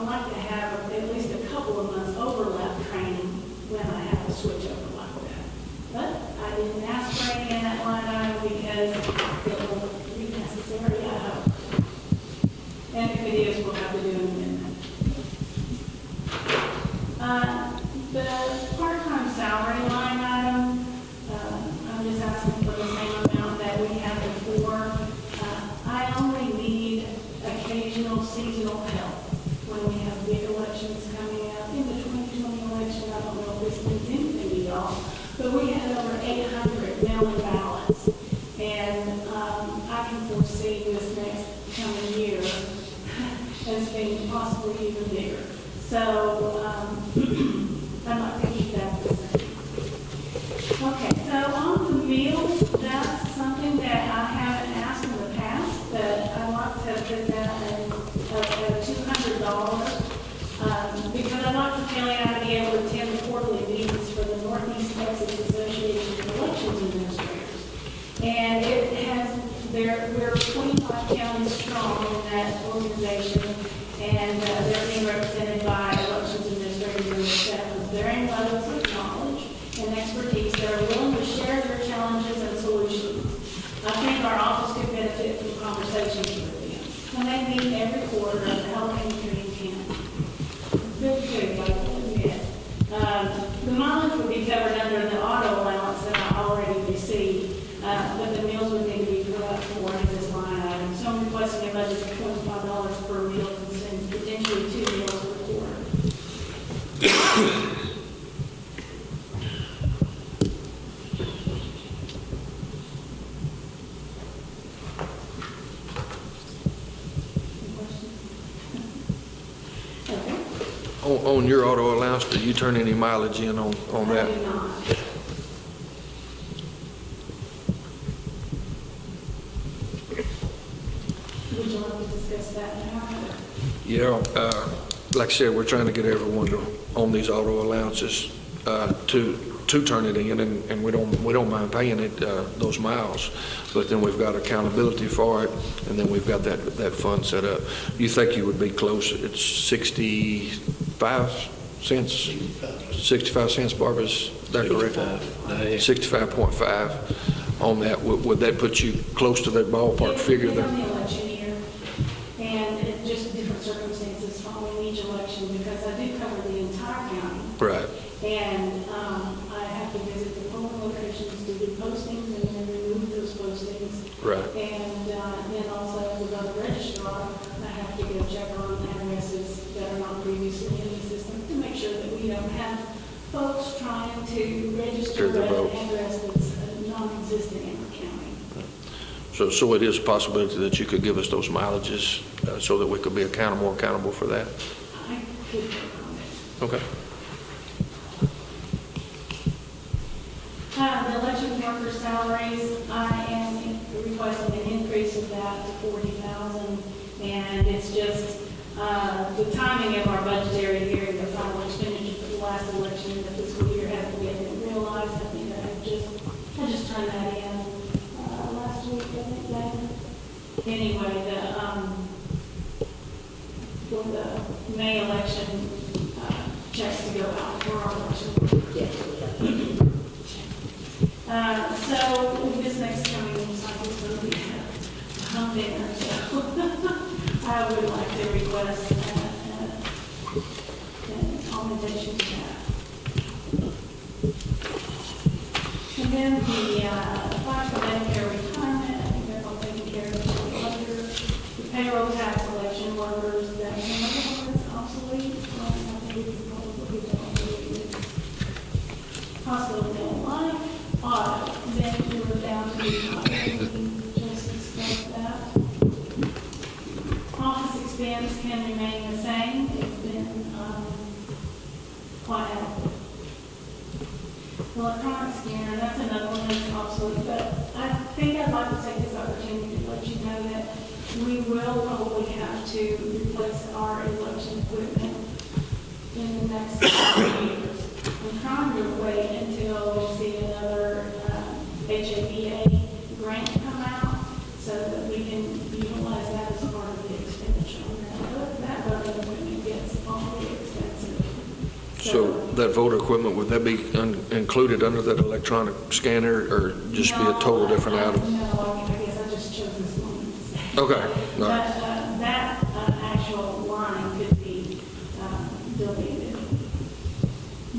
like to have at least a couple of months overlap training when I have a switch over like that. But I didn't ask for any in that line item because it will be necessary, I hope. And if it is, we'll have to do an amendment. The part-time salary line item, I'm just asking for the same amount that we had before. I only need occasional seasonal help when we have big elections coming up. In the 2020 election, I don't know if this means anything to y'all, but we had over 800 mail-in ballots. And I can foresee this next coming year as being possibly even bigger. So I'd like to keep that the same. Okay, so on the meals, that's something that I haven't asked in the past, but I'd like to put that at $200 because I'd like the county to be able to attend the quarterly meetings for the Northeast Texas Association of Elections Administrators. And it has, we're 25 counties strong in that organization, and they're being represented by elections administrators and staff with varying levels of knowledge and expertise that are willing to share their challenges and solutions. I think our office could benefit from conversations with them. And they meet every quarter of helping between 10. Good, like the mileage would be covered under the auto allowance that I already received, but the meals would need to be put up for in this line item. So I'm requesting a budget of $25 per meal, and potentially 2 meals per quarter. On your auto allowance, do you turn any mileage in on that? I do not. Would you like to discuss that now? Yeah, like I said, we're trying to get everyone on these auto allowances to turn it in, and we don't mind paying it those miles, but then we've got accountability for it, and then we've got that fund set up. You think you would be close? It's 65 cents. 65 cents, Barbara, is that correct? 65.5 on that. Would that put you close to that ballpark figure there? It's the election year, and it's just different circumstances following each election, because I do cover the entire county. Right. And I have to visit the polling locations to do postings and then remove those postings. Right. And then also with our registrar, I have to go check on addresses that are not previously in the system to make sure that we don't have folks trying to register Their an votes. address that's non-existent in the county. So it is a possibility that you could give us those mileages so that we could be more accountable for that? I could work on it. Okay. The election worker salaries, I am requesting an increase of that to $40,000, and it's just the timing of our budgetary hearing, the final expenditure for the last election, the fiscal year hasn't yet been realized. I think I just turned that in last week, I think, David. anyway, for the May election, checks to go out for our election. So this next coming cycle is going to be a hump dinner, so I would like to request an accommodation to that. And then the FY2024 Medicare retirement, I think that's all taken care of under the payroll tax election workers, that is obsolete. Hospital bill life, audit, then we were down to just discuss that. Office expense can remain the same. It's been quite adequate. Electronic scanner, that's another one that's obsolete, but I think I'd like to take this opportunity to let you know that we will probably have to replace our election equipment in the next couple of years. I'm trying to wait until we see another HABA grant come out so that we can utilize that as part of the expenditure. That voting equipment gets awfully expensive. So that voter equipment, would that be included under that electronic scanner or just be a total different item? No, I guess I just chose this one. Okay. All right. But that actual line could be deleted.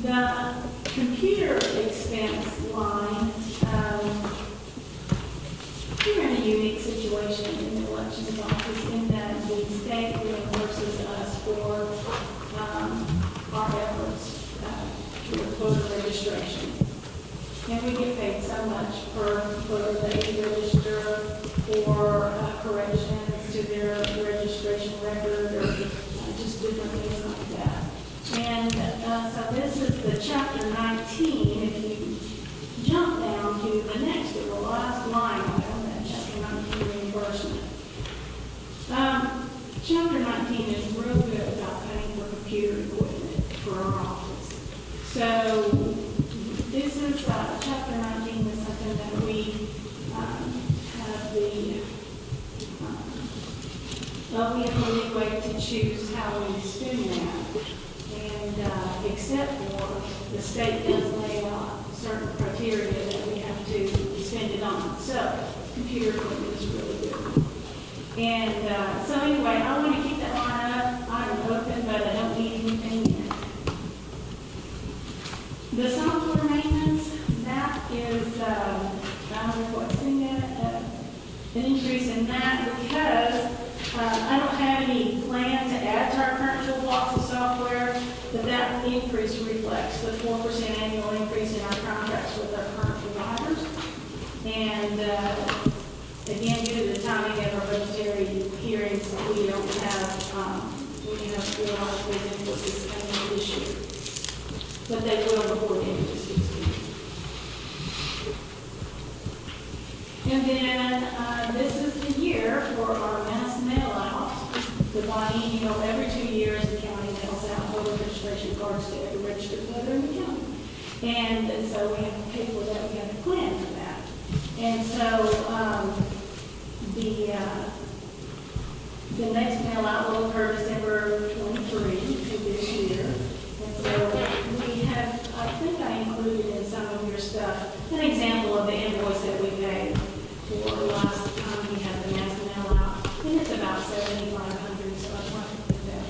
The computer expense line, we're in a unique situation in the elections office in that the state reimburses us for our efforts through voter registration. And we get paid so much for the e-register or corrections to their registration record or just different things like that. And so this is the Chapter 19. If you jump down to the next to the last line on that Chapter 19 reimbursement. Chapter 19 is real good about paying for computer equipment for our office. So this is Chapter 19 is something that we have the we have a leeway to choose how we spend that. And except for the state does lay out certain criteria that we have to spend it on. So computer equipment is really good. And so anyway, I want to keep that line up. I'm open, but I don't need anything in it. The software maintenance, that is, I'm requesting an increase in that because I don't have any plan to add to our current toolbox of software, but that increase reflects the 4% annual increase in our contracts with our current providers. And again, due to the timing of our budgetary hearings, we don't have, we have 4 large invoices coming in this year. But they will before the end of this year. And then this is the year for our mass mail out. The biennial, every 2 years, the county mails out voter registration cards to every registered voter in the county. And so we have to pay for that, we have to plan for that. And so the next mail out will occur December 23 of this year. And so we have, I think I included in some of your stuff, an example of the invoice that we paid for last time we had the mass mail out. And it's about $7,500, so I want to put that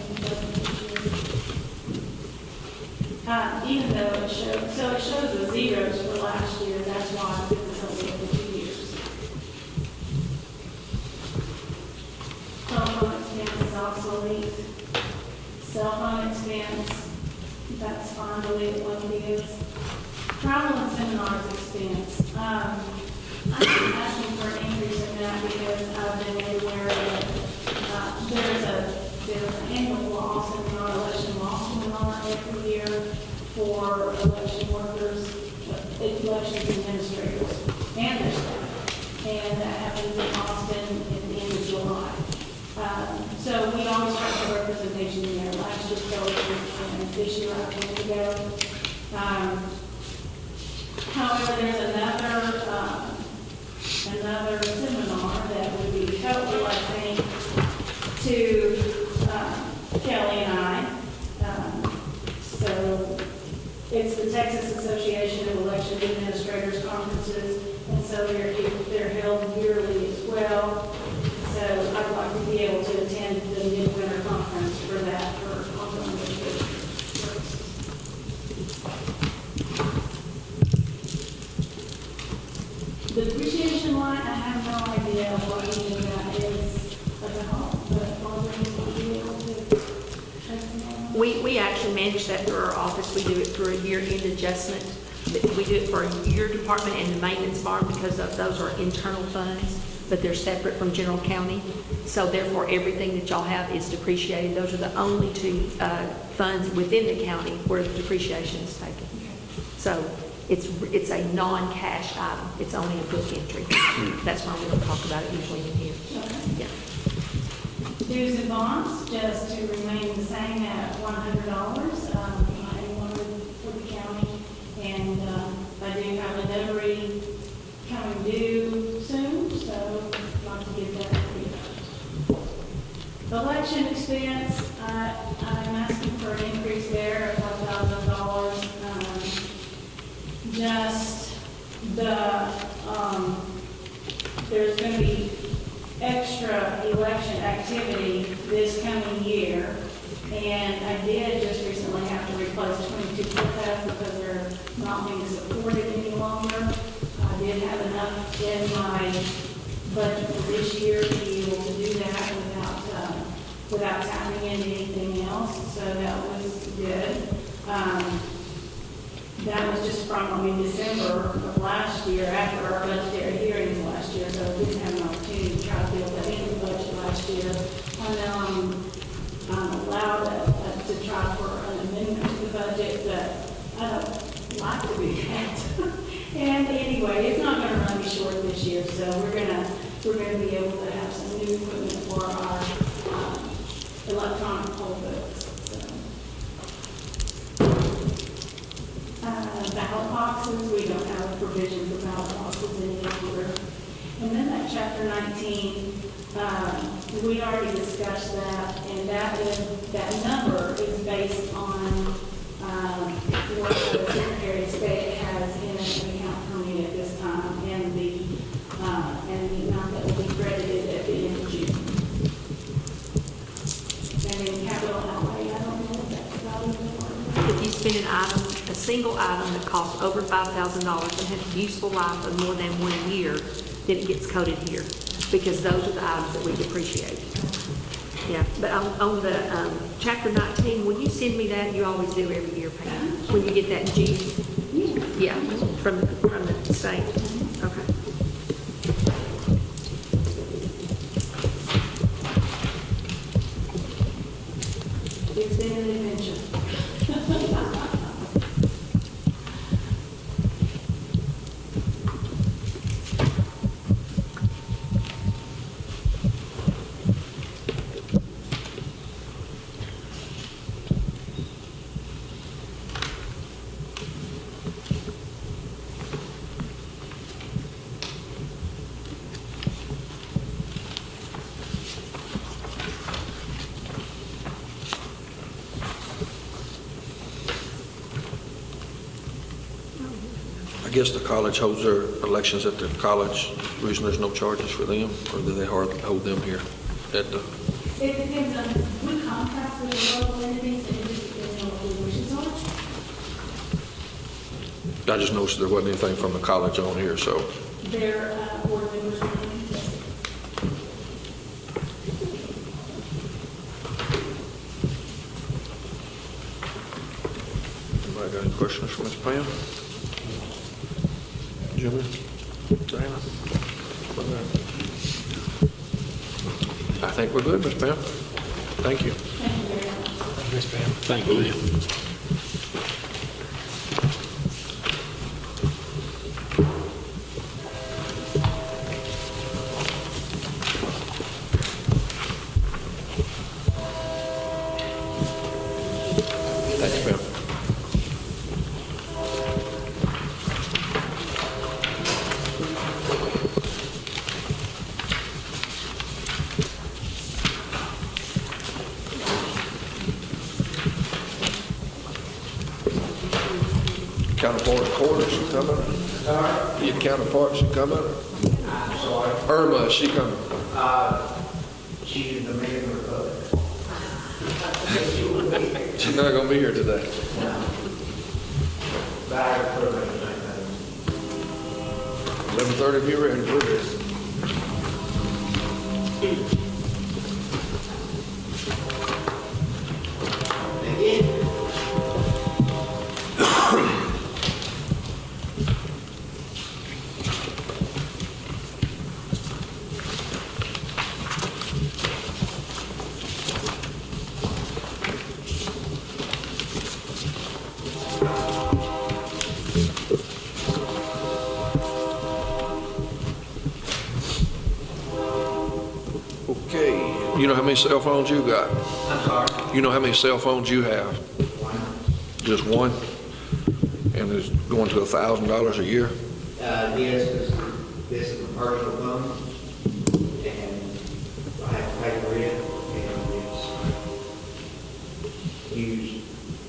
in. Even though it shows, so it shows the zeros for last year, that's why it's only over 2 years. Cell phone expense is obsolete. Cell phone expense, that's fine to leave it like it is. Travel and seminars expense. I'm asking for an increase in that because I've been aware that there's an annual law seminar, election law seminar every year for election workers, election administrators, and their staff. And that happens in Austin at the end of July. So we always try to have representation in there. Last year, so and this year, I think to go. However, there's another seminar that would be helpful, I think, to Kelly and I. So it's the Texas Association of Election Administrators Conferences, and so they're held yearly as well. So I'd like to be able to attend the midwinter conference for that, for ongoing education purposes. The appreciation line, I have no idea what any of that is as a whole, but Barbara will be able to take some more. We actually manage that through our office. We do it through a year-end adjustment. We do it for your department and the maintenance barn because of those are internal funds, but they're separate from general county. So therefore, everything that y'all have is depreciated. Those are the only two funds within the county where the depreciation is taken. So it's a non-cash item. It's only a book entry. That's why we don't talk about it usually in here. Yeah. Dues and bonds, just to remain the same at $100. Anyone for the county. And I do have a notary coming due soon, so I'd like to get that to you. Election expense, I'm asking for an increase there of $5,000. Just the, there's going to be extra election activity this coming year. And I did just recently have to replace 22 courthouses because they're not being supported any longer. I did have enough in my budget for this year to be able to do that without tapping into anything else. So that was good. That was just from, December of last year, after our budgetary hearings last year, so I didn't have an opportunity to try to build that into the budget last year. I know I'm allowed to try for an amendment to the budget, but I don't like to do that. And anyway, it's not going to run me short this year, so we're going to be able to have some new equipment for our electronic poll books. Ballot boxes, we don't have a provision for ballot boxes any longer. And then that chapter 19, we already discussed that, and that number is based on what the Secretary of State has in an account for me at this time, and the amount that will be credited at the end of June. And in capital outlay, I don't know if that's valuable. If you spend an item, a single item that costs over $5,000 and has a useful life of more than 1 year, then it gets coded here, because those are the items that we depreciate. Yeah, but on the chapter 19, will you send me that? You always do every year, Pam. When you get that in June? Yeah, from the state. Okay. It's been an adventure. I guess the college holds their elections at the college. The reason there's no charges for them, or do they hold them here at the? It depends on, we contract with the local entities, and it just depends on what the wishes are. I just noticed there wasn't anything from the college on here, so. Their board members are interested. Anybody got any questions for Ms. Pam? Jimmy? Diana? I think we're good, Ms. Pam. Thank you. Thank you very much. Ms. Pam. Thank you, ma'am. Thanks, ma'am. counterpart Quarters, she coming? Your counterpart, she coming? Sorry. Irma, is she coming? She's the mayor of the republic. She's not gonna be here today. Back for the 11:30, if you're ready, we're ready. Okay, you know how many cell phones you got? I'm sorry. You know how many cell phones you have? Just one? And it's going to $1,000 a year? Yes, this is a personal phone, and I have to pay for it, and it's used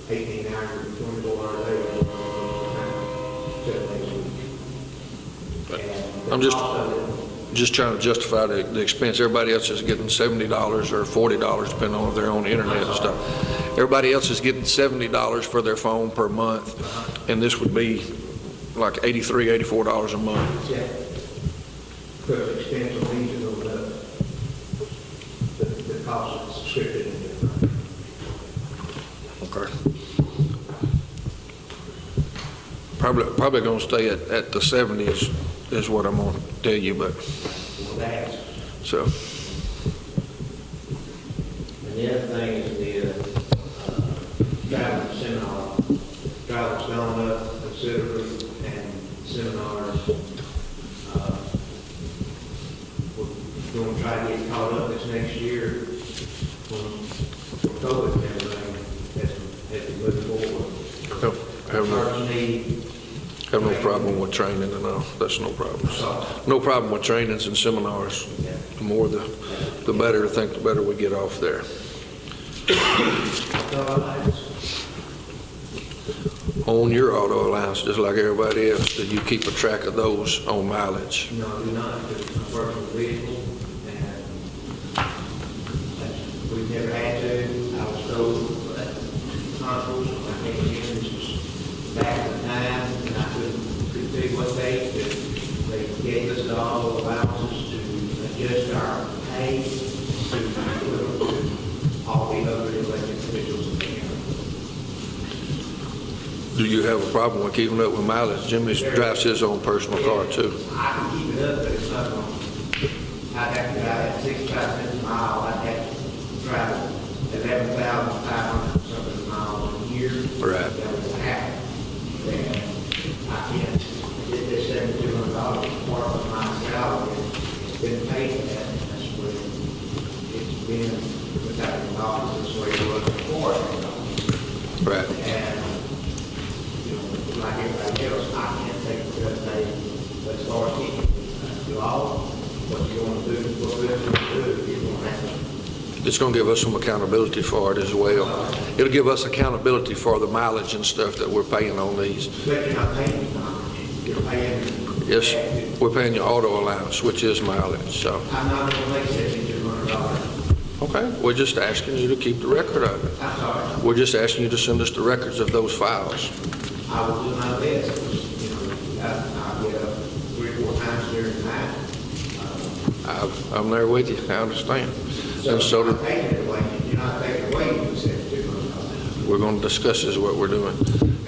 18 hours, 24 hours a day, 7 days a week. And I'm just trying to justify the expense. Everybody else is getting $70 or $40, depending on if they're on the internet and stuff. Everybody else is getting $70 for their phone per month, and this would be like $83, $84 a month. Yeah. Because the expense on each of those, the cost of the subscription is different. Okay. Probably going to stay at the 70 is what I'm going to tell you, but so. And the other thing is the travel seminar. Travel's gone up considerably, and seminars, we're going to try to get caught up this next year when COVID and everything as we move forward. Have no problem with training and all. That's no problem. No problem with trainings and seminars. The more the better. I think the better we get off there. On your auto allowance, just like everybody else, do you keep a track of those on mileage? No, I do not, because it's a personal vehicle, and we've never had to. I was told that constables, when I came in, this was back in the time, and I couldn't see what they gave us all allowances to adjust our pay to all the other elected officials in the county. Do you have a problem with keeping up with mileage? Jimmy drives his own personal car too. I can keep it up, but it's not going to. I'd have to drive at 65 cents a mile. I'd have to travel 11,500 something miles a year. Right. That would happen. And I can't get this $7,200 part of my salary. It's been paid for that. That's what it's been without the dollars. That's the way it was before. Right. And like everybody else, I can't take the best day, but as far as keeping you all, what you're going to do, what we're going to do, you're going to have to. It's going to give us some accountability for it as well. It'll give us accountability for the mileage and stuff that we're paying on these. But you're not paying, you're paying. Yes, we're paying your auto allowance, which is mileage, so. I'm not going to make $7,200. Okay, we're just asking you to keep the record of it. I'm sorry. We're just asking you to send us the records of those files. I will do my best. You know, I'll get up 3 or 4 times during the night. I'm there with you, I understand. And so you're not taking it away. You're not taking away your $7,200. we're going to discuss is what we're doing.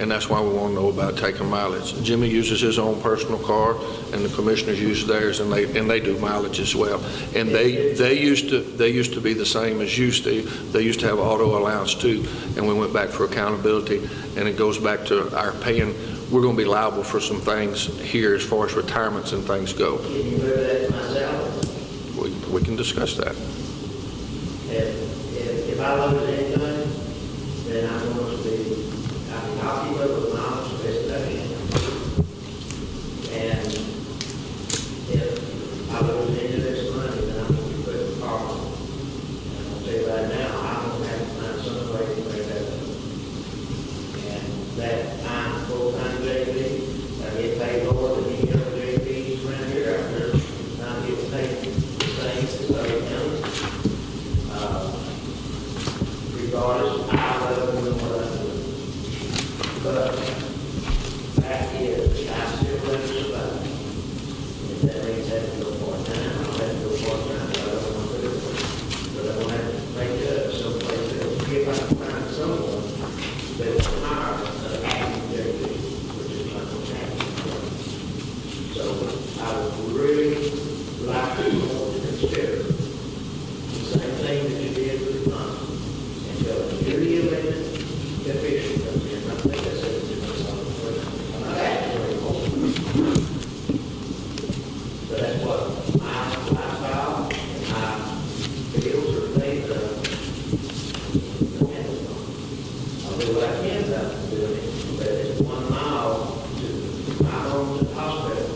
And that's why we want to know about taking mileage. Jimmy uses his own personal car, and the commissioners use theirs, and they do mileage as well. And they used to be the same as you, Steve. They used to have auto allowance too, and we went back for accountability, and it goes back to our paying. We're going to be liable for some things here as far as retirements and things go. Can you move that to my salary? We can discuss that. If I lose anything, then I'm going to be, I'll keep up with my office the best I can. And if I lose any of this money, then I'm going to be putting the car on. And I'll tell you right now, I'm going to have to find some way to pay that up. And that time, full-time day regardless, I love doing what I do. But fact is, I still live to survive. If that means having to go part-time, I'll have to go part-time, but I don't want to do it. But I want to make it someplace else. If I can find someone that will hire an active deputy, which is not what's happening. So I would really like to consider the same thing that you did with the fund. Until a newly elected official comes in, I think that's it. I'm not asking anymore. But that's what my lifestyle and my bills are paid depends on. I'll do what I can about doing it, but it's 1 mile to my home to the hospital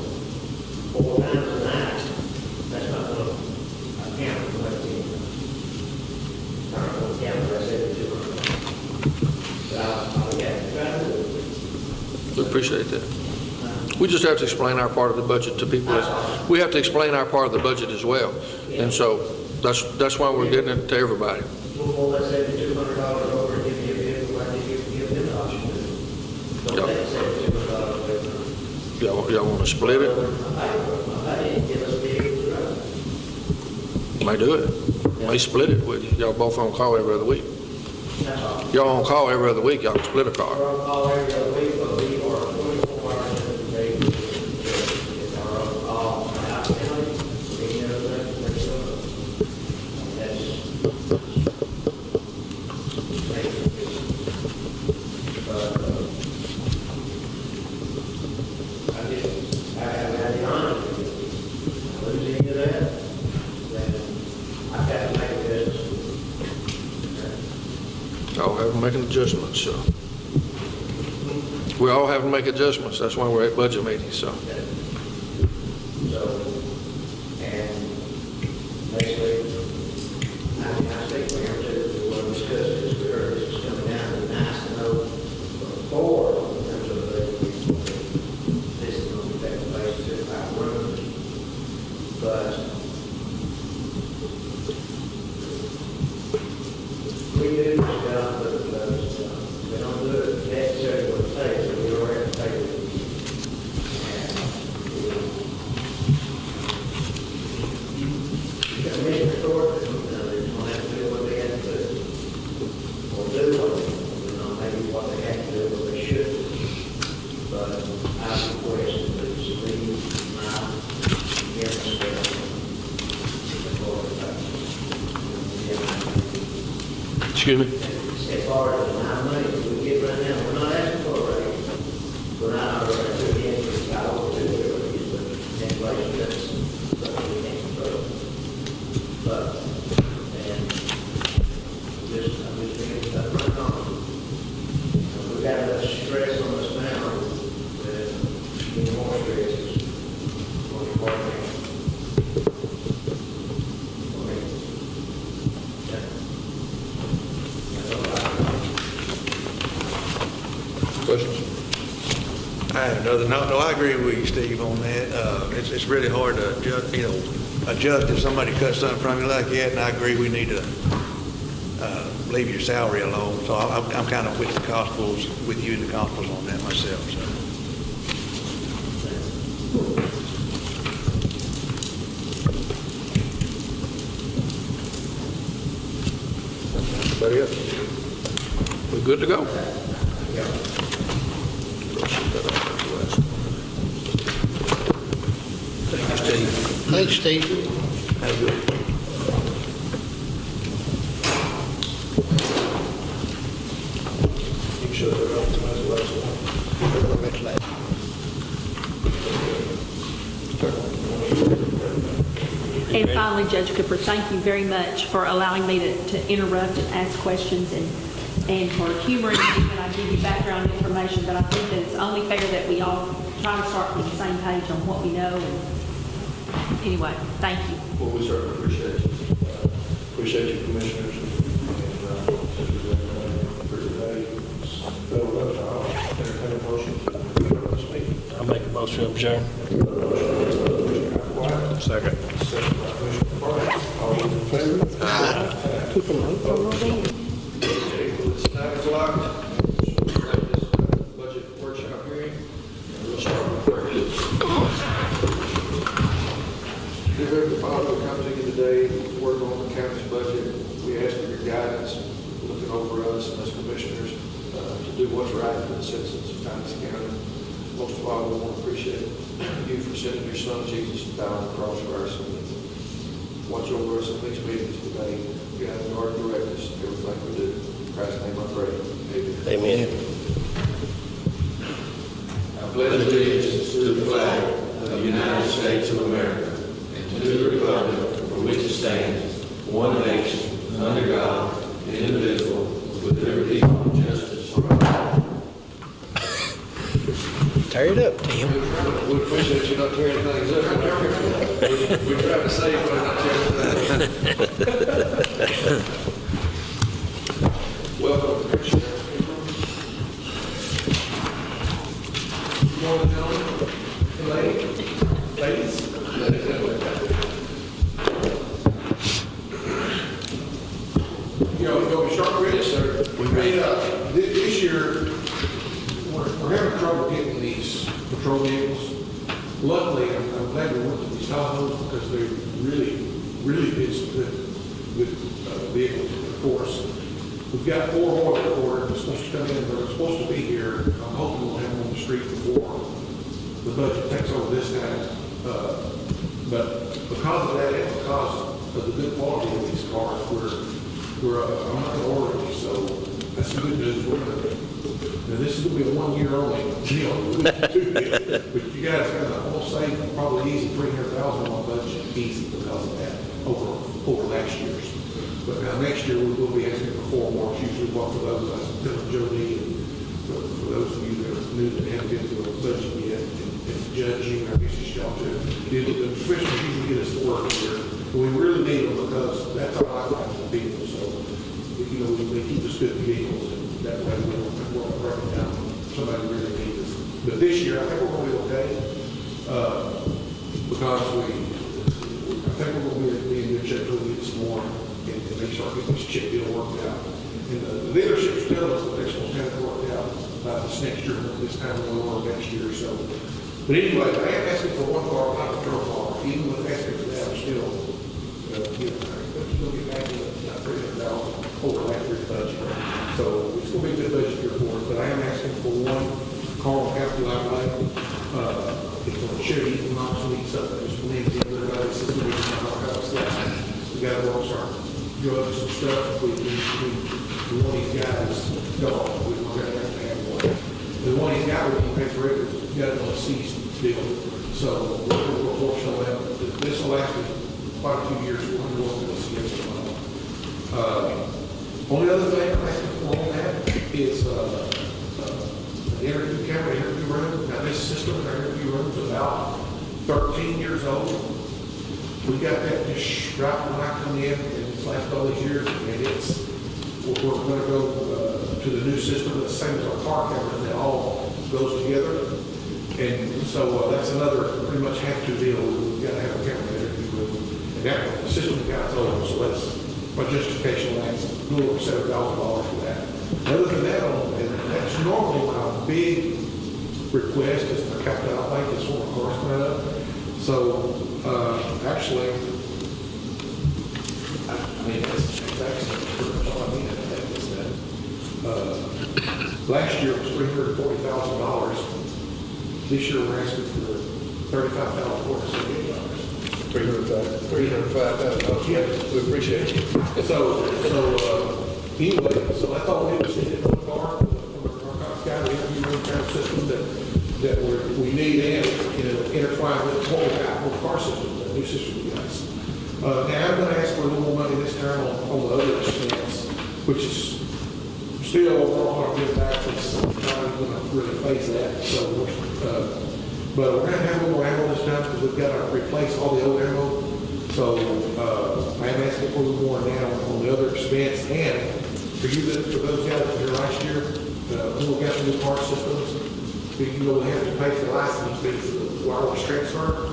4 times a night. That's not going to account for what it is. I don't know what account for I said it to her. But I'll get to try to do it. We appreciate that. We just have to explain our part of the budget to people. We have to explain our part of the budget as well. And so that's why we're getting it to everybody. Well, let's say the $200 over and give you a vehicle, why do you give them the option to? Don't they say $200 over? Y'all want to split it? I didn't give us a vehicle to drive. May do it. May split it with you. Y'all both on call every other week. That's all. Y'all on call every other week. Y'all can split a car. We're on call every other week, but we are 24 hours a day. If our own call out of county, we never let it go. I haven't had the honor of losing any of that, then I've got to make a business. Y'all have to make adjustments, so. We all have to make adjustments. That's why we're at budget meetings, so. So, and basically, I think we have to want to discuss this, we heard this is coming down, it'd be nice to know before, in terms of this is going to take place in 5 rooms, but we do this job, but we don't do it necessarily what it takes, so we don't have to take it. Commissioner Court, they don't have to do what they have to do. Or do what, maybe what they have to do, what they should do. But I request that it's leave my Excuse me? as far as the amount of money that we get right now, we're not asking for a raise. We're not already to the increase, I don't do it, but inflation, that's something we can't control. But, and I'm just thinking about right now. We've got enough stress on us now, that any more stress is going to be more than Questions? I have another, no, I agree with you, Steve, on that. It's really hard to, adjust if somebody cuts something from you like that, and I agree we need to leave your salary alone. So I'm kind of with the constables, with you and the constables on that myself, so. Anybody else? We're good to go? Thank you, Steve. Thanks, Steve. Have a good. You should have done And finally, Judge Cooper, thank you very much for allowing me to interrupt and ask questions and for humoring me when I give you background information. But I think that it's only fair that we all try to start from the same page on what we know. And anyway, thank you. Well, we certainly appreciate you. Appreciate you, commissioners. I'll make a motion to adjourn. Second. Keep an eye on all that. us and as commissioners to do what's right for the citizens of Titus County. Most of all, we want to appreciate you for sending your son Jesus to die on the cross for our sins. Watch over us in these meetings today. Guide and guard, direct us in everything we do. In Christ's name I pray. Amen. Amen. I pledge allegiance to the flag of the United States of America and to the republic for which it stands, one nation, under God, indivisible, with liberty and justice for all. Tear it up, Tim. We appreciate you not tearing things up. We try to save, but not tearing things up. Welcome, Commissioner. Good morning, gentlemen. Ladies. You know, go to sharp ready, sir. This year, we're having trouble getting these patrol vehicles. Luckily, I'm glad we went to these Tahoes because they're really good vehicles for us. We've got 4 more that ordered. They're supposed to come in. They're supposed to be here. I'm hoping we'll have them on the street before the budget takes over this time. But because of that and because of the good quality of these cars, I'm not going to order them. So that's the good news. Now, this is going to be a 1-year only deal. But you guys are going to all save probably easy $300,000 on budget, easy because of that over last year's. But now next year we will be asking for 4 more. It's usually what for those, I was telling Jody, and for those of you that are new that haven't been to a budget yet, and judging, I guess you should also, the officials usually get us to work here. But we really need them because that's our lifeline to people. So, you know, we keep us good vehicles, and that way we don't break it down. Somebody really needs us. But this year, I think we're going to be okay because I think we're going to be in good shape until we get some more and they start getting this chip deal worked out. And the leadership's telling us that they're supposed to have it worked out by this next year, this time or next year or so. But anyway, I am asking for 1 car, not a patrol car. Even with asking for that, I'm still, get back to $300,000 over last year's budget. So it's going to be a good budget year for us, but I am asking for 1 car on capital outlay. It's on Chevy Equinox week, so just believe the other guys, this is we got to watch our drugs and stuff. We want these guys gone. We're going to have one. The one he's got, we can pay for it. We got it on a cease deal. So we're fortunate that this will last quite a few years. We're going to work with this against them. Only other thing I'm asking for on that is the camera interview room. Now this system in our interview room is about 13 years old. We got that just right when I come in this last all these years, and we're going to go to the new system, the same as our car cameras, and it all goes together. And so that's another pretty much have-to deal. We've got to have a camera interview with them. And that the system got old, so that's my justification. That's a little over $7,000 for that. Other than that, and that's normally my big request is the capital outlay is for cars coming up. So actually, I mean, that's actually pretty much all I need. I think is that last year was $340,000. This year we're asking for $35,478. $305,000. Yeah, We appreciate it. So anyway, so that's all we was needed for the car, for our got the interview room kind of system that we need and intertwine with the whole Apple car system, the new system you guys. Now I'm going to ask for a little more money this time on the other expense, which is still overall our good back. It's not going to really face that. So, but we're going to have a little more ammo this time because we've got to replace all the old ammo. So I am asking for a little more now on the other expense. And for those guys that were here last year, when we got the new car systems, you know, we have to pay for the license fee for the wireless transfer.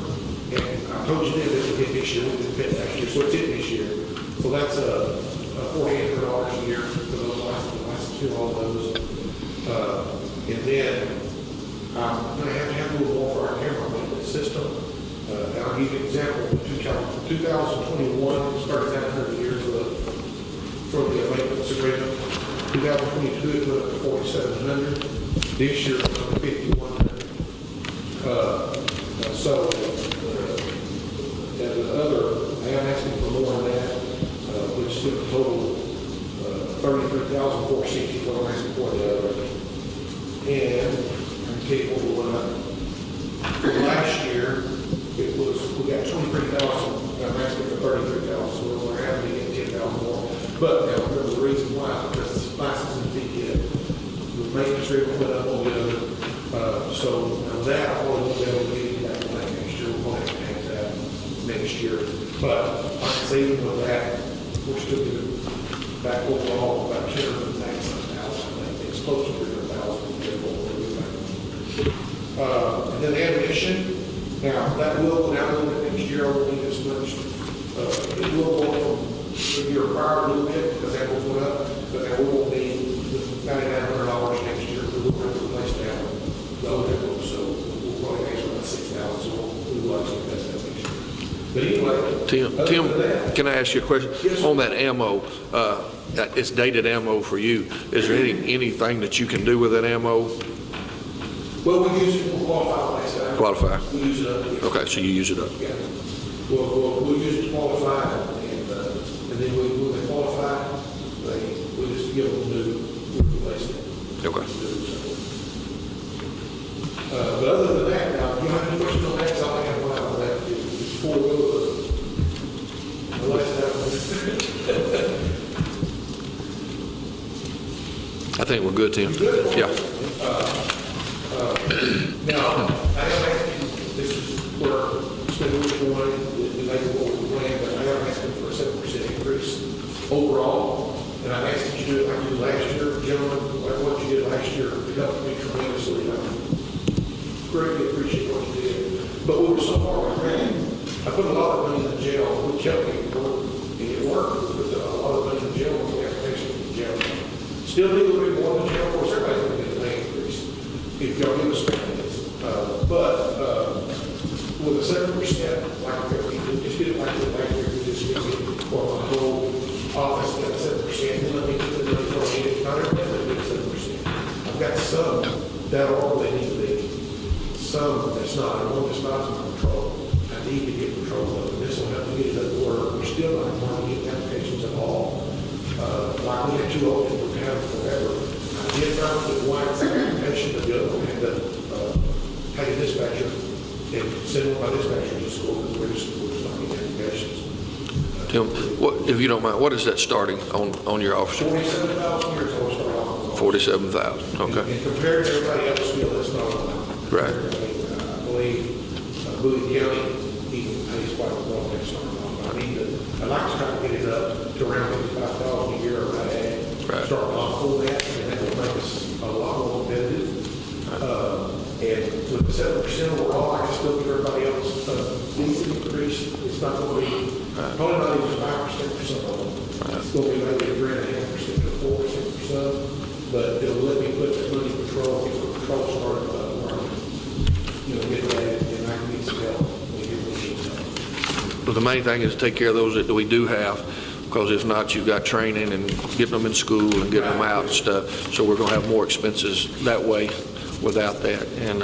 And I told you that it would hit this year, we didn't fit last year, so it's in this year. So that's $4,800 a year for those licenses, to all those. And then I'm going to have a little more for our camera maintenance system. And I'll give you an example. 2021 started out 100 years for the maintenance agreement. 2022, it went up to 4,700. This year, it's up to 5,100. And the other, I am asking for more than that, which is a total 33,460, what I'm asking for the other. And I'm capable of what last year, it was, we got 23,000, I'm asking for 33,000, so we're having to get 10,000 more. But now, remember the reason why, because license and fee kit, the maintenance rate went up on the other. So now that, I want to be able to get that plan next year, we're going to have that next year. But I can say even with that, we're still getting back overall about 290,000, I think it's close to 300,000. And then the ammunition, now that will go down a little bit next year, I won't need as much. It will go from the year prior a little bit because that will go up, but then we won't need $9,900 next year for the replace down the other ones. So we'll probably make about 6,000, so we'll likely invest that next year. But anyway, Tim, can I ask you a question? Yes, on that ammo, it's dated ammo for you. Is there anything that you can do with that ammo? well, we use it for qualify last time. Qualify? We use it up. Yes. Okay, so you use it up. Yeah. We'll use it to qualify, and then when they qualify, we just give them new replacement. Okay. But other than that, now, if you have any questions on that, so I have one on that. Before we go to the last time. I think we're good, Tim. Good. Yeah. Now, I am asking, this is where spend which one, the labor what we plan, but I am asking for a 7% increase overall. And I asked that you do it like you did last year, gentlemen, like what you did last year. It helped me tremendously. I greatly appreciate what you did. But we were so far behind. I put a lot of money in the jail. We kept it working, and it worked. We put a lot of money in the jail when we have patients in the jail. Still need a little bit more in the jail. Of course, everybody's going to get an increase if y'all give us money. But with a 7%, like we just did it like we just did it for my whole office at 7%. Then let me put the money on it. Not everybody did 7%. I've got some that are all they need to be. Some that's not. I know it's not in my control. I need to get control of it. This will have to get it up to work. We're still not going to get applications at all. Like we had 2 open for town forever. I did find that one application, but the other one had to take a dispatcher and send one by dispatcher to school because we're just not getting applications. Tim, if you don't mind, what is that starting on your office? 47,000 years old start off. 47,000. Okay. And compared to everybody else, still that's not a lot. Right. I believe Bowie County even pays quite well next summer. I'd like to try to get it up to around 55,000 a year or Right. start off full that, and that will make us a lot more competitive. And with the 7% overall, I can still give everybody else a decent increase. It's not going to be, probably not even 5% for some of them. It's going to be maybe 3.5% to 4% for some, but it'll let me put that money in control, get the control started, get that, and I can get some help. But the main thing is to take care of those that we do have, because if not, you've got training and getting them in school and getting them out and stuff. So we're going to have more expenses that way without that. And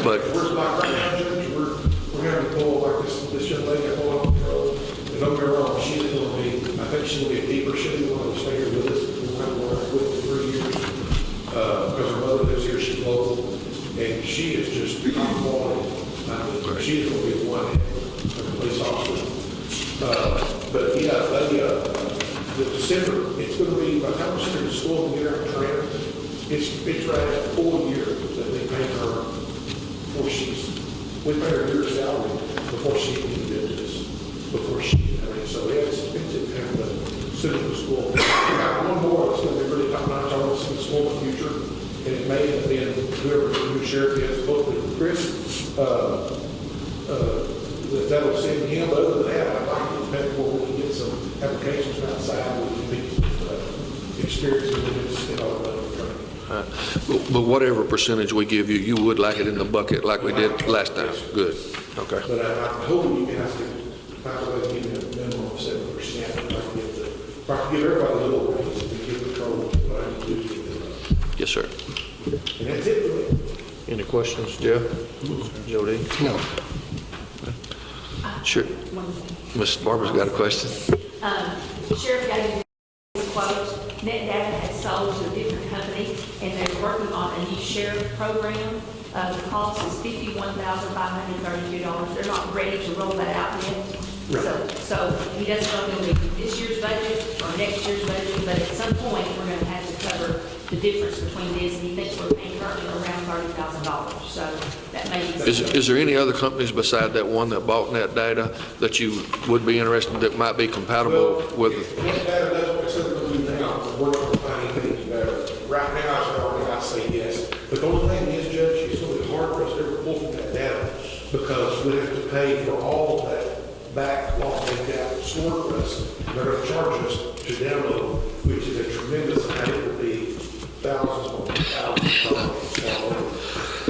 but Where's my right judge? We're having to pull like this young lady I pulled on the road. And don't get me wrong, she's going to be, I think she's going to be a deeper. She'll be one of the stay here with us. We'll have to work with for 3 years. Because her mother lives here, she's local. And she is just top quality. She's going to be one police officer. But yeah, the December, it's going to be, by the time we send her to school and get her to train, it's right at 4 years that they pay her before we pay her a year's salary before she can do this, so yeah, it's expensive to have to send her to school. We got one more that's going to be really top notch on us in school in the future, and it may have been whoever the new sheriff is, hopefully Chris, that'll send him. But other than that, I'd like to pay before we can get some applications outside with people experience in this, training. But whatever percentage we give you, you would like it in the bucket like we did last time. Good. Okay. But I'm hoping you can have to find a way to give me a minimum of 7%. If I can give everybody a little raise and give control, but I Yes, sir. And that's it for me. Any questions, Jeff? Jody? No. Sure. Ms. Barbara's got a question. Sheriff gave me this quote. NetData has sold to a different company, and they're working on a new sheriff program. The cost is $51,532. They're not ready to roll that out yet. So he doesn't know if it'll be this year's budget or next year's budget, but at some point, we're going to have to cover the difference between this, and he thinks we're paying currently around $30,000. So that may be. Is there any other companies beside that one that bought NetData that you would be interested, that might be compatible with? Net data doesn't accept what we now, we're not going to find anything better. Right now, I say yes. But the only thing is, Judge, it's going to be hard for us to ever pull from that data because we have to pay for all of that backlog they've got stored for us. They're going to charge us to download, which is a tremendous amount. It would be thousands of dollars download.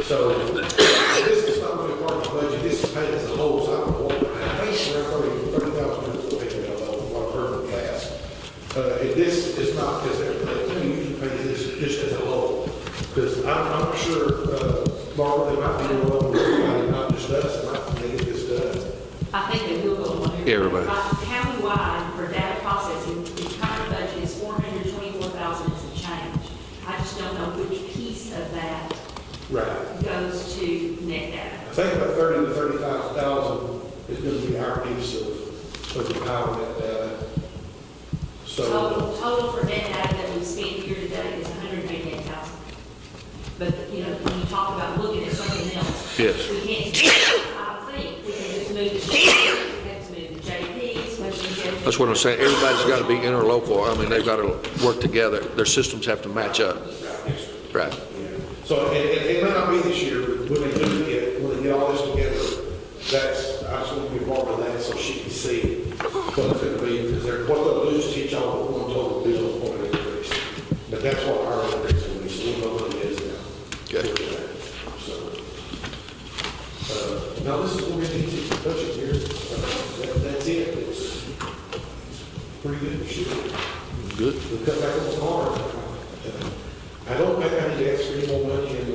So this is not really part of the budget. This is paid as a whole. So I don't know what, I think it's around $30,000 what I've heard in the past. And this is not because they usually pay this just as a whole. Because I'm not sure, Barbara, they might be doing well with everybody, not just us. They might get this done. I think they will go on here. Everybody. Countywide for data processing, the current budget is $424,000 and some change. I just don't know which piece of that goes to NetData. I think about 30 to 35,000 is going to be our piece of the power of that data. So Total for NetData that we spent here today is $188,000. But, you know, when you talk about looking at something else. Yes. We can't, I think, we can just move the we have to move the JPs, That's what I'm saying. Everybody's got to be interlocal. I mean, they've got to work together. Their systems have to match up. Right. So it may not be this year, but when they do when they get all this together, I just want to be part of that so she can see what it's going to be, because what they'll do is teach all the one total bill point increase. But that's what our increase will be, so we know what it is now. Okay. So, now this is what we need to budget here. That's it. It's pretty good. Good. We'll cut back on the car. I don't think I need to ask for any more money in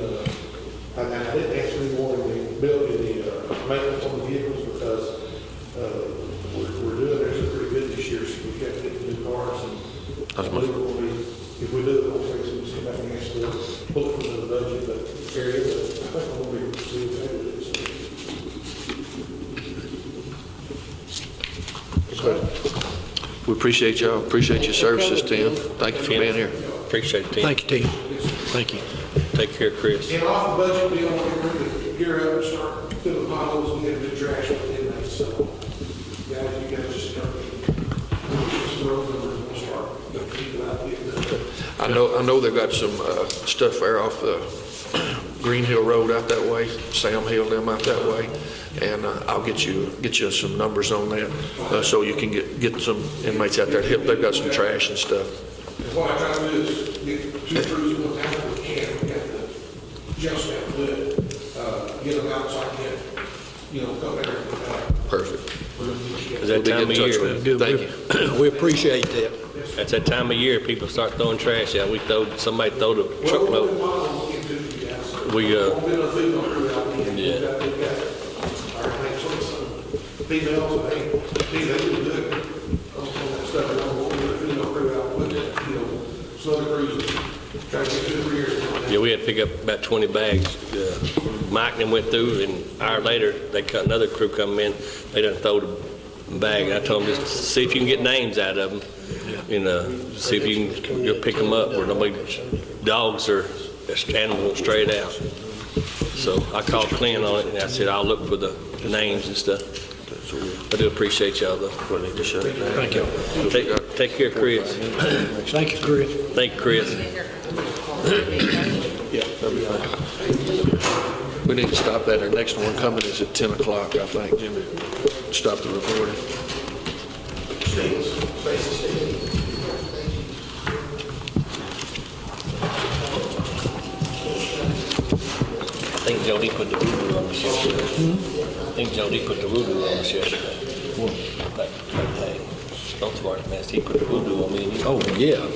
I didn't ask for any more in the maintenance on the vehicles because we're doing actually pretty good this year. So we've got to get the new cars and I believe if we do the whole thing, so we just come back and ask for pull it from the budget area. But I think we'll be seeing that. We appreciate y'all. Appreciate your services, Tim. Thank you for being here. Appreciate it, Tim. Thank you, Tim. Thank you. Take care, Chris. And off the budget, we don't want to gear up and start filling potholes and get a good traction with inmates. So, guys, you guys just start some road numbers and we'll start keeping out getting done. I know they've got some stuff there off Green Hill Road out that way, Sam Hill, them out that way, and I'll get you some numbers on that so you can get some inmates out there to help. They've got some trash and stuff. And what I try to do is get two crews one time if we can. We got the just have to do it, get them out so I can, come there and get back. Perfect. Is that time of year? Thank you. We appreciate that. That's that time of year people start throwing trash out. Somebody throw the truckload. Females, they do good on that stuff. Some other crews try to get 2 or 3 years. Yeah, we had to pick up about 20 bags. Mike and them went through, and an hour later, another crew come in. They done throw the bag. And I told them, just see if you can get names out of them. See if you can go pick them up where dogs or animals won't stray out. So I called Clint on it, and I said, I'll look for the names and stuff. I do appreciate y'all, though. Thank you. Take care, Chris. Thank you, Chris. Thank you, Chris. Yeah, that'll be fine. We need to stop that. Our next one coming is at 10 o'clock, I think, Jimmy. Stop the recording. I think Jody put the voodoo on the yesterday. I think Jody put the voodoo on us yesterday. Like, hey, don't smart mess. He put the voodoo on me and you. Oh, yeah.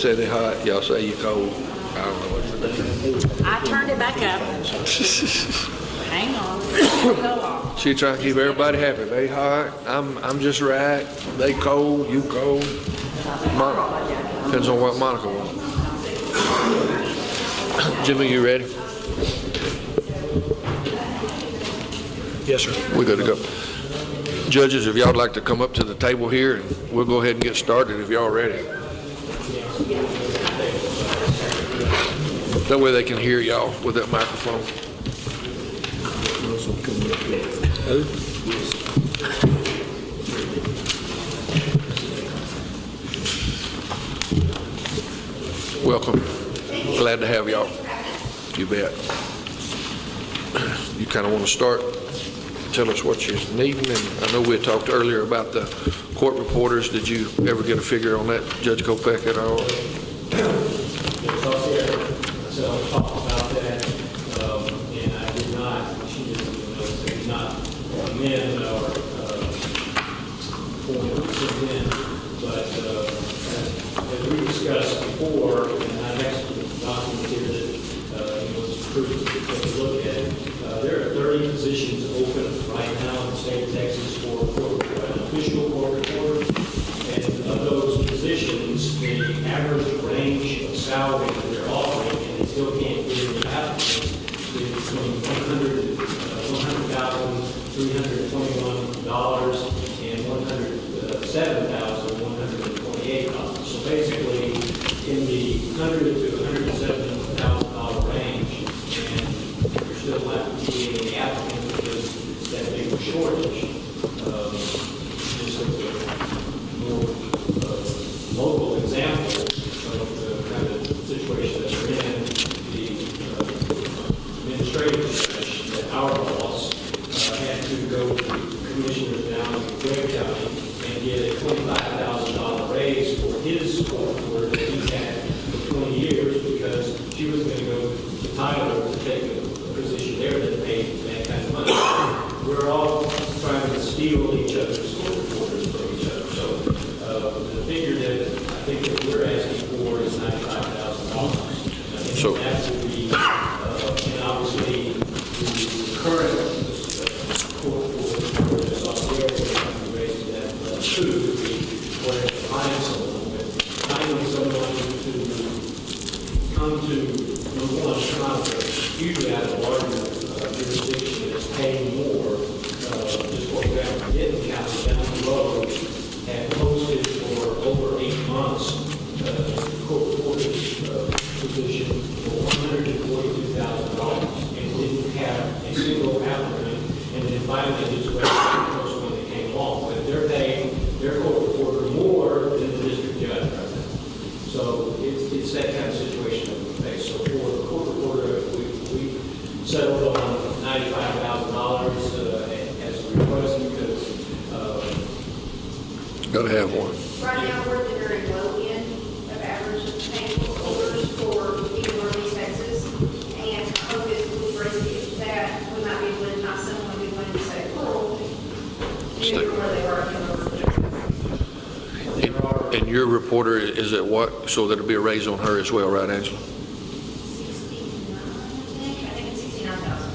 say they're hot, y'all say you cold. I don't know what to do. I turned it back up. Hang on. Go off. She trying to keep everybody happy. They hot, I'm just right. They cold, you cold. Depends on what Monica wants. Jimmy, you ready? Yes, sir. We're good to go. Judges, if y'all would like to come up to the table here, and we'll go ahead and get started if y'all ready. That way they can hear y'all with that microphone. Welcome. Glad to have y'all. You bet. You kind of want to start? Tell us what you're needing, and I know we had talked earlier about the court reporters. Did you ever get a figure on that, Judge Kopech, at all? So I talked about that, and I did not, she did not amend or amend, but as we discussed before, and I actually documented here that it was approved to take a look at, there are 30 positions open right now in the state of Texas for an official court reporter, and of those positions, the average range of salary that they're offering, and they still can't get any applicants, is between $100,000, $321 and $107,128. So basically, in the $100,000 to $107,000 range, and you're still not getting any applicants because it's that big a shortage. This is a more local example of the kind of situation that we're in. The administrative judge, that our boss, had to go to the commissioners down in Titus County and get a $25,000 raise for his court work that he had for 20 years because she was going to go to Tyler to take a position there that paid that kind of money. We're all trying to steal each other's court reporters from each other. So the figure that I think that we're asking for is $95,000. So that would be, and obviously, the current court reporter that's on there, we're raising that too, would be where to find someone. But finding someone to come to, number one, come out of usually out of a larger jurisdiction that's paying more. Just what we have to get in the county down the road had posted for over 8 months court reporter's position for $142,000 and didn't have a single applicant, and then finally just waited for the first one that came along. But they're paying their court reporter more than the district judge right now. So it's that kind of situation that we face. So for the court reporter, we settled on $95,000 as a request because got to have one. Right now, we're at the very low end of average paying holders for even Northeast Texas. And our hope is if we raise it that, we might be able to not someone who wanted to say rural, even where they were coming over. And your reporter is at what? So that'll be a raise on her as well, right, Angela? 69, I think it's 69,000.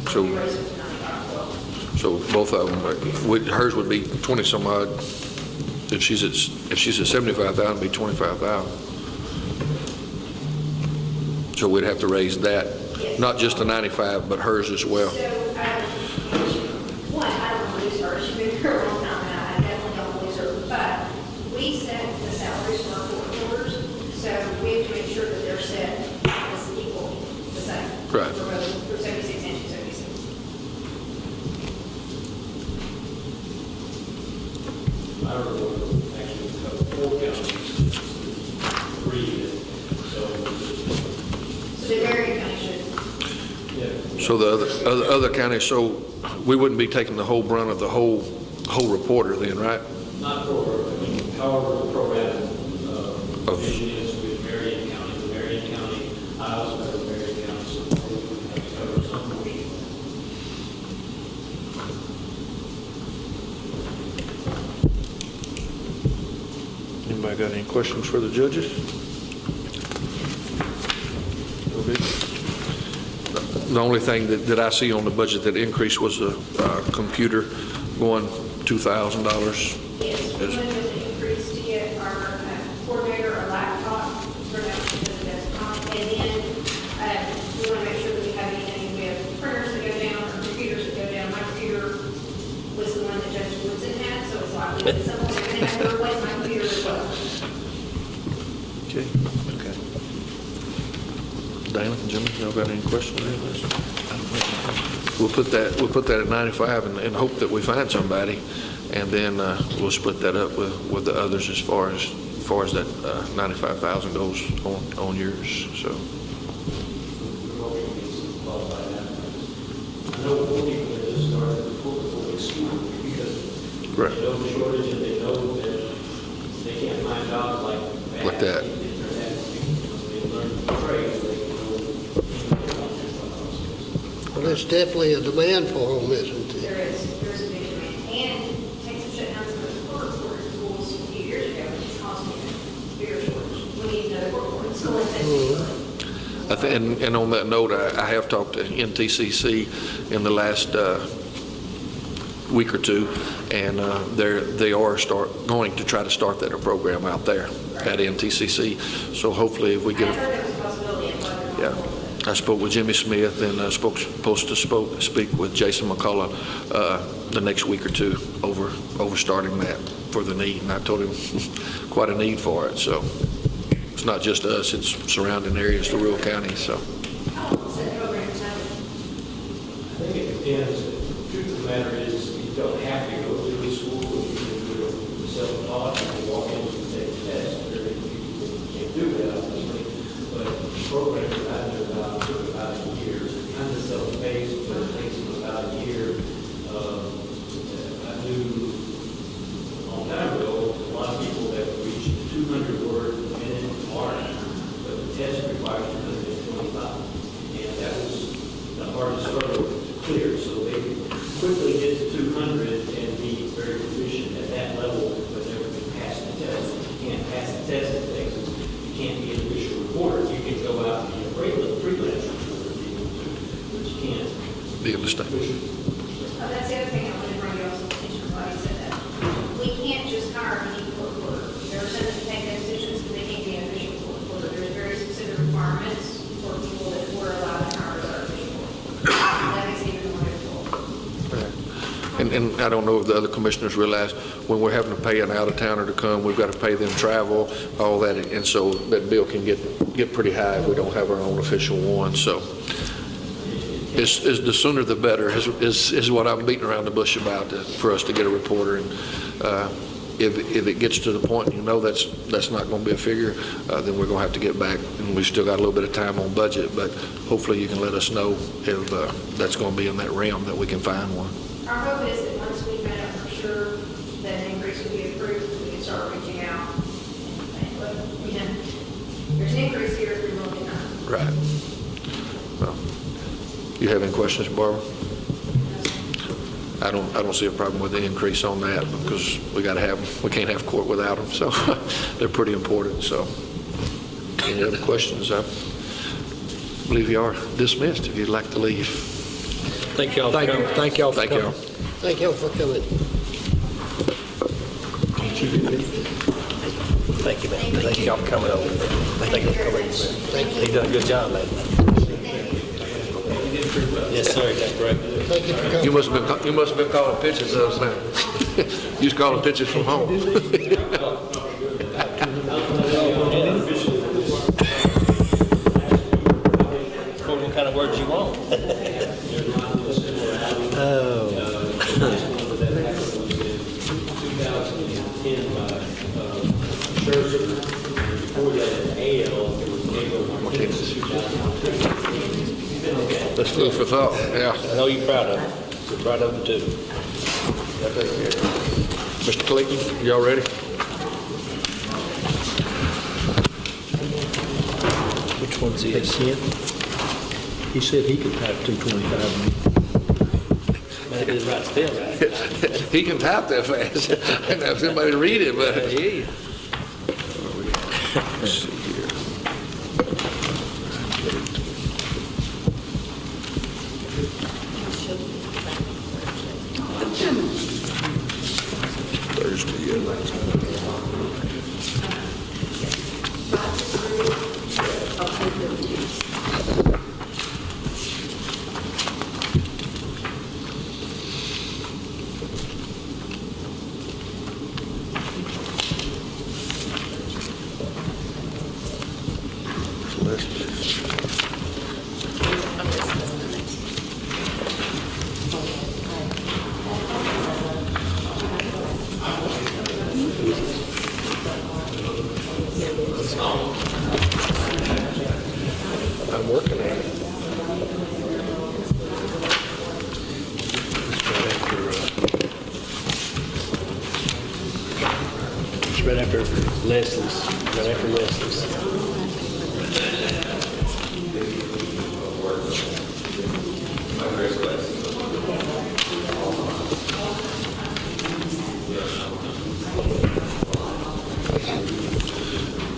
So- We raised it to 95. So both of them, hers would be 20 some odd. If she's at 75,000, it'd be 25,000. So we'd have to raise that, not just to 95, but hers as well. So, one, I don't want to lose her. She's been here a long time, and I definitely don't want to lose her. But we set the salaries for our court reporters, so we have to make sure that they're set as equal, the same. Right. For both, for 76 and 276. I don't know, actually, four counties, three, So the Marion County should. yeah. So the other counties, so we wouldn't be taking the whole brunt of the whole reporter then, right? Not for, I mean, however the program division is with Marion County. The Marion County, I also have Marion County, so we have to cover some portion. Anybody got any questions for the judges? Okay. The only thing that I see on the budget that increased was the computer going $2,000. Yes, we wanted to increase to get our coordinator a laptop for that desktop. And then we want to make sure that we have anything, we have printers that go down or computers that go down. My computer was the one that Judge Woodson had, so it's likely that someone's going to have to replace my computer as well. Okay. Dana, Jimmy, y'all got any questions? We'll put that at 95 and hope that we find somebody, and then we'll split that up with the others as far as that 95,000 goes on yours. So. I know more people that just started before school because Correct. they know the shortage and they know that they can't find jobs like that. They learn trades. Well, there's definitely a demand for them, isn't there? There's a big demand. And Texas shut down some of the court reporter schools a few years ago, and it's causing a bigger shortage. We need another court reporter school in Texas. And on that note, I have talked to NTCC in the last week or two, and they are going to try to start that program out there at NTCC. So hopefully, if we get I spoke with Jimmy Smith and supposed to speak with Jason McCullough the next week or two over starting that for the need, and I told him quite a need for it. So it's not just us; it's surrounding areas, the rural counties. So. I think it depends. The truth of the matter is you don't have to go to the school. You can do it self-taught. You can walk in and take a test. You can't do that, obviously. But the program that I knew about took about a year. It's kind of self-paced, but it takes them about a year. I knew a long time ago a lot of people that reached 200 words a minute mark, but the test required 225. And that was the hardest hurdle to clear. So they could quickly get to 200 and be very proficient at that level, but never could pass the test. If you can't pass the test in Texas, you can't be an official reporter. You can go out and be a freelance reporter if you want to, but you can't be in the state. That's the other thing I wanted to bring you all's attention. I'm glad you said that. We can't just hire any court reporter. There are some that take those positions, but they can't be an official court reporter. There's very specific requirements for people that we're allowed to hire as our official court reporter. That makes it even more difficult. And I don't know if the other commissioners realize when we're having to pay an out-of-towner to come, we've got to pay them travel, all that, and so that bill can get pretty high if we don't have our own official one. So it's the sooner the better is what I'm beating around the bush about for us to get a reporter. And if it gets to the point that's not going to be a figure, then we're going to have to get back, and we've still got a little bit of time on budget, but hopefully you can let us know if that's going to be in that realm that we can find one. Our hope is that once we find out for sure that an increase will be approved, we can start reaching out and saying, look, there's an increase here, we will be done. Right. Well, you have any questions, Barbara? I don't see a problem with the increase on that because we can't have court without them, so they're pretty important. So, any other questions? I believe you are dismissed if you'd like to leave. Thank y'all for coming. Thank y'all for coming. Thank y'all for coming. Thank you, man. Thank y'all for coming over. Thank you for coming. Thank you. You done a good job, man. Yes, sir. That's great. Thank you for coming. You must have been calling pictures of us now. You was calling pictures from home. What kind of words you want? That's food for thought. Yeah. I know you're proud of it. You're proud of it too. Mr. Clayton, y'all ready? Which one's his? He said he could type 225. Man, it is right still, right? He can type that fast. I didn't have somebody to read it, but I hear you. Let's see here. Thursday, I'm working on it. It's right after Leslie's, right after Leslie's.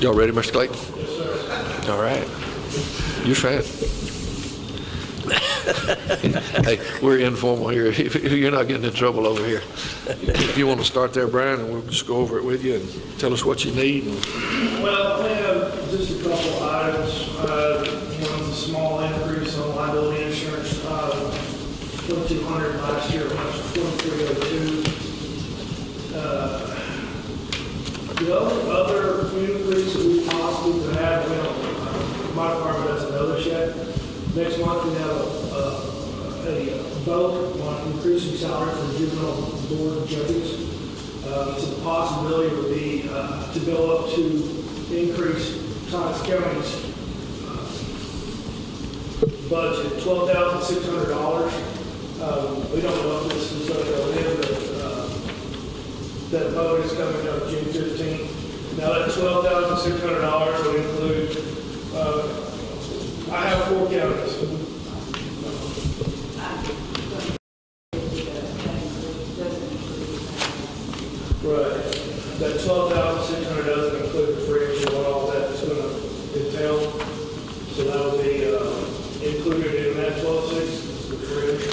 Y'all ready, Mr. Clayton? All right. You're fat. Hey, we're informal here. You're not getting in trouble over here. If you want to start there, Brian, and we'll just go over it with you and tell us what you need. Well, we have just a couple items. One's a small increase on liability insurance, $2,200 last year, it went to $2,302. The other increase that we possibly could have, we don't, my department doesn't know this yet. Next month, we have a vote on increasing salary for juvenile board judges. So the possibility would be to go up to increase Titus County's budget, $12,600. We don't know if this is going to go in, but that vote is coming up June 15th. Now that $12,600 would include, I have 4 counties. Right. That $12,600 doesn't include the fringe and what all that's going to entail. So that would be included in that $12,600, the fringe.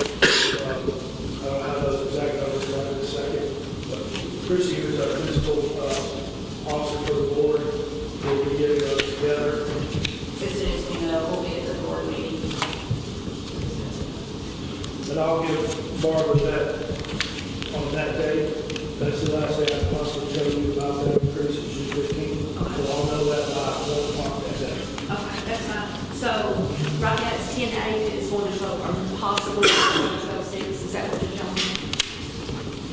I don't have those exact numbers right in a second. But Chrissy, who's our fiscal officer for the board, will be getting those together. As soon as we know, we'll be at the board meeting. And I'll give Barbara that on that day. That's the last day I can possibly tell you about that increase, which is 15. So I'll know that by 1 o'clock that day. Okay, that's fine. So right now it's 10-8, it's going to 12, or possibly 12-6, is that what you're telling me?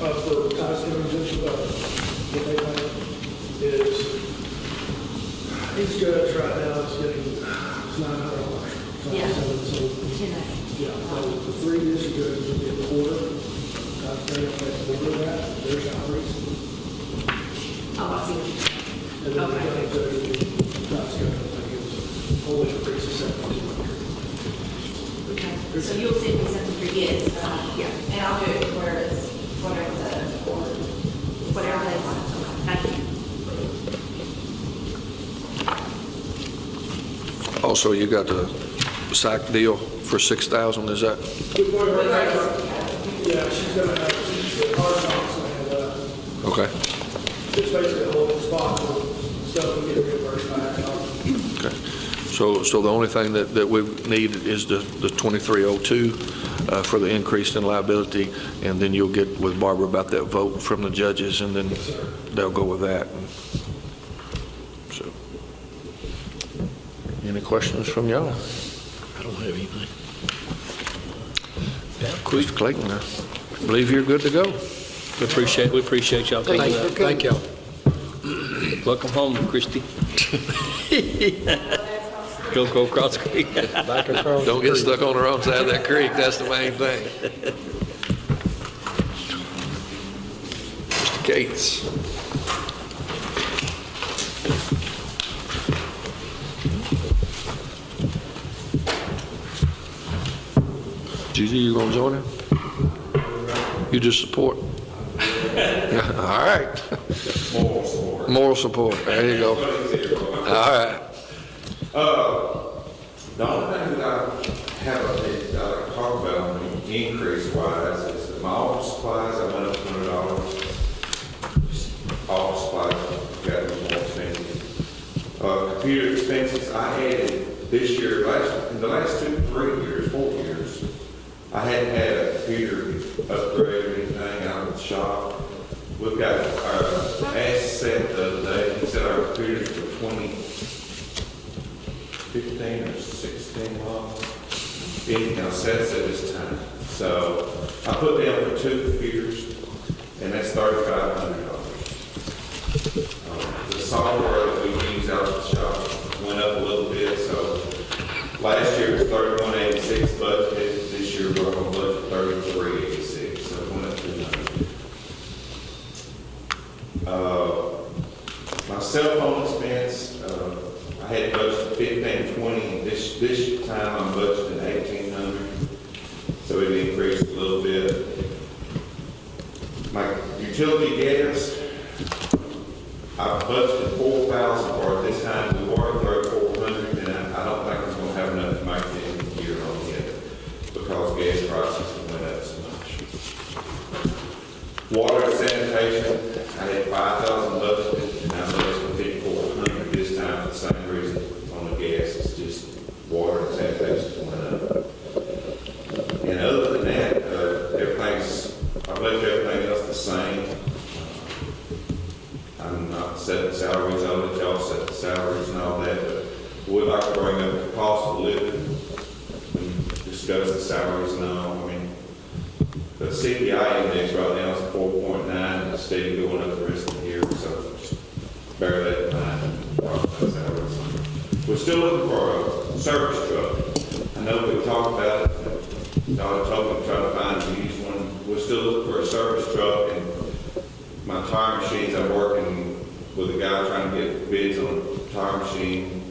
For Titus County Judicial, what they think is, each judge right now is getting $900. Yeah. So, 10-8. yeah, so the 3 district judges will be a quarter. Titus County will make a quarter of that, their salaries. Oh, I see. And then the county judge will be, Titus County will make a whole increase of 7%. Okay, so you'll send me something for yes, yeah, And I'll do it where it's, whatever the board. whatever they want. Thank you. Also, you got the SAC deal for $6,000, is that? Yeah, she's gonna have, hard knocks and, Okay. it's basically a whole spot for stuff we get reimbursed back. Okay. So the only thing that we need is the 2302 for the increase in liability, and then you'll get with Barbara about that vote from the judges, and then they'll go with that. So, any questions from y'all? I don't have anything. Mr. Clayton, I believe you're good to go. We appreciate y'all taking that. Thank y'all. Welcome home, Christy. Go across the creek. Back across Don't the get street. stuck on the wrong side of that creek, that's the main thing. Mr. Gates. Gigi, you gonna join him? You just support? Yeah, all right. Moral support, there you go. I right. The only thing that I have to talk about increase-wise is my office supplies, I went up $100. Office supplies got a little more expensive. Computer expenses, I added this year, in the last 4 years, I hadn't had a computer upgrade or anything out of the shop. We've got our asset the other day, he said our computers were 15 or 16 models. Anything sets at this time. So I put down for 2 computers, and that's $3,500. The software that we use out of the shop went up a little bit, so last year was $3186 budget. This year we're going to budget $3386, so it went up $200. My cell phone expense, I had budgeted $1,520, and this time I'm budgeting $1,800, so it increased a little bit. My utility gas, I budgeted $4,000 for it this time. We were $3,400, and I don't think I'm going to have enough to make the end of the year on yet because gas prices went up so much. Water and sanitation, I had $5,000 budgeted, and I'm budgeting $5,400 this time for the same reason on the gas. It's just water and sanitation went up. And other than that, I've left everything else the same. I'm not setting salaries on it, y'all set the salaries and all that, but we'd like to bring up the cost of living and discuss the salaries and all. I mean, the CPI index right now is 4.9, and it's steady going up the rest of the year, so just bear that in mind and talk about salaries. We're still looking for a service truck. I know we talked about it. Y'all told me to try to find a used one. We're still looking for a service truck, and my tire machines, I'm working with a guy trying to get bids on a tire machine,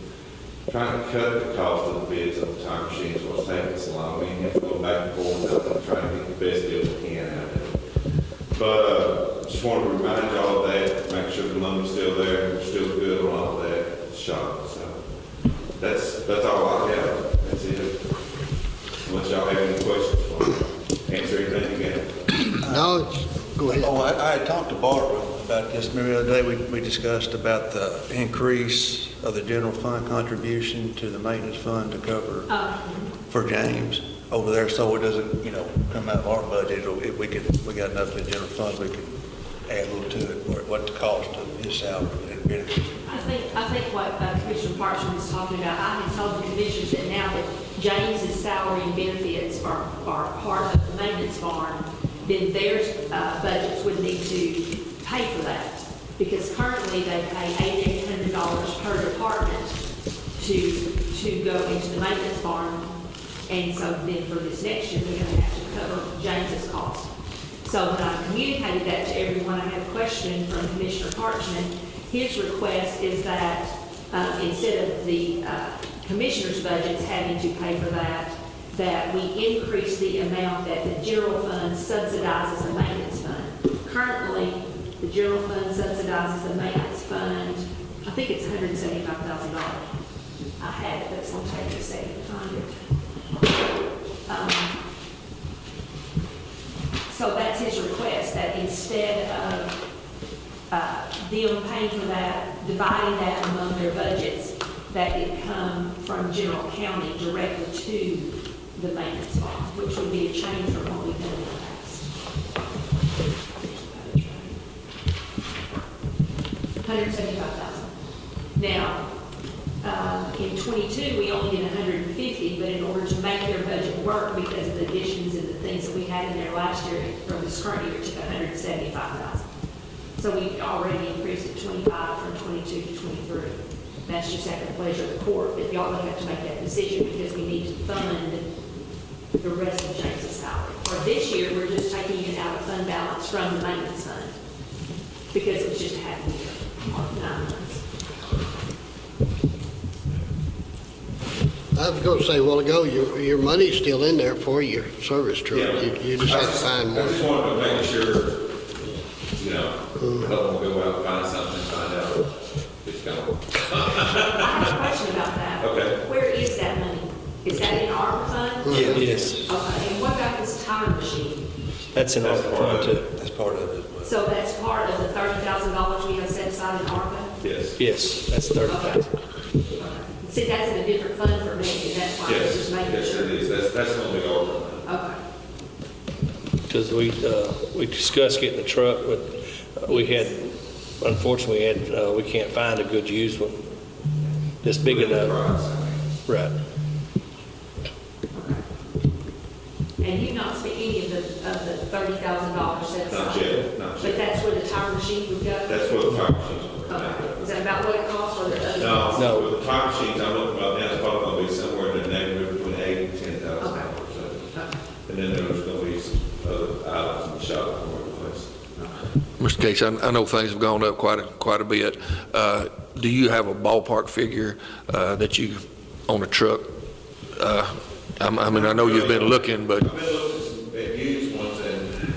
trying to cut the cost of the bids on the tire machines, what's taking so long. We have to go back and forth and try to get the best deal we can out of it. But just wanted to remind y'all of that, make sure the money's still there, we're still good on all that shop. So that's all I have. That's it. Unless y'all have any questions for me. Answer anything again. No, go ahead. Oh, I had talked to Barbara about this. Remember the other day we discussed about the increase of the general fund contribution to the maintenance fund to cover for James over there, so it doesn't, come out of our budget. If we got enough in the general fund, we could add a little to it. What the cost of his salary and benefits. I think what Commissioner Parchman was talking about, I had told the commissioners that now that James's salary and benefits are part of the maintenance barn, then their budgets would need to pay for that. Because currently they pay $800 per department to go into the maintenance barn. And so then for this next year, we're going to have to cover James's cost. So when I communicated that to everyone, I had a question from Commissioner Parchman. His request is that instead of the commissioner's budgets having to pay for that we increase the amount that the general fund subsidizes the maintenance fund. Currently, the general fund subsidizes the maintenance fund, I think it's $175,000. I had it, but it's going to take me a second to find it. So that's his request, that instead of them paying for that, dividing that among their budgets, that it come from general county directly to the maintenance fund, which would be a change from what we've done in the past. $175,000. Now, in 22, we only did 150, but in order to make their budget work because of the additions and the things that we had in there last year, from this current year, it took 175,000. So we already increased it 25 from 22 to 23. That's just at the pleasure of the court, but y'all don't have to make that decision because we need to fund the rest of James's salary. For this year, we're just taking it out of fund balance from the maintenance fund because it was just a half a year, 9 months. I was going to say a while ago, your money's still in there for your service truck. Yeah. You just have to find I just more. wanted to make sure, I don't want to go out and find something and find out it's gone. is that money? Is that in ARPA fund? Yes, Okay, and what about this time machine? that's in our fund too. That's part of it. So that's part of the $30,000 we have set aside in ARPA? Yes. Yes, that's 30,000. See, that's in a different fund for me, and that's why I was Yes, just making yes, sure. it is. That's going to be over. Okay. Because we discussed getting a truck, but unfortunately, we can't find a good used one that's big enough. Right. And you've not spent any of the $30,000 set aside? Not yet, not But yet. that's where the tire machine would go? That's where the fire machines will go. Okay. Is that about what it costs, or the other? No, with the fire machines, I'm looking about now, it's probably going to be somewhere in the neighborhood between $8,000 and $10,000. Okay. And then there's going to be some other items in the shop that we're replacing. Mr. Case, I know things have gone up quite a bit. Do you have a ballpark figure that you, on a truck? I mean, I know you've been looking, but. I've been looking at used ones, and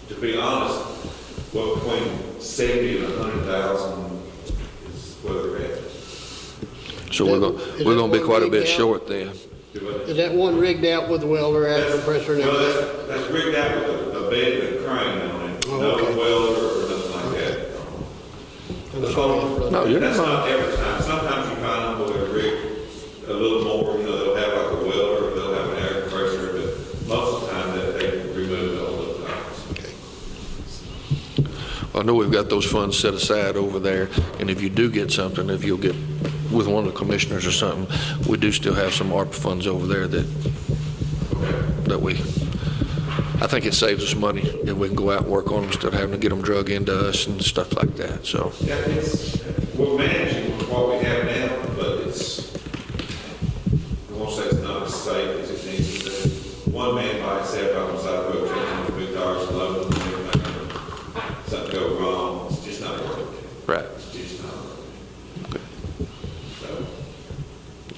to be honest, well, between 70 and 100,000 is where they're at. So we're going to be quite a bit short then. Is that one rigged out with the welder, air compressor and Well, everything? that's rigged out with a bed and a crane on it, Oh, no okay. welder or nothing like that. No, you're That's not. not every time. Sometimes you find them where they're rigged a little more, they'll have like a welder, or they'll have an air compressor, but most of the time that they remove all those items. I know we've got those funds set aside over there, and if you do get something, if you'll get with one of the commissioners or something, we do still have some ARPA funds over there that I think it saves us money if we can go out and work on them instead of having to get them drug into us and stuff like that, so. Yeah, we're managing with what we have now, but I won't say it's not as safe as it needs to be. One man by himself out on the side of the road, taking big tires, loading them, everything. Something go wrong, it's just not working. Right. It's just not working. So,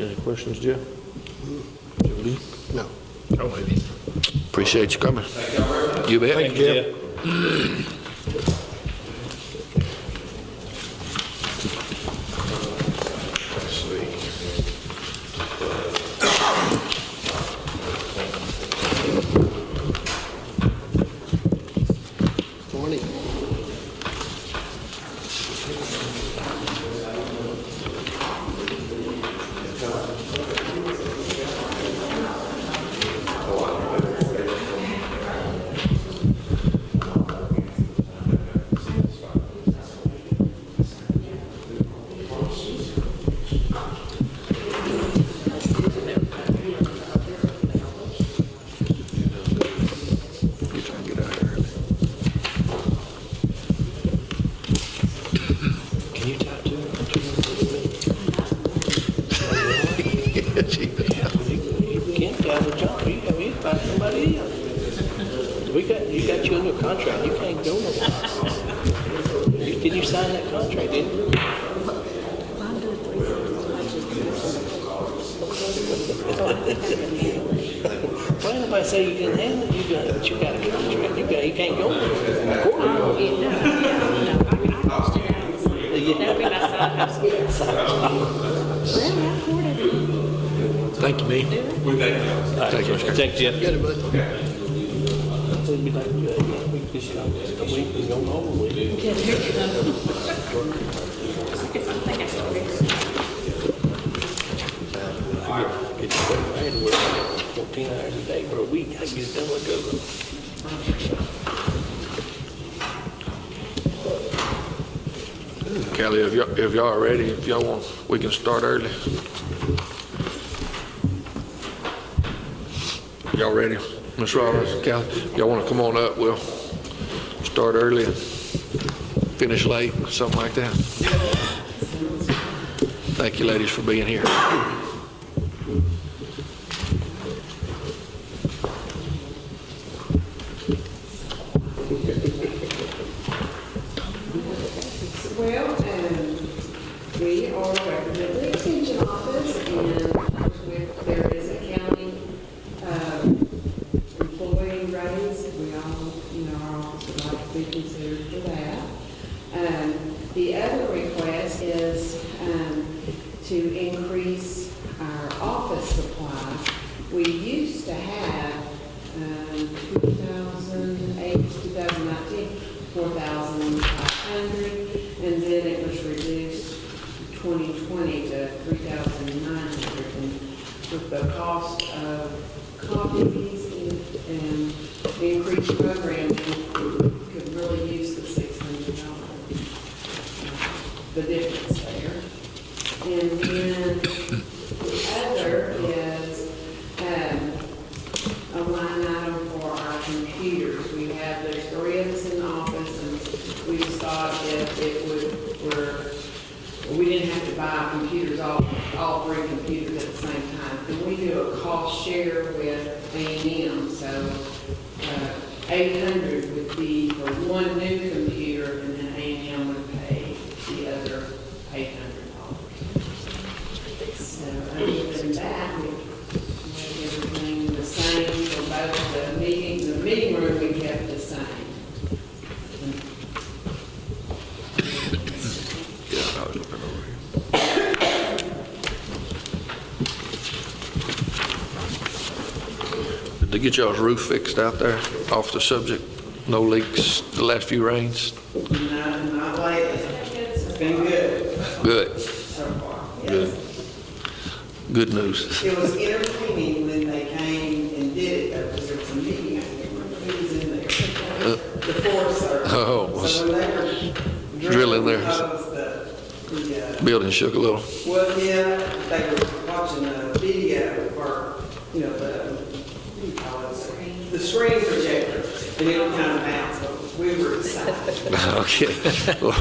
Any questions, Jeff? No. Appreciate you coming. thank y'all very much. You bet. Thank you, Jeff. Morning. You try to get out of here. Can you talk to him? You can't get a job. You have to find somebody else. You got you under contract. You can't go nowhere. Did you sign that contract, didn't you? Why nobody say you can handle it? You got a contract. You can't go nowhere. Courtroom. Thank you, me. We thank you. Thank you, Mr. Case. Thank you. Get it, bud. It'd be like, we just go home. It's I had to work 14 hours a day for a week. I get it done like Kelly, if y'all are ready, if y'all want, we can start early. Y'all ready? Ms. Rollins, Kelly, y'all want to come on up? We'll start early and finish late, something like that. Thank you, ladies, for being here. Well, we are representing the extension office, and there is a county employee raise. We all, our office would like to be considered for that. The other request is to increase 2019, 4,500, and then it was reduced 2020 to 3,900. And with the cost of copies and the increased programming, could really use the $600, the difference there. And then the other is a line item for our computers. There's 3 of us in the office, and we just thought if it we didn't have to buy computers, all 3 computers at the same time. And we do a cost share with A&M, so 800 would be for one new computer, and then A&M would pay the other $800. So other than that, we make everything the same for both the meetings. The meeting room we kept the same. Yeah, I was looking over here. Did they get y'all's roof fixed out there, off the subject? No leaks the last few rains? Not lately. It's been good. Good, So far. Yes. good. Good news. It was entertaining when they came and did it, though, because there was a meeting, I can't remember who was in there. The Forest Service. Oh, So when they were drilling there. the Building shook a little. well, yeah, they were watching a video for, the, what do you call it? The screen projector, and it would kind of bounce, but we were excited. Okay. Well,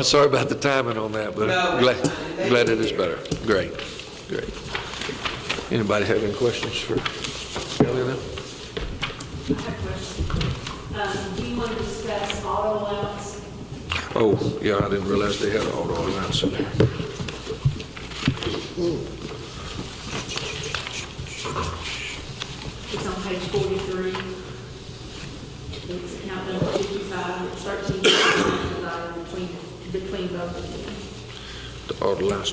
sorry about the timing on that, but No, glad it is better. Great, great. Anybody have any questions for Kelly now? I have a question. Do you want to discuss auto allowance? Oh, yeah, I didn't realize they had an auto allowance in there. It's on page 43. It's account number 55. It's 13 between both of them. The auto allowance.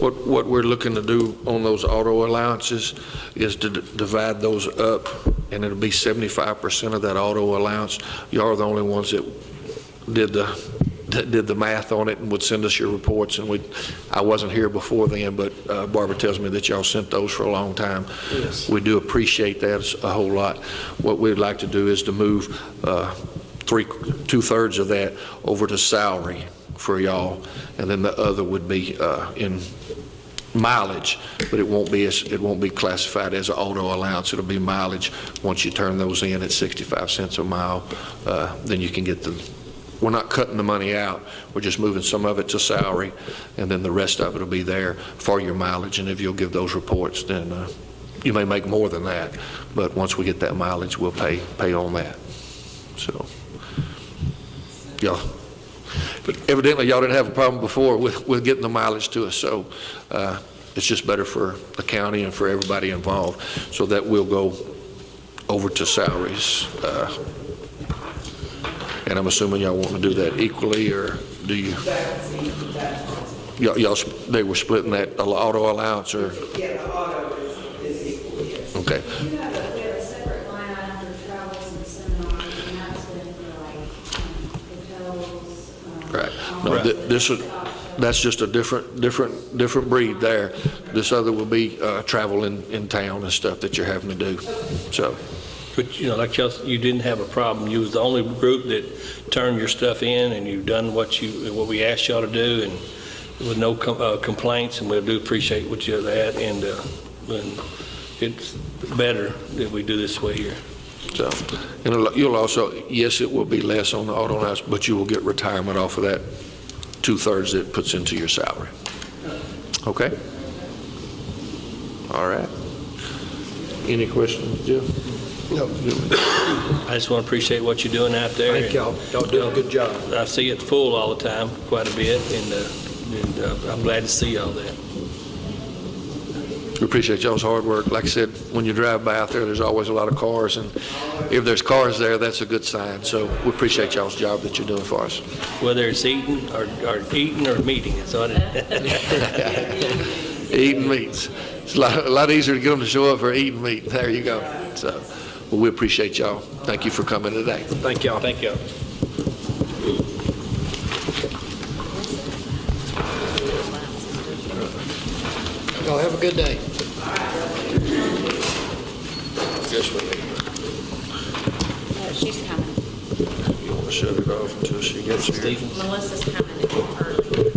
What we're looking to do on those auto allowances is to divide those up, and it'll be 75% of that auto allowance. You are the only ones that did the math on it and would send us your reports, and I wasn't here before then, but Barbara tells me that y'all sent those for a long time. Yes. We do appreciate that a whole lot. What we'd like to do is to move 2/3 of that over to salary for y'all, and then the other would be in mileage, but it won't be classified as an auto allowance. It'll be mileage. Once you turn those in at 65 cents a mile, then you can get we're not cutting the money out. We're just moving some of it to salary, and then the rest of it will be there for your mileage. And if you'll give those reports, then you may make more than that. But once we get that mileage, we'll pay on that. So, y'all. But evidently, y'all didn't have a problem before with getting the mileage to us. So it's just better for the county and for everybody involved. So that will go over to salaries. And I'm assuming y'all want to do that equally, or do you? Y'all, they were splitting that auto allowance, or? Yeah, the auto is equal, yes. Okay. We have a separate line item for travels and seminars, and that's been for hotels. Right. No, that's just a different breed there. This other will be travel in town and stuff that you're having to do. So. But, like you didn't have a problem. You was the only group that turned your stuff in, and you've done what we asked y'all to do, and with no complaints, and we do appreciate what you had, and it's better that we do this way here. So, and you'll also, yes, it will be less on the auto allowance, but you will get retirement off of that 2/3 that puts into your salary. Okay? All right. Any questions, Jeff? No. I just want to appreciate what you're doing out there. Thank y'all. Y'all doing a good job. I see it full all the time, quite a bit, and I'm glad to see all that. We appreciate y'all's hard work. Like I said, when you drive by out there, there's always a lot of cars, and if there's cars there, that's a good sign. So we appreciate y'all's job that you're doing for us. Whether it's eating or meeting, it's on it. Eating meats. It's a lot easier to get them to show up for eating meat. There you go. So, Well, we appreciate y'all. Thank you for coming today. Thank y'all. Thank you. Y'all have a good day. Guess we need, She's coming. you want to shut it off until she gets here? Melissa's coming early.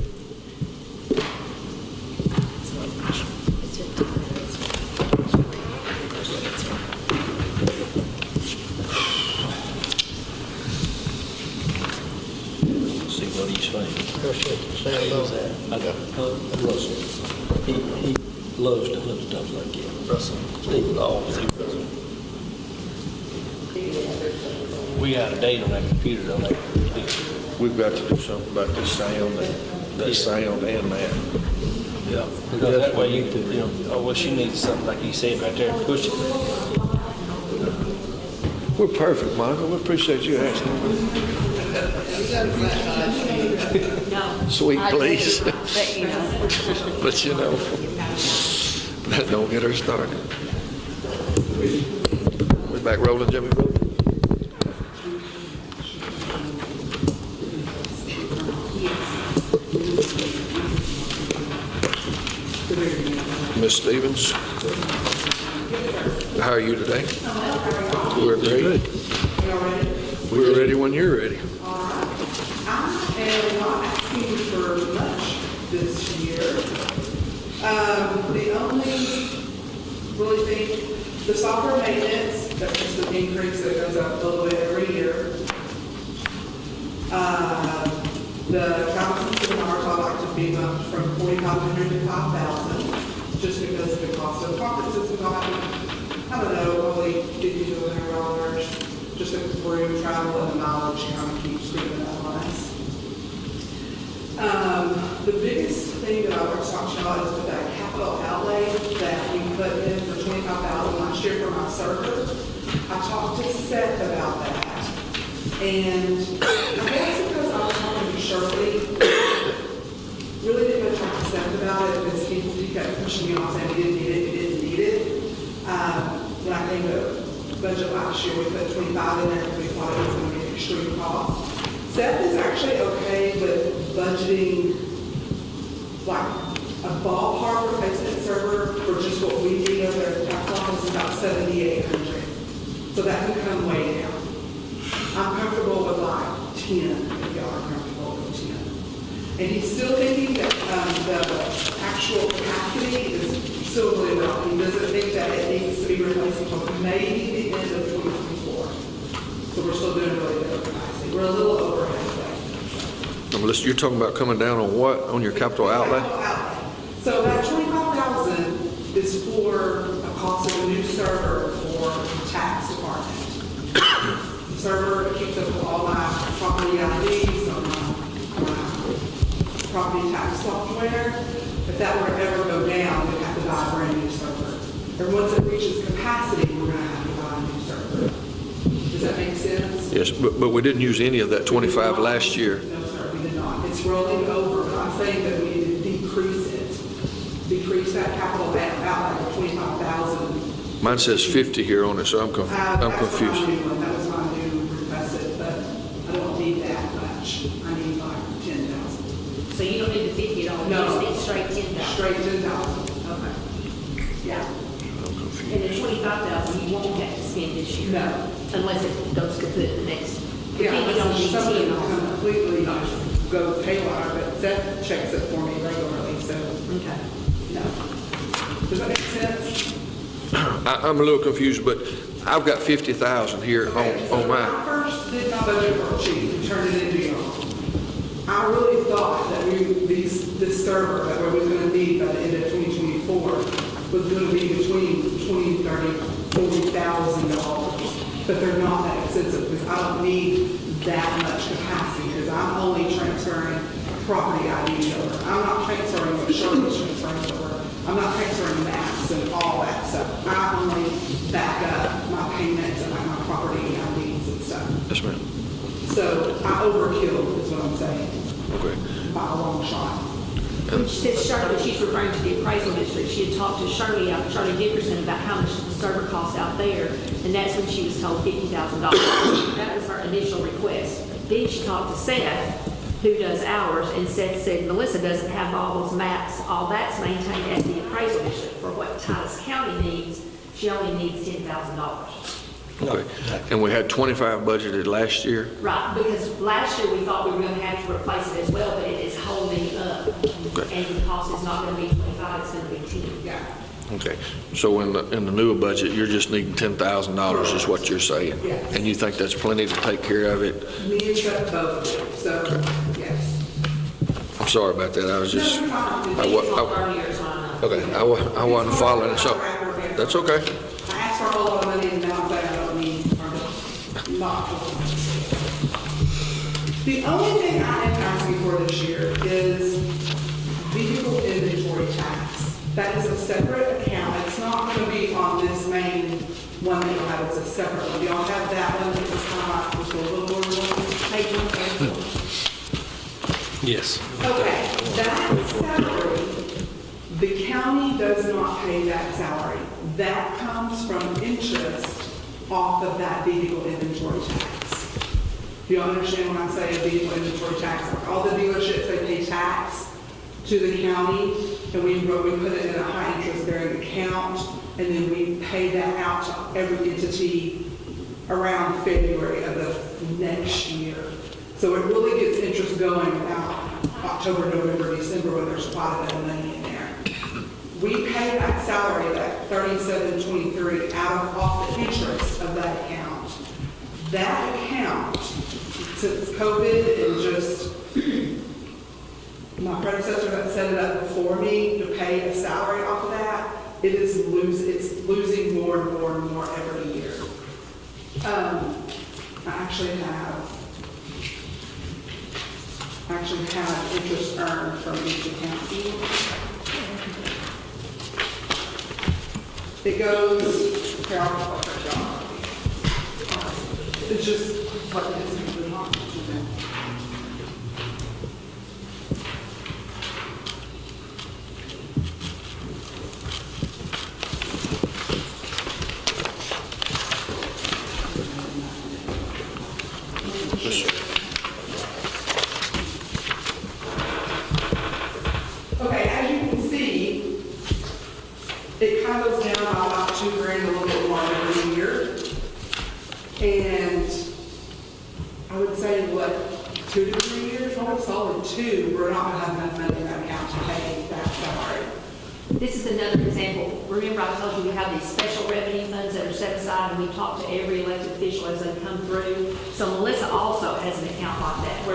See what he's saying. Stand low. Russell. He loves to put stuff like that. Russell. Steve Laws. We got a date on that computer, don't we? We've got to do something about this sound and that. Yeah. Because that way you know, oh, well, she needs something like you said right there, push it. We're perfect, Monica. We appreciate you asking. No. Sweet, I please. do, but you know. But you know, that don't get her started. We back rolling, Jimmy? Ms. Stevens, how are you today? We're great. We're ready when you're ready. I am not asking for much this year. The only really thing, the software maintenance, that's just an increase that goes up a little bit every year. The travel system hours I like to be bumped from 4,500 to 5,000, just because of the cost of the conference system gone. I don't know, probably $50 to $100, just to through travel and the mileage kind of keeps creeping up on us. The biggest thing that I want to talk to y'all is with that capital outlay that we put in for $25,000 last year for my server. I talked to Seth about that. And I guess because I was talking to Shirley, really didn't go talk to Seth about it because he kept pushing me off saying we didn't need it, we didn't need it. When I came to budget last year, we put 25 in there because we thought it was going to be an extreme cost. Seth is actually okay with budgeting like a ballpark replacement server for just what we need over at the tax office is about $7,800. So that can come way down. I'm comfortable with like 10 if y'all are comfortable with 10. And he's still thinking that the actual capacity is still really low. He doesn't think that it needs to be replaced until maybe the end of 2024. So we're still doing really good with capacity. We're a little over halfway. Melissa, you're talking about coming down on what? On your capital outlay? So that $25,000 is for a cost of a new server for the tax department. The server keeps up with all my property IDs on my property tax software. If that were to ever go down, we'd have to buy a brand new server. Or once it reaches capacity, we're going to have to buy a new server. Does that make sense? Yes, but we didn't use any of that 25 last year. No, sir, we did not. It's rolling over, but I'm saying that we need to decrease it. Decrease that capital outlay of 25,000. Mine says 50 here on it, so I'm confused. That was my new request, but I don't need that much. I need like 10,000. So you don't need the 50 at all? No. You just need straight 10,000? Straight 10,000. Okay. Yeah. And the 25,000 you won't have to spend this year? No. Unless it goes kaput the next. Yeah, You don't need something 10 also. completely goes haywire, but Seth checks it for me regularly, so. Okay. No. Does that make sense? I'm a little confused, but I've got 50,000 here on When I mine. first did my budget worksheet and turned it into y'all, I really thought that this server that we were going to need by the end of 2024 was going to be between $20,000, $30,000, $40,000. But they're not that expensive because I don't need that much capacity because I'm only transferring property IDs over. I'm not transferring what Shirley's transferring over. I'm not transferring maps and all that stuff. I only back up my payments and like my property IDs and stuff. Yes, ma'am. So I overkill is what I'm saying. Okay. By a long shot. When she said Shirley, she's referring to the appraisal district. She had talked to Shirley Dickerson about how much the server cost out there, and that's when she was told $50,000. That was her initial request. Then she talked to Seth, who does ours, and Seth said Melissa doesn't have all those maps. All that's maintained at the appraisal district. For what Titus County needs, she only needs $10,000. Okay. And we had 25 budgeted last year? Right, because last year we thought we were going to have to replace it as well, but it is holding up. Okay. And the cost is not going to be 25, it's going to be 10. Yeah. Okay. So in the newer budget, you're just needing $10,000 is what you're saying? Yes. And you think that's plenty to take care of it? Me and Chuck both do, so, yes. I'm sorry about that. I was just, Earlier is mine. okay, I wasn't following it, so that's okay. I asked for a whole lot of money and now I'm saying I don't need, or not. The only thing I am asking for this year is vehicle inventory tax. That is a separate account. It's not going to be on this main one that you'll have. It's a separate one. Y'all have that one. It's kind of like just a little more page 1. Yes. Okay, that salary, the county does not pay that salary. That comes from interest off of that vehicle inventory tax. Do you understand when I say a vehicle inventory tax? Like all the dealerships, they pay tax to the county, and we put it in a high interest bearing account, and then we pay that out to every entity around February of the next year. So it really gets interest going about October, November, December, when there's quite a bit of money in there. We pay that salary, that $37.23, off the interest of that account. That account, since COVID and just my predecessor that set it up before me to pay a salary off of that, it's losing more and more and more every year. I actually have interest earned from each account. It goes, here, I'll put it on. It's just what it is. Okay, as you can see, it kind of goes down about $2,000 a little bit more every year. And I would say, 2 to 3 years, probably solid 2, we're not going to have enough money in that account to pay that salary. This is another example. Remember I told you we have these special revenue funds that are set aside, and we talk to every elected official as they come through. So Melissa also has an account like that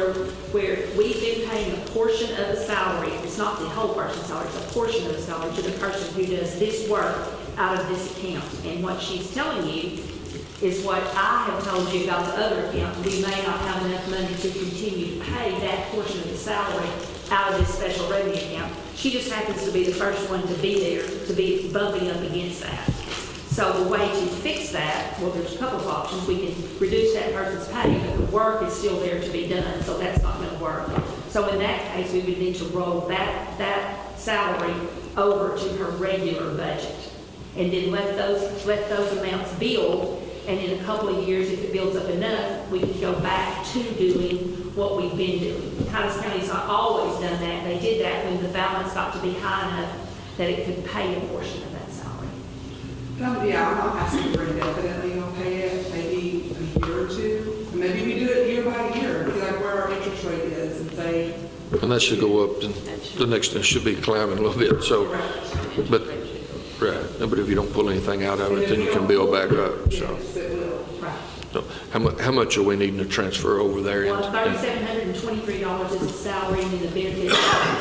where we've been paying a portion of the salary. It's not the whole person's salary, it's a portion of the salary to the person who does this work out of this account. And what she's telling you is what I have told you about the other account. We may not have enough money to continue to pay that portion of the salary out of this special revenue account. She just happens to be the first one to be there, to be bumping up against that. So the way to fix that, well, there's a couple of options. We can reduce that person's pay, but the work is still there to be done, so that's not going to work. So in that case, we would need to roll that salary over to her regular budget, and then let those amounts build. And in a couple of years, if it builds up enough, we can go back to doing what we've been doing. Titus County's not always done that. They did that when the balance got to be high enough that it could pay a portion of that salary. Yeah, I'm not asking for indefinitely, you'll pay it maybe a year or two. And maybe we do it year by year, like where our interest rate is, and say. And that should go up, and the next one should be climbing a little bit, so, but, right, but if you don't pull anything out of it, then you can build back up, so. Yes, it will. Right. So how much are we needing to transfer over there? Well, $3,723 is the salary, and then the benefits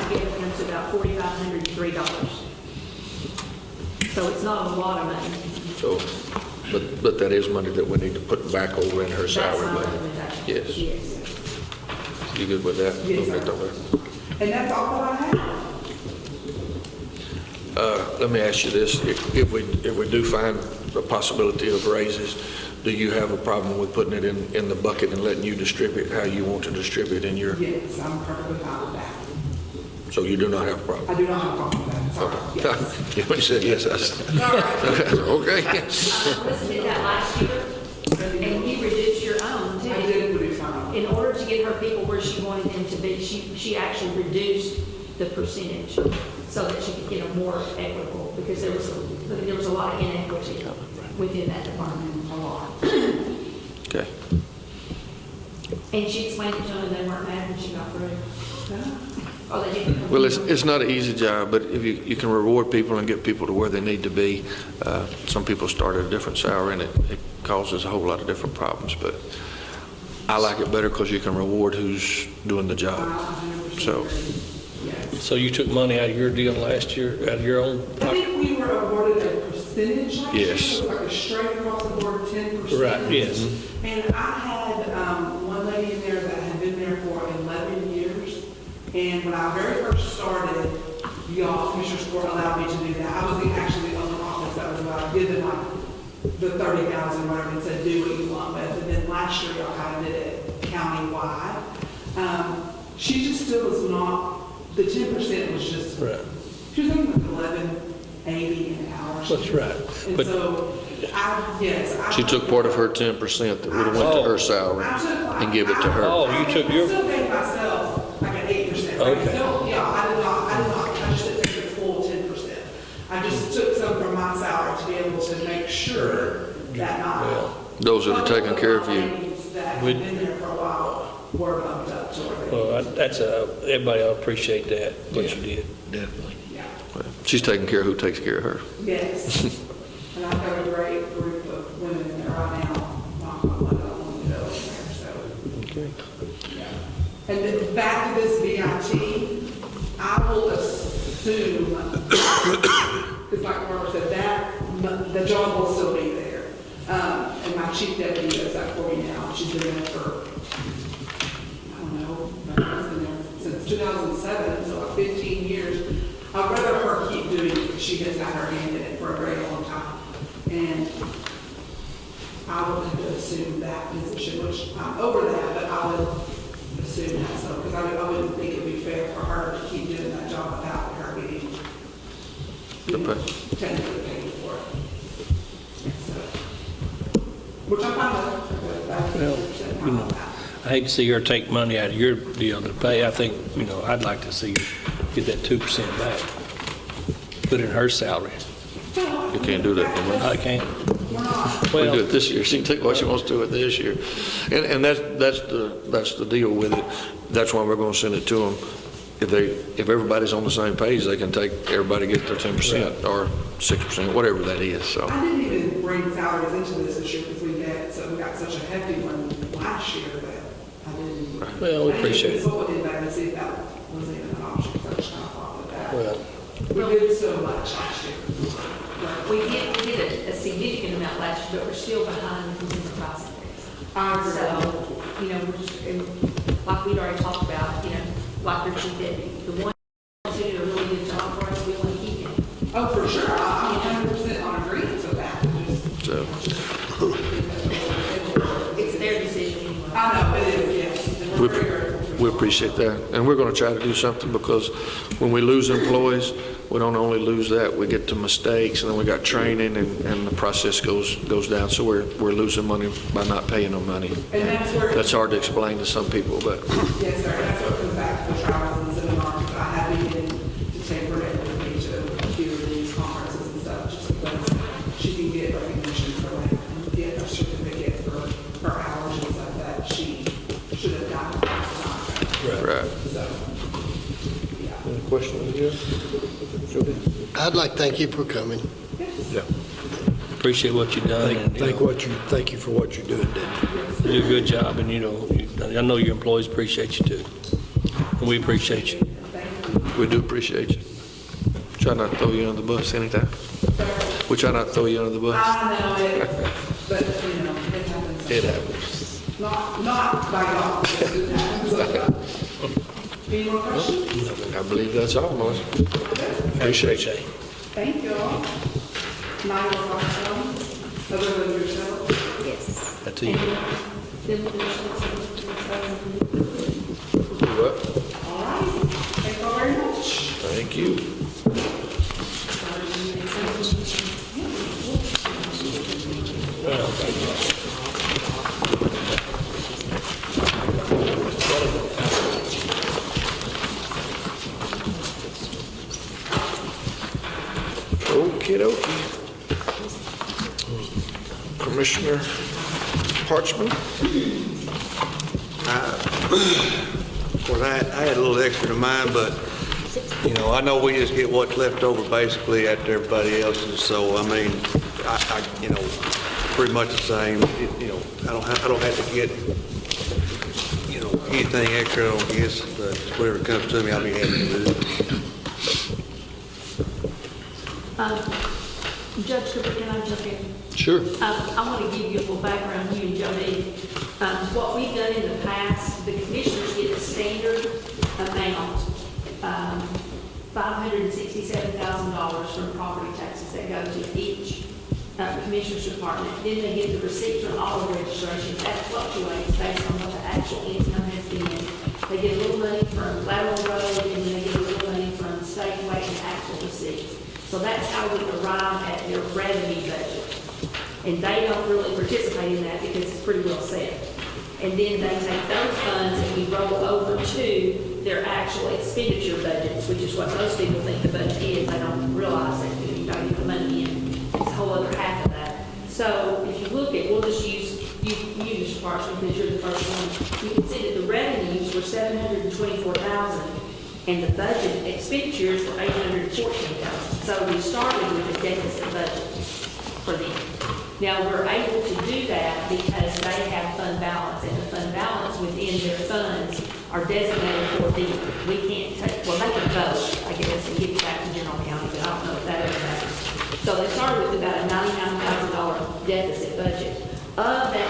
together comes to about $4,503. So it's not a lot of money. So, but that is money that we need to put back over in her salary That's budget. not that. Yes. Yes. You good with that? Yes, sir. Okay. And that's all that I have. Let me ask you this, if we do find a possibility of raises, do you have a problem with putting it in the bucket and letting you distribute how you want to distribute in your? Yes, I'm perfectly fine with that. So you do not have a problem? I do not have a problem with that, sorry. You said yes, I said, okay. Melissa did that last year, and you reduced your own too. I did reduce my own. In order to get her people where she wanted them to be, she actually reduced the percentage so that she could get them more equitable, because there was a lot of inequity within that department, a lot. Okay. And she explained it to them, and they weren't mad when she got through. Oh, they didn't. Well, it's not an easy job, but if you can reward people and get people to where they need to be, some people start at a different salary, and it causes a whole lot of different problems, but I like it better because you can reward who's doing the job. So you took money out of your deal last year, out of your own I pocket? think we were awarded a percentage last year. Yes. It was like a straight across the board 10%. Right, yes. And I had one lady in there that had been there for 11 years. And when I very first started, y'all, Commissioners Court allowed me to do that. I was actually the only office that was allowed to give them like the 30,000 whatever and said, do what you want with. And then last year, y'all kind of did it countywide. She just still was not, the 10% was just, Right. she was making like $11.80 an hour. That's right. And But so, She took part of her 10% that would have went to her salary and give it to her. Oh, you took your, I still paid myself like an 8%. Okay. So, yeah, I just didn't take the full 10%. I just took some from my salary to be able to make sure that not. Those that are taking care of you. That have been there for a while were bumped up to where they. well, that's everybody ought to appreciate that, what you did. Definitely. Yeah. She's taking care of who takes care of her. Yes. And I've got a great group of women in there right now. I don't want to go in there, so. Okay. And then back to this VIT, I will assume, because like Barbara said, that, the job will still be there. And my chief deputy does that for me now. She's been there for, I don't know, she's been there since 2007, so like 15 years. I'd rather her keep doing it because she has had her hand in it for a very long time. And I would have to assume that position, which I'm over that, but I would assume that, so, because I wouldn't think it'd be fair for her to keep doing that job without her getting, technically paid for it. So, which I'm fine with. Well, you know, I hate to see her take money out of your deal to pay. I think, I'd like to see her get that 2% back. Put in her salary. You can't do that for me. I can't. We do it this year. She can take what she wants to do it this year. And that's the deal with it. That's why we're going to send it to them. If everybody's on the same page, they can take, everybody get their 10% or 6%, whatever that is, so. I didn't even bring salaries into this year because we got such a hefty one last year that I didn't. Well, we appreciate it. I didn't consult anybody to see if that was even an option, so I just kind of thought with that. Well, We did so much last year. We did a significant amount last year, but we're still behind the consumer price index. So, we're just, like we'd already talked about, like your chief deputy, the ones who did a really good job for us, we want to keep it. Oh, for sure. I'm 100% on agreement with that. So, It's their decision anyway. I know, it is, yes. And we're very grateful. we appreciate that. And we're going to try to do something, because when we lose employees, we don't only lose that, we get to mistakes, and then we got training, and the process goes down. So we're losing money by not paying them money. And that's where. That's hard to explain to some people, but Yes, sir. That's what comes back to the trials and seminars. I have been getting to take her with me to a few of these conferences and stuff, just because she can get recognition for that and get a certificate for her hours and stuff that she should have gotten last time. right. So, yeah. any questions here? I'd like to thank you for coming. Yeah. Appreciate what you've done. and, Thank you for what you're doing, Dan. You do a good job, and I know your employees appreciate you too. And we appreciate you. We do appreciate you. Try not to throw you under the bus anytime. We try not to throw you under the bus. I know it, but, it happens. It happens. Not by God. It happens. Any more questions? I believe that's all, Melissa. Appreciate you. Thank you all. 9 more questions, other than yourself? Yes. That's it. Then we'll finish What? All right. Thank Thank you all very much. Thank you. Okey dokey. Commissioner Parchman? Well, I had a little extra to mine, but, you know, I know we just get what's left over basically after everybody else's, so, I mean, I you know, pretty much the same. You know, I don't have to get, you know, anything extra, I guess, but whatever comes to me, I'll be happy to do it. Judge Cooper, can I jump in? Sure. I want to give you a little background, you and Jody. What we've done in the past, the commissioners get a standard amount, $567,000 from property taxes that go to each commissioner's department. Then they get the receipt from all the registrations. That fluctuates based on what the actual income has been. They get a little money from lateral road, and then they get a little money from state weight and actual receipts. So that's how we arrive at their revenue budget. And they don't really participate in that because it's pretty well set. And then they take those funds and we roll over to their actual expenditure budgets, which is what most people think the budget is. They don't realize that if you don't get the money in, it's a whole other half of that. So if you look at, we'll just use you Mr. Parchman, because you're the first one. You can see that the revenues were $724,000. And the budget expenditures were $814,000. So we started with a deficit budget for them. Now, we're able to do that because they have fund balance, and the fund balance within their funds are designated for them. We can't take, well, they can vote, I guess, and give it back to general county, but I don't know if that ever happens. So they started with about a $99,000 deficit budget. Of that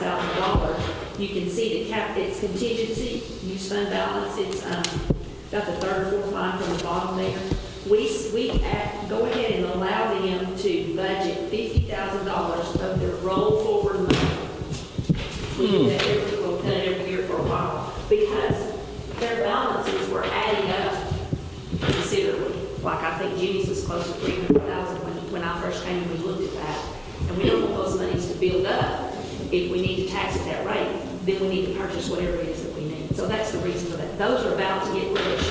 $99,000, you can see that it's contingency, use fund balance, it's got the third or fourth line from the bottom there. We go ahead and allow them to budget $50,000 of their roll forward money. We do that every year for a while because their balances were adding up considerably. Like I think Jimmy's was close to $300,000 when I first came and we looked at that. And we don't want those monies to build up. If we need to tax at that rate, then we need to purchase whatever it is that we need. So that's the reason for that. Those are about to get rid of.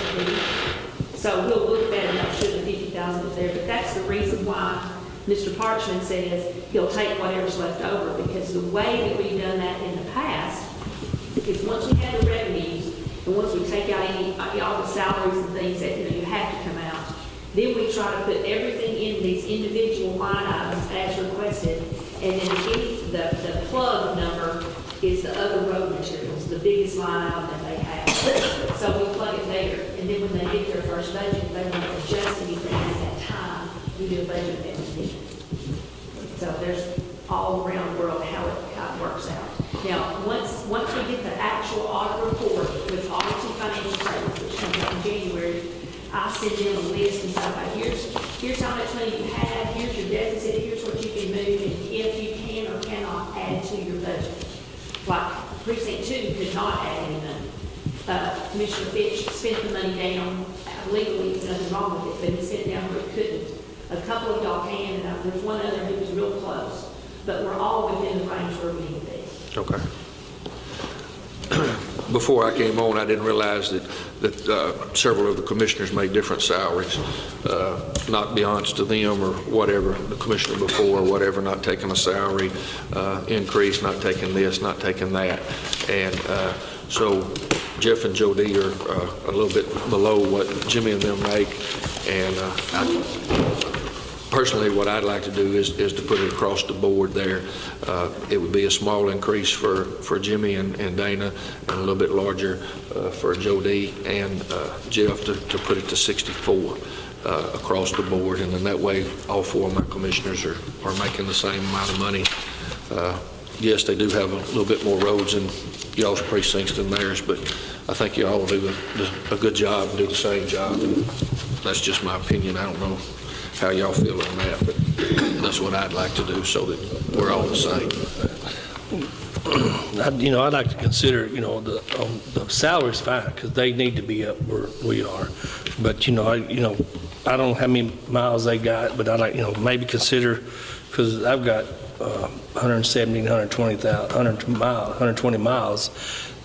So we'll look at that and make sure the $50,000 is there. But that's the reason why Mr. Parchman says he'll take whatever's left over, because the way that we've done that in the past is once we have the revenues and once we take out all the salaries and things that you have to come out, then we try to put everything in these individual line items as requested, and then the plug number is the other road materials, the biggest line item that they have. So we plug it there, and then when they get their first budget, if they want to adjust anything at that time, we do a budget amendment. So there's all around the world how it works out. Now, once we get the actual audit report with audited financial statements, which comes out in January, I send them a list and say, okay, here's how much money you have, here's your deficit, here's what you can move, and if you can or cannot add to your budget. Like Precinct 2 could not add any money. Commissioner Fitch spent the money down legally, there's nothing wrong with it, but he spent it down where he couldn't. A couple of y'all can, and there's one other who was real close, but we're all within the range where we need to be. Okay. Before I came on, I didn't realize that several of the commissioners made different salaries, not beyond to them or whatever, the commissioner before or whatever, not taking a salary increase, not taking this, not taking that. And so Jeff and Jody are a little bit below what Jimmy and them make. And personally, what I'd like to do is to put it across the board there. It would be a small increase for Jimmy and Dana, and a little bit larger for Jody and Jeff to put it to 64 across the board. And then that way, all four of my commissioners are making the same amount of money. Yes, they do have a little bit more roads in y'all's precincts than theirs, but I think y'all do a good job and do the same job. And that's just my opinion. I don't know how y'all feel on that, but that's what I'd like to do so that we're all the same. I'd like to consider, the salary's fine, because they need to be up where we are. But, I don't know how many miles they got, but I'd like, maybe consider, because I've got 170, 120 miles,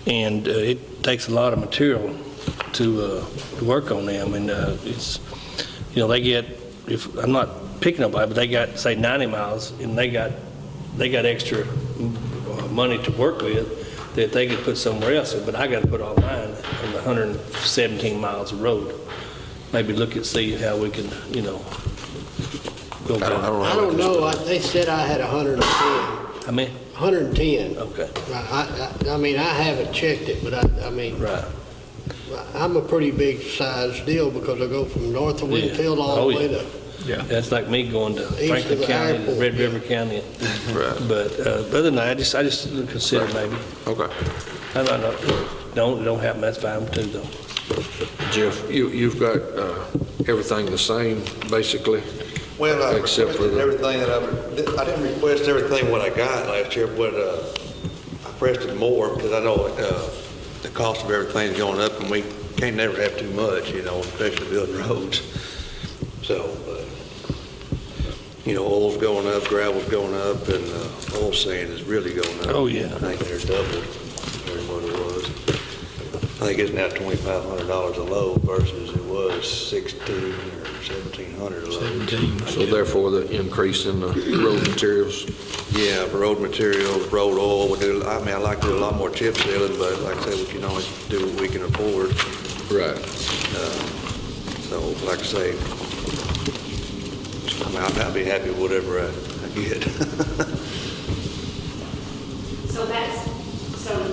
and it takes a lot of material to work on them, and it's, they get, if I'm not picking nobody, but they got, say, 90 miles, and they got extra money to work with that they could put somewhere else, but I got to put all mine on the 117 miles of road. Maybe look and see how we can, go down. I don't know, they said I had 110. How many? 110. Okay. I mean, I haven't checked it, but I mean, Right. I'm a pretty big size deal because I go from north of Yeah. Winfield all the way to, Yeah. That's like me going to East of Franklin the County, to airport. Red River County. Right. But other than that, I just consider maybe. Okay. I don't happen, that's fine too, though. Jeff, you've got everything the same, basically? Well, I Except for requested the- everything that I didn't request everything what I got last year, but I pressed it more because I know the cost of everything's going up, and we can't never have too much, especially building roads. So, oil's going up, gravel's going up, and oil sand is really going up. Oh, yeah. I think they're double what it was. I think it's now $2,500 a load versus it was $1,600 or $1,700 a load. So therefore, the increase in the road materials? Yeah, for road materials, road oil, I like to do a lot more chip sealing, but like I said, we can always do what we can afford. Right. So, like I say, I'll be happy with whatever I get. So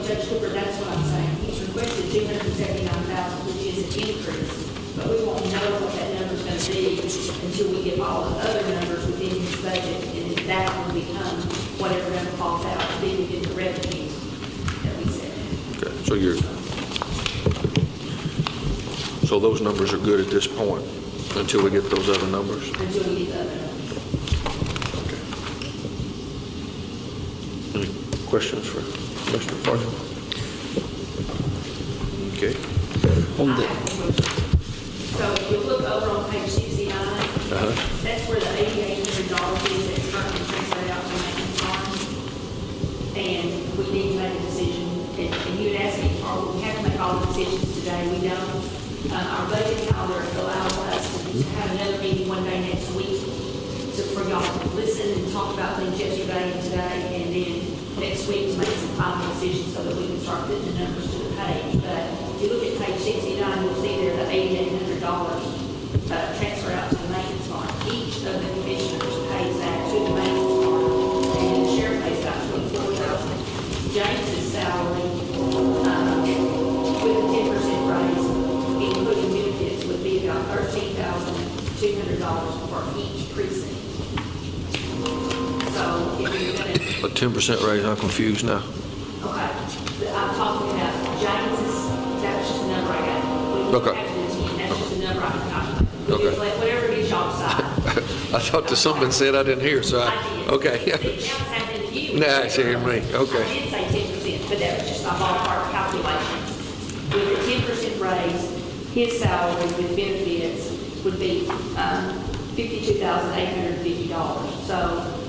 Judge Cooper, that's what I'm saying. He's requested $279,000, which is an increase, but we won't know what that number's going to be until we get all the other numbers within his budget, and that will become whatever number falls out to be within the revenues that we set. Okay, so those numbers are good at this point, until we get those other numbers? Until we get the other numbers. Any questions for Mr. Farthing? Okay. So if you look over on page 69, that's where the $8,800 is that's currently transferred out to maintenance funds. And we need to make a decision. And you had asked me, we have to make all the decisions today. We don't. Our budget calendar allows us to have another meeting one day next week for y'all to listen and talk about things yesterday and today, and then next week to make some final decisions so that we can start putting the numbers to the page. But if you look at page 69, you'll see there the $8,800 transfer out to the maintenance fund. Each of the commissioners pays that to the maintenance fund, and the sheriff pays about $24,000. James's salary, with a 10% raise, including benefits, would be about $13,200 for each precinct. So if you're going to... A 10% raise, I'm confused now. Okay, I'm talking about James's, that's just the number I got. We don't Okay. have to do 10, that's just the number I can calculate. We Okay. can let whatever it is y'all decide. I thought there's something said I didn't hear, so I did. okay. See, now it's happening to you. Nah, it's hearing me, okay. I did say 10%, but that was just my ballpark calculation. With a 10% raise, his salary with benefits would be $52,850. So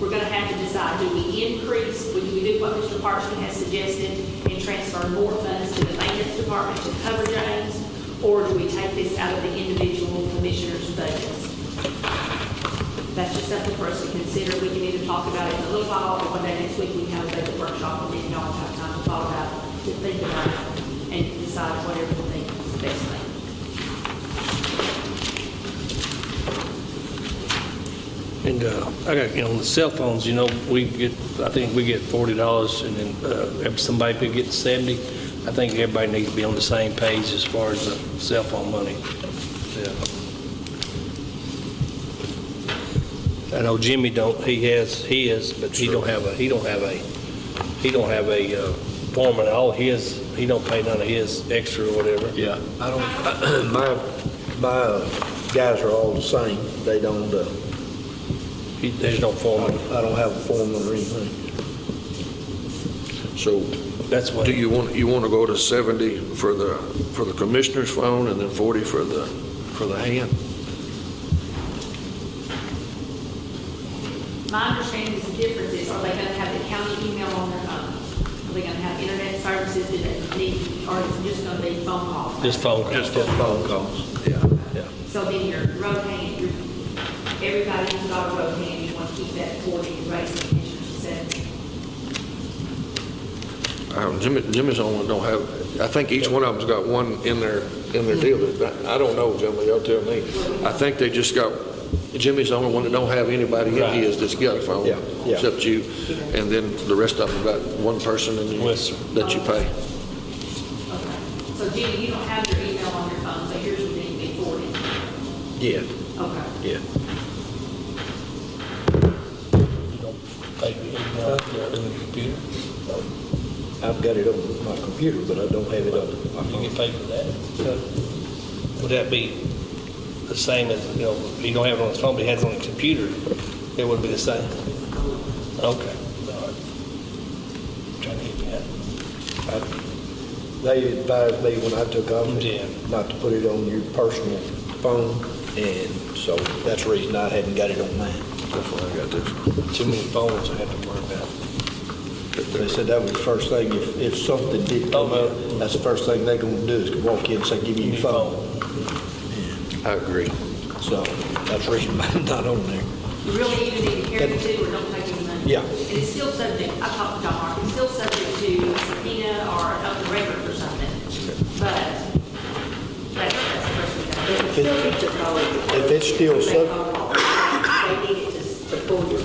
we're going to have to decide, do we increase, do we do what Mr. Parchman has suggested and transfer more funds to the maintenance department to cover James, or do we take this out of the individual commissioners' budgets? That's just something for us to consider. We can either talk about it in a little while, or one day next week we can have a budget workshop, and then y'all have time to talk about it, to think about it, and decide whatever we think is the best thing. And I got, the cell phones, I think we get $40, and then if somebody could get 70, I think everybody needs to be on the same page as far as the cell phone money. Yeah. I know Jimmy he has his, but he don't have a form and all his, he don't pay none of his extra or whatever. Yeah, I don't, my guys are all the same. They don't, There's no foreman. I don't have a foreman or anything. So That's what. do you want to go to 70 for the commissioner's phone and then 40 for the hand? My understanding is the difference is, are they going to have the county email on their phone? Are they going to have internet services? Do they need, or is it just going to be phone calls? Just phone calls. Just phone calls. Yeah, yeah. So then your road hand, everybody who's got a road hand, you want to keep that 40 and raise the commissioners to 70. Jimmy's only don't have, I think each one of them's got one in their deal. I don't know, Jimmy, y'all tell me. I think they just got, Jimmy's the only one that don't have anybody in his that's got a phone, Yeah. except you. And then the rest of them got one person in that you pay. Okay. So Jimmy, you don't have your email on your phone, so yours would need to be 40. Yeah, Okay. yeah. You don't pay the email in the computer. I've got it on my computer, but I don't have it on my phone. You get paid for that. Would that be the same as, you know, he don't have it on his phone, but he has it on the computer? It would be the same? Okay. All right. Trying to hit me out. They advised me when I took office Yeah. not to put it on your personal phone, and so that's the reason I hadn't got it on mine. That's why I got this. Too many phones I have to worry about. They said that was the first thing, if something did come up, that's the first thing they're gonna do is walk in and say, give me your phone. I agree. So that's the reason mine's not on there. You really either need to carry the two or don't take any money. Yeah. And it's still subject, I talked to John Mark, it's still subject to a subpoena or an open record or something. But that's the first thing. If it's still They need it to pull your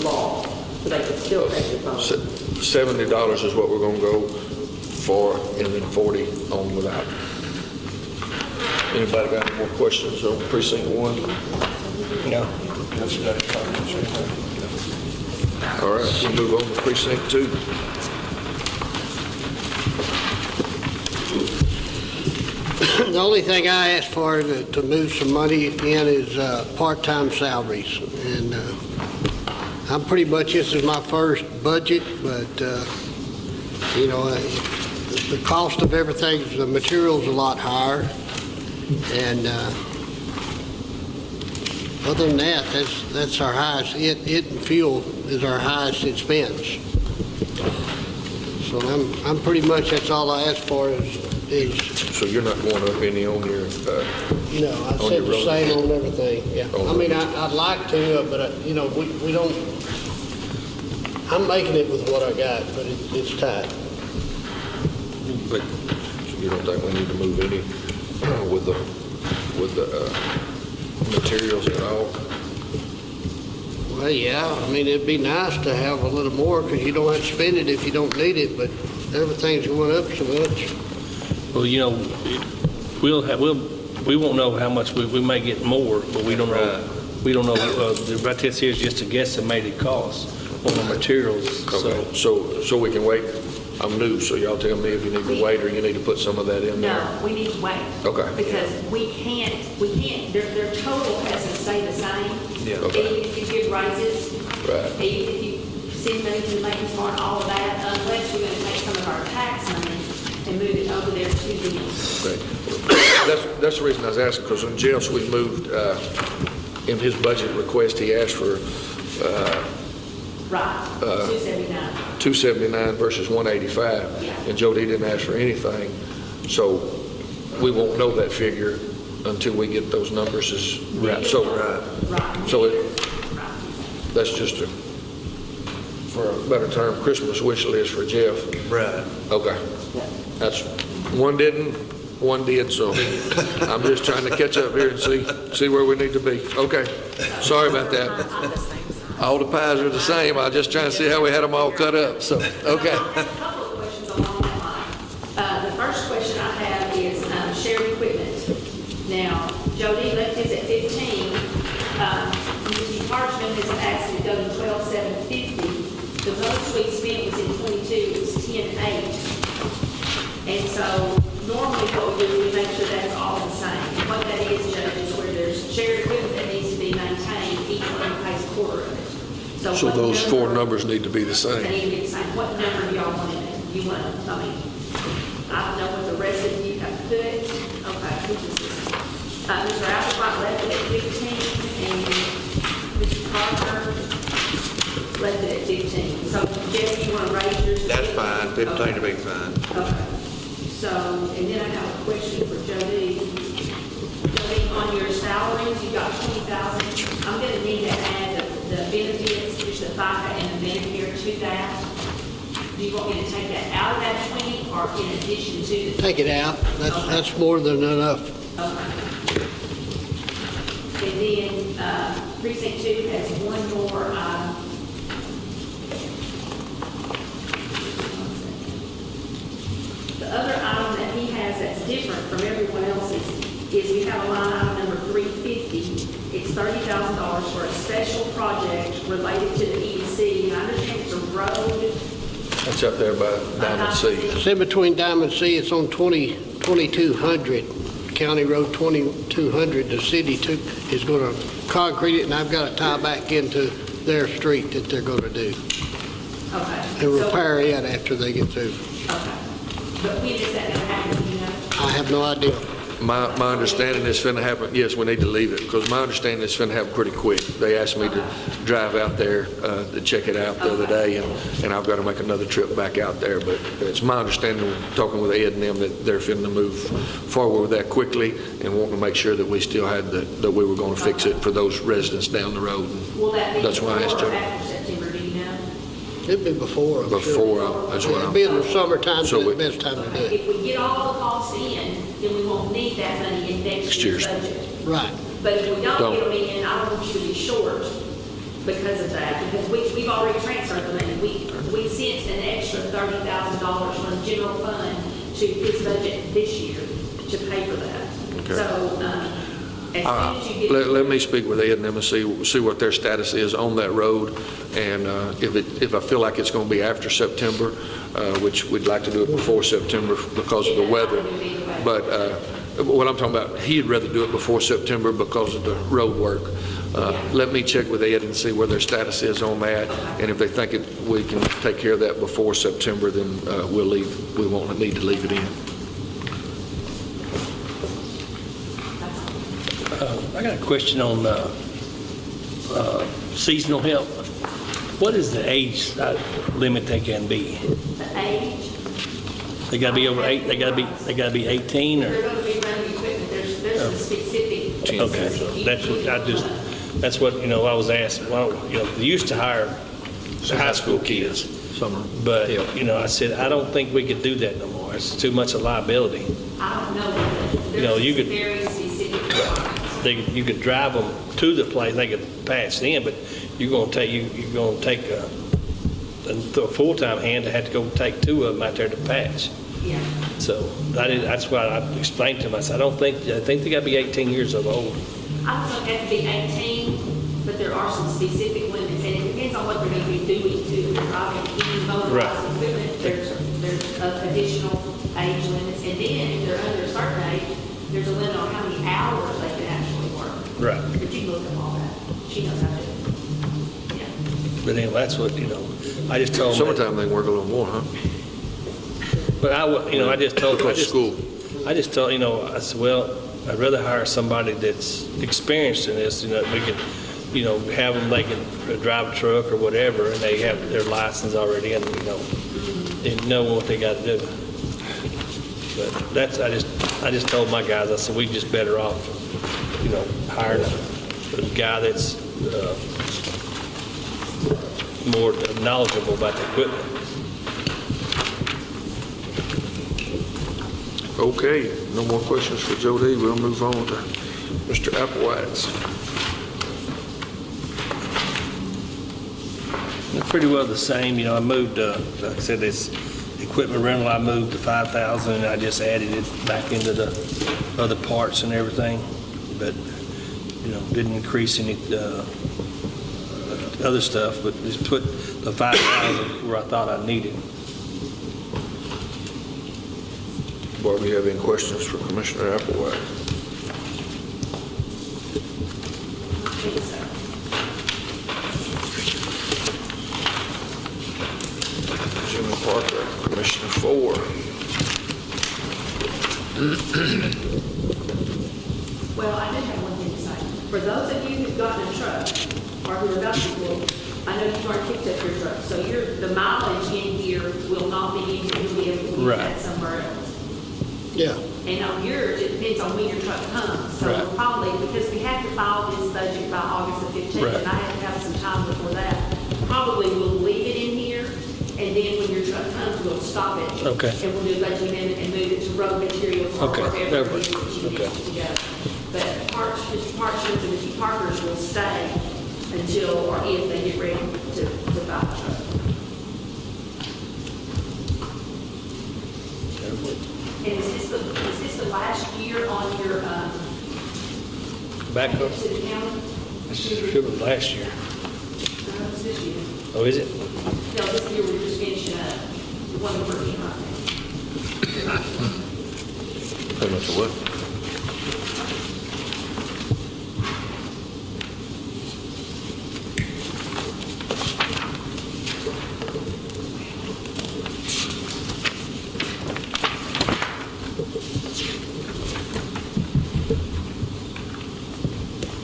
law, so they can still take your phone. $70 is what we're going to go for, and then 40 on without. Anybody got any more questions on precinct 1? No. All right, we'll move on to precinct 2. The only thing I asked for to move some money in is part-time salaries. And I'm pretty much, this is my first budget, but, you know, the cost of everything, the material's a lot higher. And other than that, that's our highest, it and fuel is our highest expense. So I'm pretty much, that's all I asked for is. So you're not going up any on your, No, I said the same on everything, yeah. I mean, I'd like to, but, you know, we don't, I'm making it with what I got, but it's tight. but you don't think we need to move any with the materials at all? Well, yeah, I mean, it'd be nice to have a little more, because you don't have to spend it if you don't need it, but everything's going up so much. Well, you know, we won't know how much, we may get more, but we don't know. We don't know, the right test here is just a guesstimated cost on the materials, Okay, so we can wait. I'm new, so y'all tell me if you need to wait or you need to put some of that in there. No, we need to wait. Okay. Because we can't, their total has to stay the same. Yeah. Okay. Even if you give raises. Right. Even if you send money to the maintenance fund, all of that, unless we're going to take some of our tax money and move it over there to them. Okay. That's the reason I was asking, because in Jeff's, we moved, in his budget request, he asked for Right, 279. 279 versus 185. Yeah. And Jody didn't ask for anything. So we won't know that figure until we get those numbers. Right. So Right. That's just for a better term, Christmas wish list for Jeff. Right. Okay. That's, one didn't, one did, so I'm just trying to catch up here and see where we need to be. Okay. Sorry about that. All the pies are the same. I was just trying to see how we had them all cut up, so, okay. I have a couple of questions along that line. The first question I have is shared equipment. Now, Jody left his at 15. Mr. Parchman has asked me to go to 12,750. The most we spent was in 22, it was 10,8. And so normally what we do is we make sure that's all the same. And what that is, Judge, is where there's shared equipment that needs to be maintained, each one pays a quarter of it. So what those number- four numbers need to be the They same. need to be the same. What number do y'all want in it? You want, I mean, I don't know what the rest of you have put. Okay, which is this? Mr. Applewhite left it at 15, and Mr. Parker left it at 15. So, Jeff, you want to raise yours? That's fine, 15 to be fine. Okay. So, and then I have a question for Jody. Jody, on your salaries, you got 20,000. I'm going to need to add the benefits, which the FICA and the Medicare to that. Do you want me to take that out of that 20 or in addition to the? Take it out. That's more than enough. Okay. And then, precinct 2 has one more, the other item that he has that's different from everyone else's is we have a line item number 350. It's $30,000 for a special project related to the EDC. And I understand it's a road. That's up there by Diamond C. It's in between Diamond C. It's on 2200, County Road 2200. The city is going to concrete it, and I've got to tie back into their street that they're going to do. Okay. And repair it after they get through. Okay. But when is that going to happen, you know? I have no idea. My understanding is finna happen, yes, we need to leave it, because my understanding is finna happen pretty quick. They asked me to drive out there to check it out the other day, and I've got to make another trip back out there. But it's my understanding, talking with Ed and them, that they're finna move forward with that quickly and wanting to make sure that we still had that we were going to fix it for those residents down the road. Will that be That's why I asked before or you. after September, do you know? It'd be before. I'm sure. Before, that's what It'd I'm. be in the summertime, So so we- the best time to do it. If we get all the costs in, then we won't need that money in next year's budget. Right. But if we don't Don't. get them in, I don't want you to be short because of that, because we've already transferred the money. We sent an extra $30,000 from the general fund to his budget this year to pay for that. Okay. So, as soon as you get. Let me speak with Ed and them and see what their status is on that road. And if I feel like it's going to be after September, which we'd like to do it before September because of the weather. But what I'm talking about, he'd rather do it before September because of the road work. Let me check with Ed and see where their status is on that. And if they think we can take care of that before September, then we'll leave. We won't need to leave it in. I got a question on seasonal help. What is the age limit they can be? The age, They got to be over 8. They got to be 18 or. they're going to be running equipment. There's some specific. Okay, that's what I was asked. Well, they used to hire high school kids, but I said I don't think we could do that no more. It's too much a liability. I don't know. You could. Very specific requirements. You could drive them to the place, they could patch in, but you're going to take a full-time hand to have to go take 2 of them out there to patch. Yeah. So that's why I explained to them. I said, I think they got to be 18 years old. I don't know if it has to be 18, but there are some specific limits, and it depends on what they're going to be doing too. Driving any motorized equipment, there's additional age limits, and then if they're under a certain age, there's a limit on how many hours they can actually work. Right. But you can look at all that. She knows how to do it. Yeah. But anyway, that's what, I just told them. Summertime they can work a little more, huh? But I just told them. School. I just told, I said, well, I'd rather hire somebody that's experienced in this, we can, have them, they can drive a truck or whatever, and they have their license already, and, they know what they got to do. But I just told my guys, I said, we just better off, hiring a guy that's more knowledgeable about the equipment. Okay, no more questions for Jody. We'll move on to Mr. Applewhite's. Pretty well the same, I moved, like I said, this equipment rental, I moved to 5,000, and I just added it back into the other parts and everything, but, didn't increase any other stuff, but just put the 5,000 where I thought I needed. Barbie, you have any questions for Commissioner Applewhite? Jimmy Parker, Commissioner. FY2024. Well, I do have one thing to say. For those of you who've gotten a truck, or who are about to, well, I know you've already picked up your truck, so the mileage in here will not be in here, you'll be able to get that somewhere else. Yeah. And on yours, it depends on when your truck comes. So we'll probably, because we have to file this budget by August the 15th, and I have to have some time before that, probably we'll leave it in here, and then when your truck comes, we'll stop it. Okay. And we'll do a budget amendment and move it to road materials or Okay, wherever that it works. is that you need Okay. it to go. But Mr. Parchment and Mr. Parkers will stay until, or if they get ready to buy the truck. And is this the last year on your, Backhoe? to the county? Should have last year. No, it's this year. Oh, is it? No, this year we're just finishing up the one we're working on. How much of what?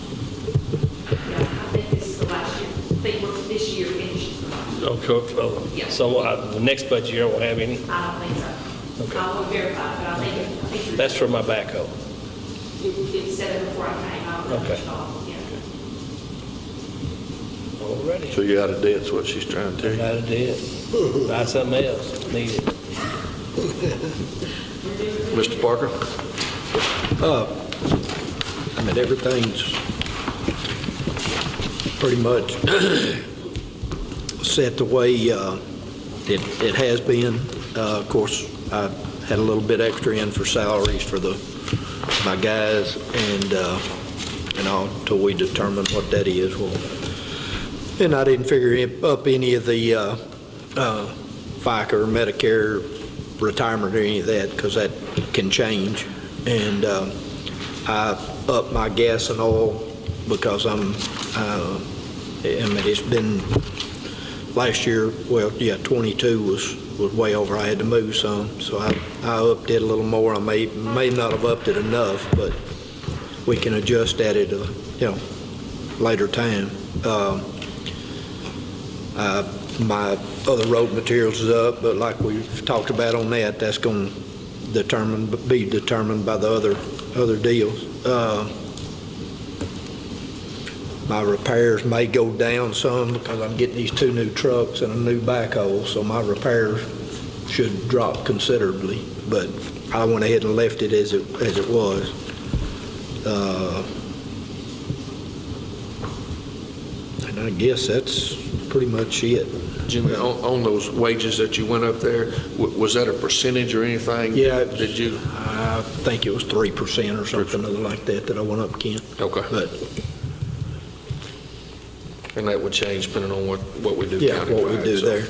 Yeah, I think this is the last year. I think this year finishes the last year. Okay. Yeah. So the next budget year I won't have any? I don't think so. Okay. I will verify, but I think you're. That's for my backhoe. It said it before I came out. Okay. Yeah. Already. So you're out of debt, is what she's trying to tell you. Out of debt. Buy something else. Need it. Mr. Parker? I mean, everything's pretty much set the way it has been. Of course, I had a little bit extra in for salaries for my guys, and until we determine what that is. And I didn't figure up any of the FICA or Medicare retirement or any of that, because that can change. And I upped my gas and oil because I mean, it's been, last year, 22 was way over. I had to move some, so I upped it a little more. I may not have upped it enough, but we can adjust that at a later time. My other road materials is up, but like we've talked about on that, that's going to be determined by the other deals. My repairs may go down some because I'm getting these 2 new trucks and a new backhoe, so my repairs should drop considerably. But I went ahead and left it as it was. And I guess that's pretty much it. Jimmy, on those wages that you went up there, was that a percentage or anything? Yeah. Did you? I think it was 3% or something like that I went up, Kent. Okay. But And that would change depending on what we do. yeah, what we do there.